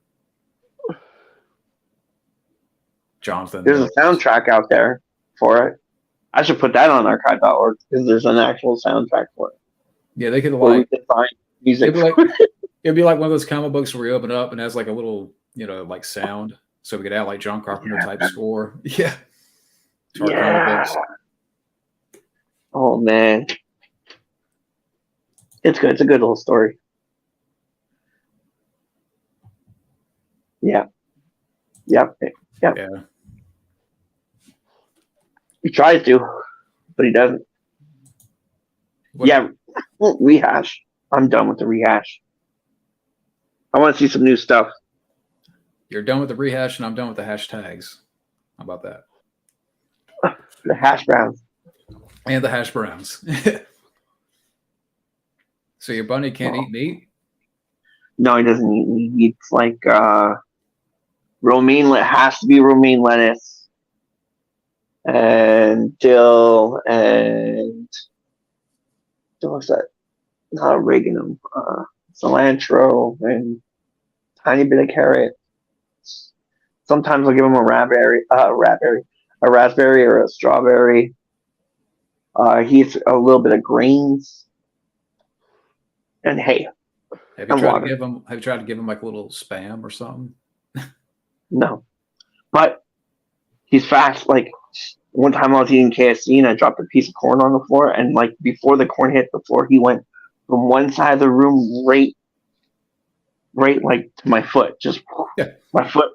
Jonathan. There's a soundtrack out there for it. I should put that on archive.org because there's an actual soundtrack for it. Yeah, they could Where we like can find music. It'd be like one of those comic books where you open it up and it has like a little, like sound. So we could add like John Carpenter type score. Yeah. Yeah. Oh man. It's good. It's a good little story. Yeah. Yep. Yep. Yeah. He tries to, but he doesn't. Yeah. Rehash. I'm done with the rehash. I want to see some new stuff. You're done with the rehash and I'm done with the hashtags. How about that? The hash browns. And the hash browns. So your bunny can't eat meat? No, he doesn't eat meat. He eats like romaine. Has to be romaine lettuce and dill and what's that? Not oregano. Cilantro and tiny bit of carrot. Sometimes I'll give him a raspberry or a strawberry. He eats a little bit of grains. And hay. Have you tried to give him like a little spam or something? No. But he's fast. Like one time I was eating KFC and I dropped a piece of corn on the floor, and like before the corn hit the floor, he went from one side of the room right like to my foot. Just my foot.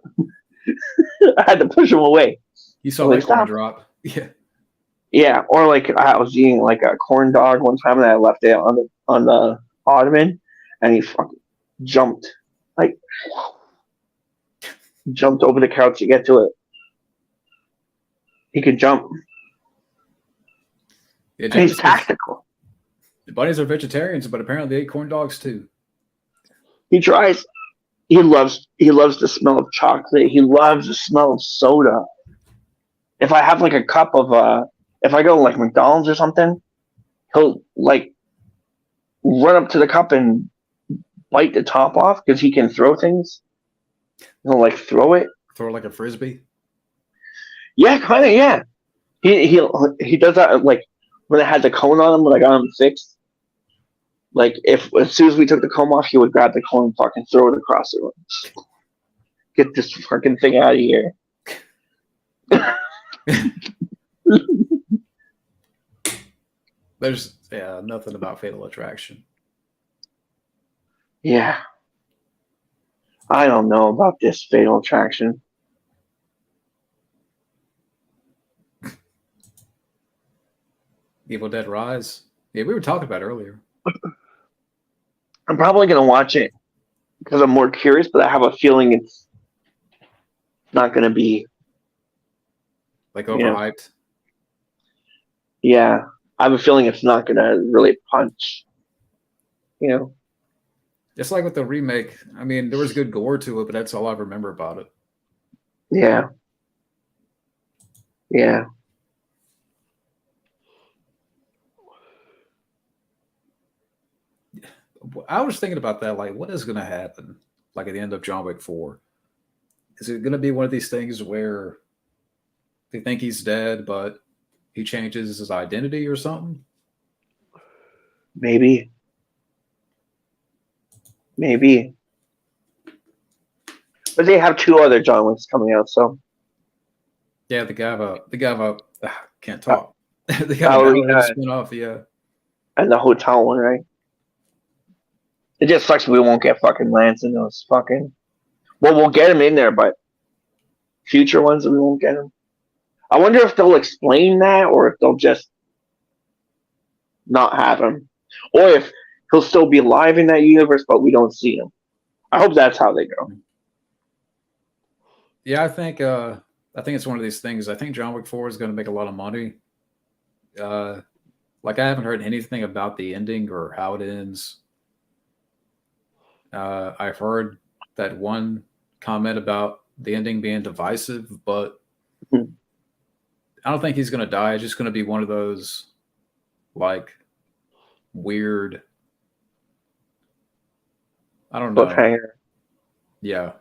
I had to push him away. You saw that corn drop. Yeah. Yeah. Or like I was eating like a corn dog one time and I left it on the ottoman and he fucking jumped over the couch to get to it. He could jump. Yeah, he's tactical. The bunnies are vegetarians, but apparently they eat corn dogs too. He tries. He loves the smell of chocolate. He loves the smell of soda. If I have like a cup of if I go to like McDonald's or something, he'll like run up to the cup and bite the top off because he can throw things. He'll like throw it. Throw it like a frisbee? Yeah, kind of, yeah. He does that like when I had the cone on him when I got him fixed. Like as soon as we took the cone off, he would grab the cone and fucking throw it across the room. Get this fucking thing out of here. There's nothing about Fatal Attraction. Yeah. I don't know about this Fatal Attraction. Evil Dead Rise. Yeah, we were talking about it earlier. I'm probably gonna watch it because I'm more curious, but I have a feeling it's not gonna be. Like You know, overhyped. yeah, I have a feeling it's not gonna really punch. You know, Just like with the remake. I mean, there was good gore to it, but that's all I remember about it. yeah, yeah. I was thinking about that. Like, what is going to happen? Like at the end of John Wick 4? Is it going to be one of these things where they think he's dead, but he changes his identity or something? Maybe, maybe. But they have two other John Wicks coming out, so Yeah, can't talk. The guy a ballerina ballerina spin-off. Yeah. and the hotel one, right? It just sucks we won't get fucking Lance in those fucking. Well, we'll get him in there, but future ones we won't get him. I wonder if they'll explain that or if they'll just not have him, or if he'll still be alive in that universe, but we don't see him. I hope that's how they go. Yeah, I think it's one of these things. I think John Wick 4 is going to make a lot of money. Like I haven't heard anything about the ending or how it ends. I've heard that one comment about the ending being divisive, but Mhm. I don't think he's going to die. It's just going to be one of those like weird. I don't know. Cliffhanger. Yeah,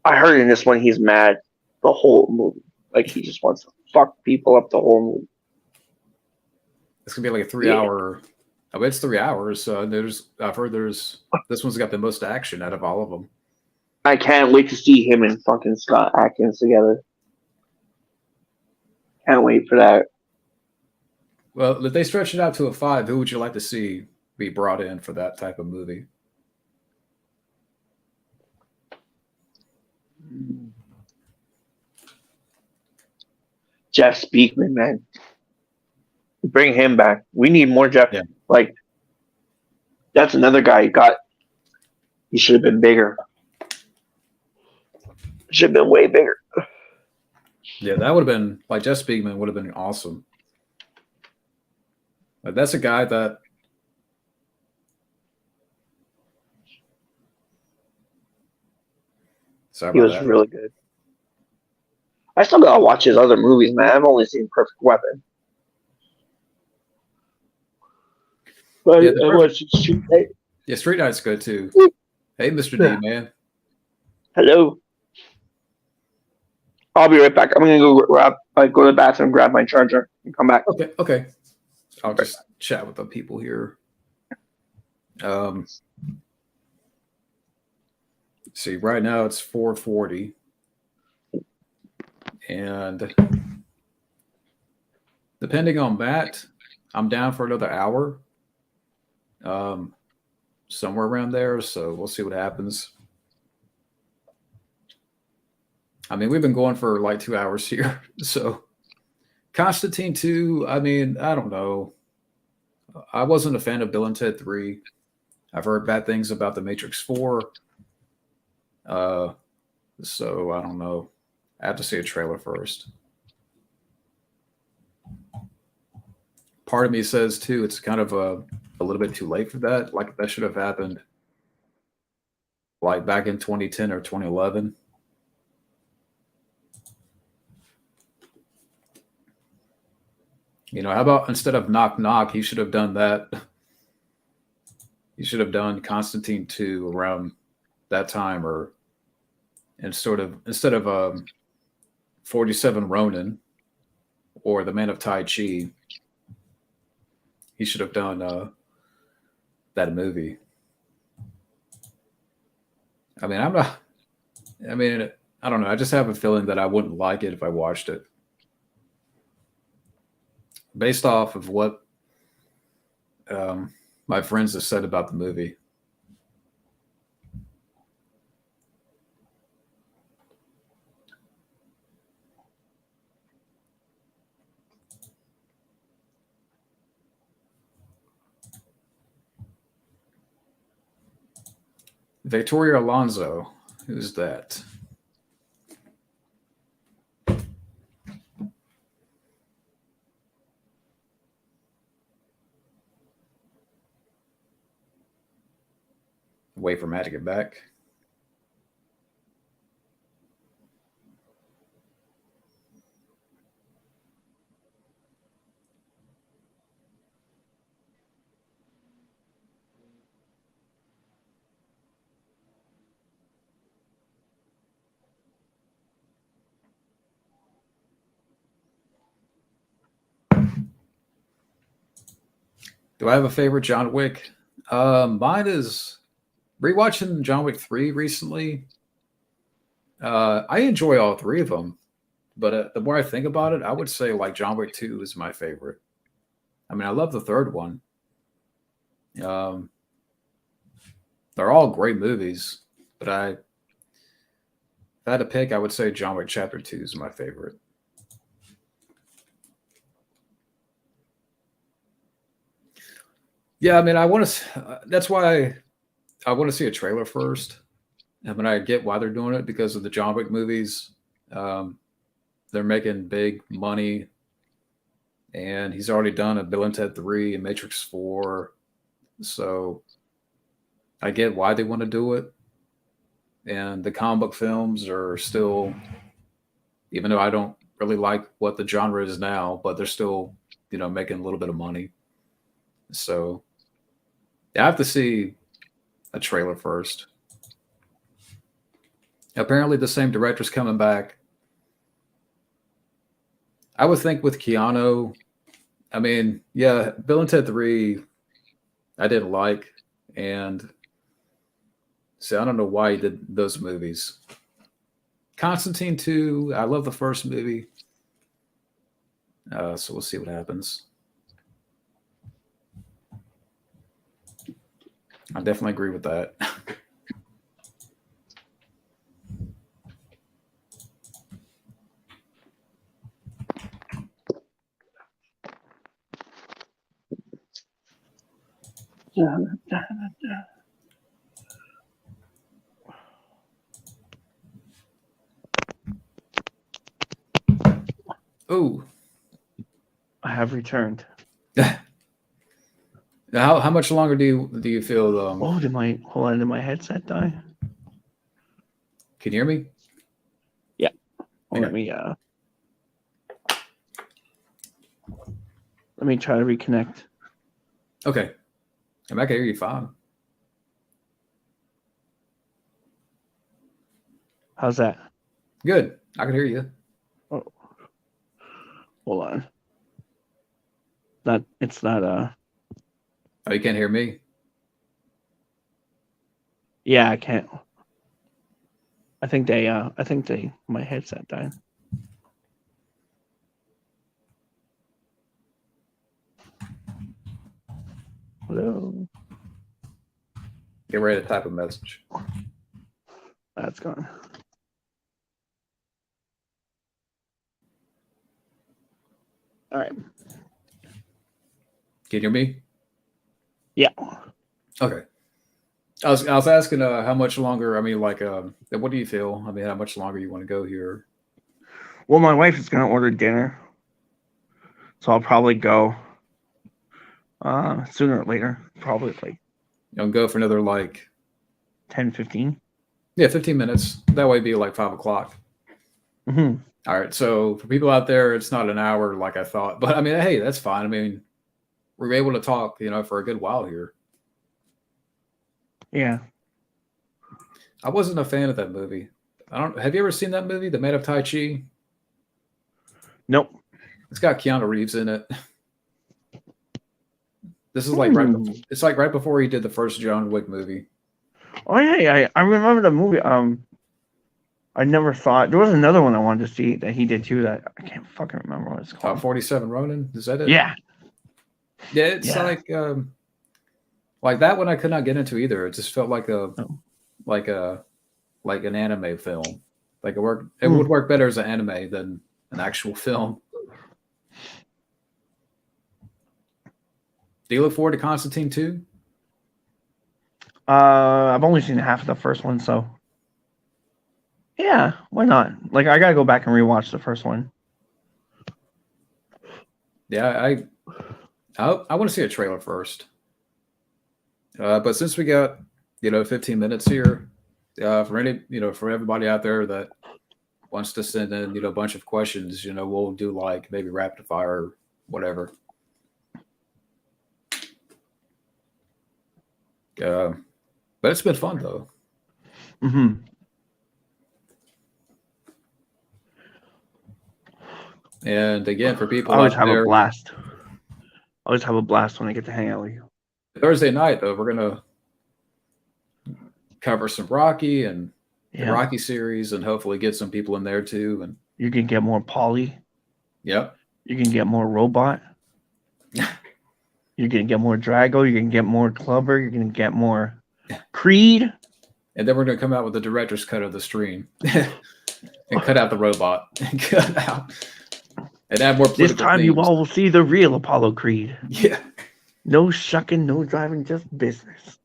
I heard in this one he's mad the whole movie. Like he just wants to fuck people up the whole movie. it's gonna be like a three Yeah. hour. I bet it's 3 hours. So I've heard this one's got the most action out of all of them. I can't wait to see him and fucking Scott Atkins together. Can't wait for that. Well, if they stretch it out to a 5, who would you like to see be brought in for that type of movie? Jeff Speakman, man. Bring him back. We need more Jeff. Yeah. Like, that's another guy he should have been bigger. Should have been way bigger. Yeah, that would have been like Jeff Speakman would have been awesome. Like that's a guy that sorry He about was that. really good. I still gotta watch his other movies, man. I've only seen Perfect Weapon. But Yeah, I watched Street Fight. Yeah, Street Night's good too. Hey, Mr. D, man. Hello. I'll be right back. I'm gonna go go to the bathroom, grab my charger, and come back. Okay. I'll just chat with the people here. See, right now it's 4:40, and depending on that, I'm down for another hour, somewhere around there. So we'll see what happens. I mean, we've been going for like 2 hours here. So Constantine 2, I mean, I don't know. I wasn't a fan of Bill and Ted 3. I've heard bad things about The Matrix 4. So I don't know. I have to see a trailer first. Part of me says too, it's kind of a little bit too late for that. Like that should have happened like back in 2010 or 2011. You know, how about instead of Knock Knock, he should have done that. He should have done Constantine 2 around that time, or instead of 47 Ronin or The Man of Tai Chi, he should have done that movie. I mean, I don't know. I just have a feeling that I wouldn't like it if I watched it. Based off of what my friends have said about the movie. Victoria Alonso. Who's that? Wait for Matt to get back. Do I have a favorite John Wick? Mine is rewatching John Wick 3 recently. I enjoy all three of them, but the more I think about it, I would say like John Wick 2 is my favorite. I mean, I love the third one. Um, they're all great movies, but if I had to pick, I would say John Wick Chapter 2 is my favorite. Yeah, I mean, that's why I want to see a trailer first. I mean, I get why they're doing it because of the John Wick movies. Um, they're making big money, and he's already done a Bill and Ted 3 and Matrix 4. So I get why they want to do it. And the comic book films are still, even though I don't really like what the genre is now, but they're still, making a little bit of money. So I have to see a trailer first. Apparently, the same director's coming back. I would think with Keanu, I mean, yeah, Bill and Ted 3, I didn't like. And so I don't know why he did those movies. Constantine 2, I love the first movie. So we'll see what happens. I definitely agree with that. Oh, I have returned. Now, how much longer do you feel? Did my headset die? Can you hear me? Yeah. Okay. Let me try to reconnect. Okay, I can hear you fine. How's that? Good, I can hear you. Oh, hold on. It's not. Oh, you can't hear me? Yeah, I can't. I think my headset died. Hello. Get ready to type a message. That's gone. All right. Can you hear me? Yeah. Okay. I was asking how much longer. I mean, like, what do you feel? I mean, how much longer you want to go here? Well, my wife is gonna order dinner, so I'll probably go sooner or later. Probably like Go for another like 10, 15. Yeah, 15 minutes. That way, it'd be like 5 o'clock. Mm-hmm. All right. So for people out there, it's not an hour like I thought, but I mean, hey, that's fine. I mean, we were able to talk, for a good while here. Yeah. I wasn't a fan of that movie. Have you ever seen that movie, The Man of Tai Chi? Nope. It's got Keanu Reeves in it. This is like it's like right before he did the first John Wick movie. Oh yeah, I remember the movie. I never thought there was another one I wanted to see that he did too that I can't fucking remember what it's called. 47 Ronin, is that it? Yeah. Yeah, it's like that one I could not get into either. It just felt like like an anime film. Like it would work better as an anime than an actual film. Do you look forward to Constantine 2? I've only seen half of the first one, so yeah, why not? Like, I gotta go back and rewatch the first one. Yeah, I want to see a trailer first. But since we got 15 minutes here, for any for everybody out there that wants to send in a bunch of questions, we'll do like maybe rapid fire or whatever. But it's been fun though. Mm-hmm. And again, for people I always out have there, a blast. I always have a blast when I get to hang out with you. Thursday night though, we're gonna cover some Rocky and the Yeah, Rocky series, and hopefully get some people in there too. And you can get more Polly. yep, You can get more Robot. You can get more Drago. You can get more Clubber. You can get more Creed. and then we're gonna come out with the director's cut of the stream and cut out the robot and cut out and add more This political time you themes. all will see the real Apollo Creed. Yeah, No shucking, no driving, just business.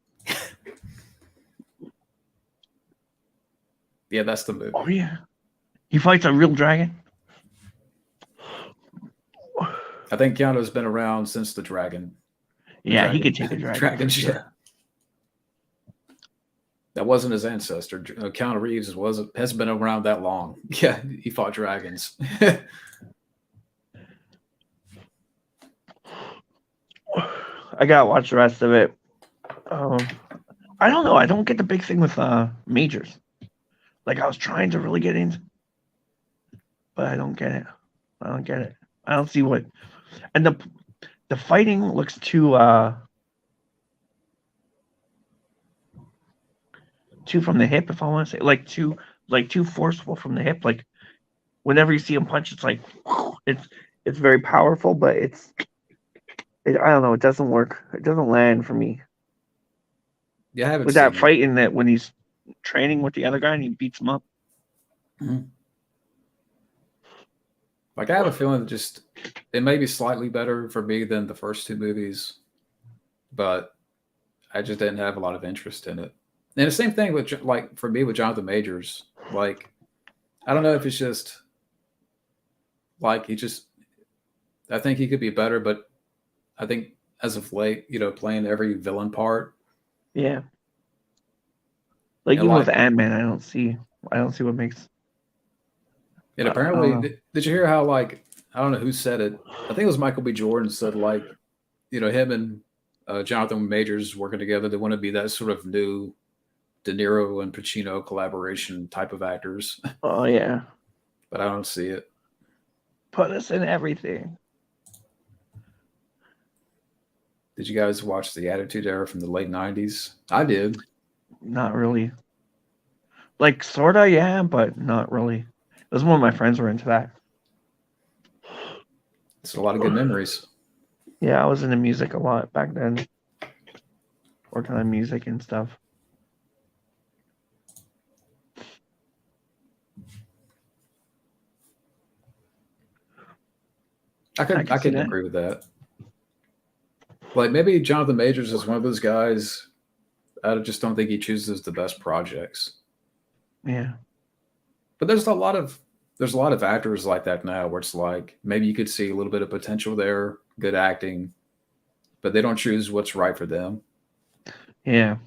yeah, that's the movie. Oh yeah, he fights a real dragon. I think Keanu's been around since the Dragon. Yeah, he could take a dragon. Dragon for ship. sure. That wasn't his ancestor. Keanu Reeves hasn't been around that long. Yeah, he fought dragons. I gotta watch the rest of it. I don't know. I don't get the big thing with majors. Like, I was trying to really get into, but I don't get it. I don't see what, and the fighting looks too from the hip, if I want to say, like too forceful from the hip. Like, whenever you see him punch, it's like it's very powerful, but I don't know. It doesn't work. It doesn't land for me. Yeah, I haven't With seen that it. fight in that when he's training with the other guy and he beats him up. Mhm. Like, I have a feeling that just it may be slightly better for me than the first two movies, but I just didn't have a lot of interest in it. And the same thing with like for me with Jonathan Majors. Like, I don't know if it's just like I think he could be better, but I think as of late, playing every villain part. Yeah. Like, And even like, with Ant-Man, I don't see what makes. and I don't apparently, know. did you hear how, like, I don't know who said it. I think it was Michael B. Jordan said, like, him and Jonathan Majors working together, they want to be that sort of new De Niro and Pacino collaboration type of actors. Oh yeah. But I don't see it. Put us in everything. Did you guys watch the Attitude Era from the late 90s? I did. Not really. Like, sorta, yeah, but not really. It was one of my friends were into that. It's a lot of good memories. Yeah, I was into music a lot back then. Working on music and stuff. I can see can that. agree with that. Like, maybe Jonathan Majors is one of those guys. I just don't think he chooses the best projects. Yeah. But there's a lot of actors like that now, where it's like maybe you could see a little bit of potential there, good acting, but they don't choose what's right for them. Yeah.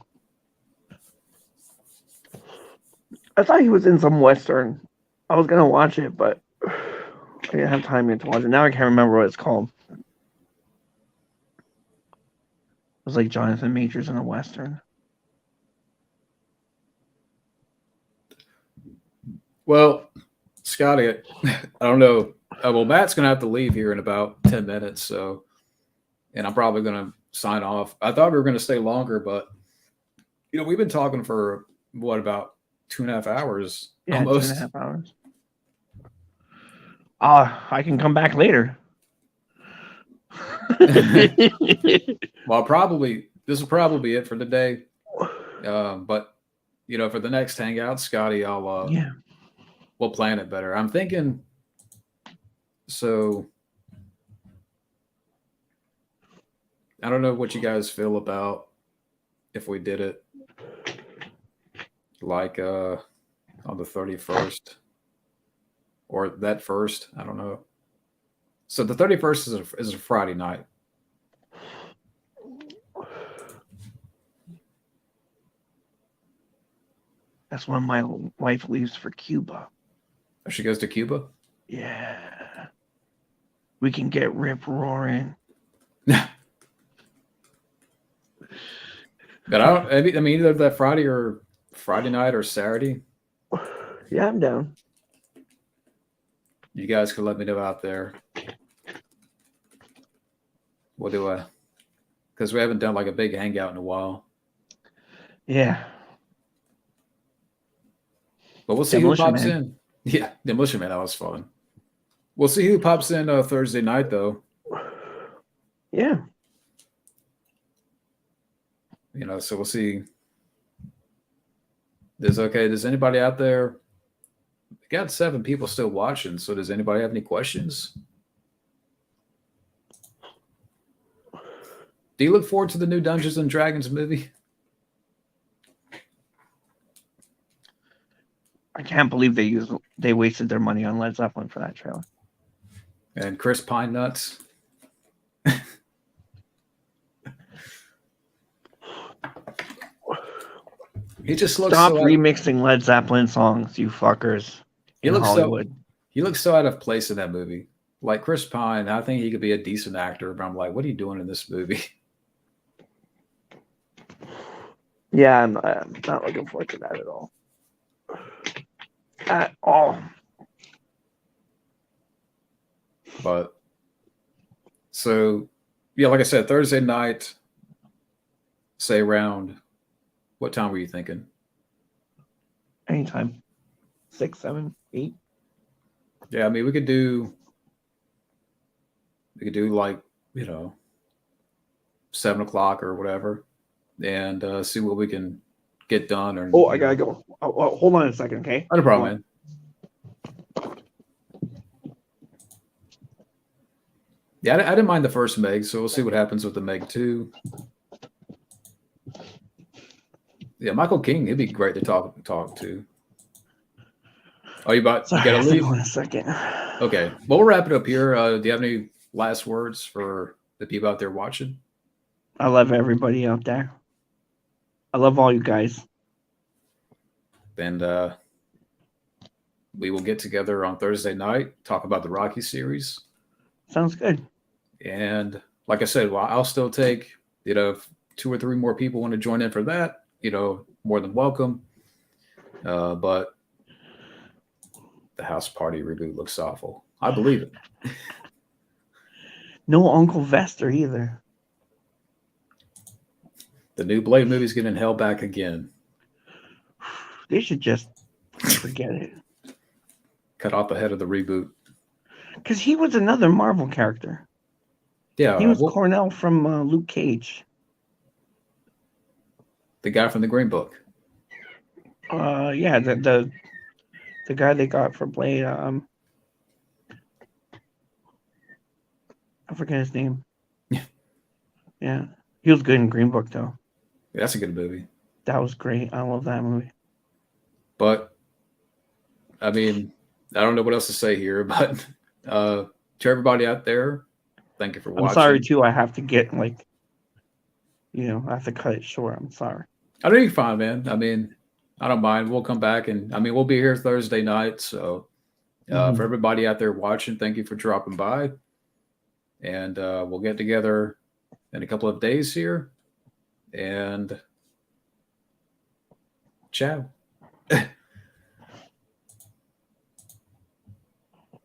I thought he was in some Western. I was gonna watch it, but I didn't have time yet to watch it. Now I can't remember what it's called. It was like Jonathan Majors in a Western. Well, Scotty, I don't know. Well, Matt's gonna have to leave here in about 10 minutes, so, and I'm probably gonna sign off. I thought we were gonna stay longer, but we've been talking for what, about 2.5 hours? Yeah, Almost. 2.5 hours. I can come back later. Well, this will probably be it for today. But for the next hangout, Scotty, we'll plan it better. I'm thinking. So I don't know what you guys feel about if we did it like on the 31st or that first. I don't know. So the 31st is a Friday night. That's when my wife leaves for Cuba. Oh, she goes to Cuba. Yeah. We can get rip roaring. But I mean, either that Friday night or Saturday. Yeah, I'm down. You guys can let me know out there. We'll do because we haven't done like a big hangout in a while. Yeah. But we'll see Demolition who pops Man. in. Yeah, Demolition Man, that was fun. We'll see who pops in Thursday night, though. Yeah. You know, so we'll see. Does anybody out there? We got 7 people still watching. So does anybody have any questions? Do you look forward to the new Dungeons and Dragons movie? I can't believe they wasted their money on Led Zeppelin for that trailer. And Chris Pine Nuts. He just looks Stop so remixing Led Zeppelin songs, you fuckers. He in looks Hollywood. he looks so out of place in that movie. Like Chris Pine, I think he could be a decent actor, but I'm like, what are you doing in this movie? Yeah, I'm not looking forward to that at all. At all. But so yeah, like I said, Thursday night, say around what time were you thinking? Anytime. 6, 7, 8. Yeah, I mean we could do like, 7 o'clock or whatever, and see what we can get done. Or Oh, I gotta go. Oh, hold on a second, okay? No problem, man. Yeah, I didn't mind the first Meg, so we'll see what happens with the Meg 2. Yeah, Michael King, he'd be great to talk to. Oh, you Sorry, gotta I have to leave? go in a second. Okay. Well, we'll wrap it up here. Do you have any last words for the people out there watching? I love everybody out there. I love all you guys. And we will get together on Thursday night, talk about the Rocky series. Sounds good. And like I said, well, I'll still take, if 2 or 3 more people want to join in for that, more than welcome. But the House Party reboot looks awful. I believe it. No Uncle Vester either. The new Blade movie's getting held back again. They should just forget it. Cut off the head of the reboot. Because he was another Marvel character. Yeah. He was Cornell from Luke Cage. The guy from the Green Book. Yeah, the guy they got for Blade. I forget his name. Yeah. He was good in Green Book, though. Yeah, that's a good movie. That was great. I love that movie. But, I mean, I don't know what else to say here, but to everybody out there, thank you for watching. I'm sorry, too. I have to get, I have to cut it short. I'm sorry. I know you're fine, man. I mean, I don't mind. We'll come back and, we'll be here Thursday night. So, for everybody out there watching, thank you for dropping by. And we'll get together in a couple of days here. And ciao.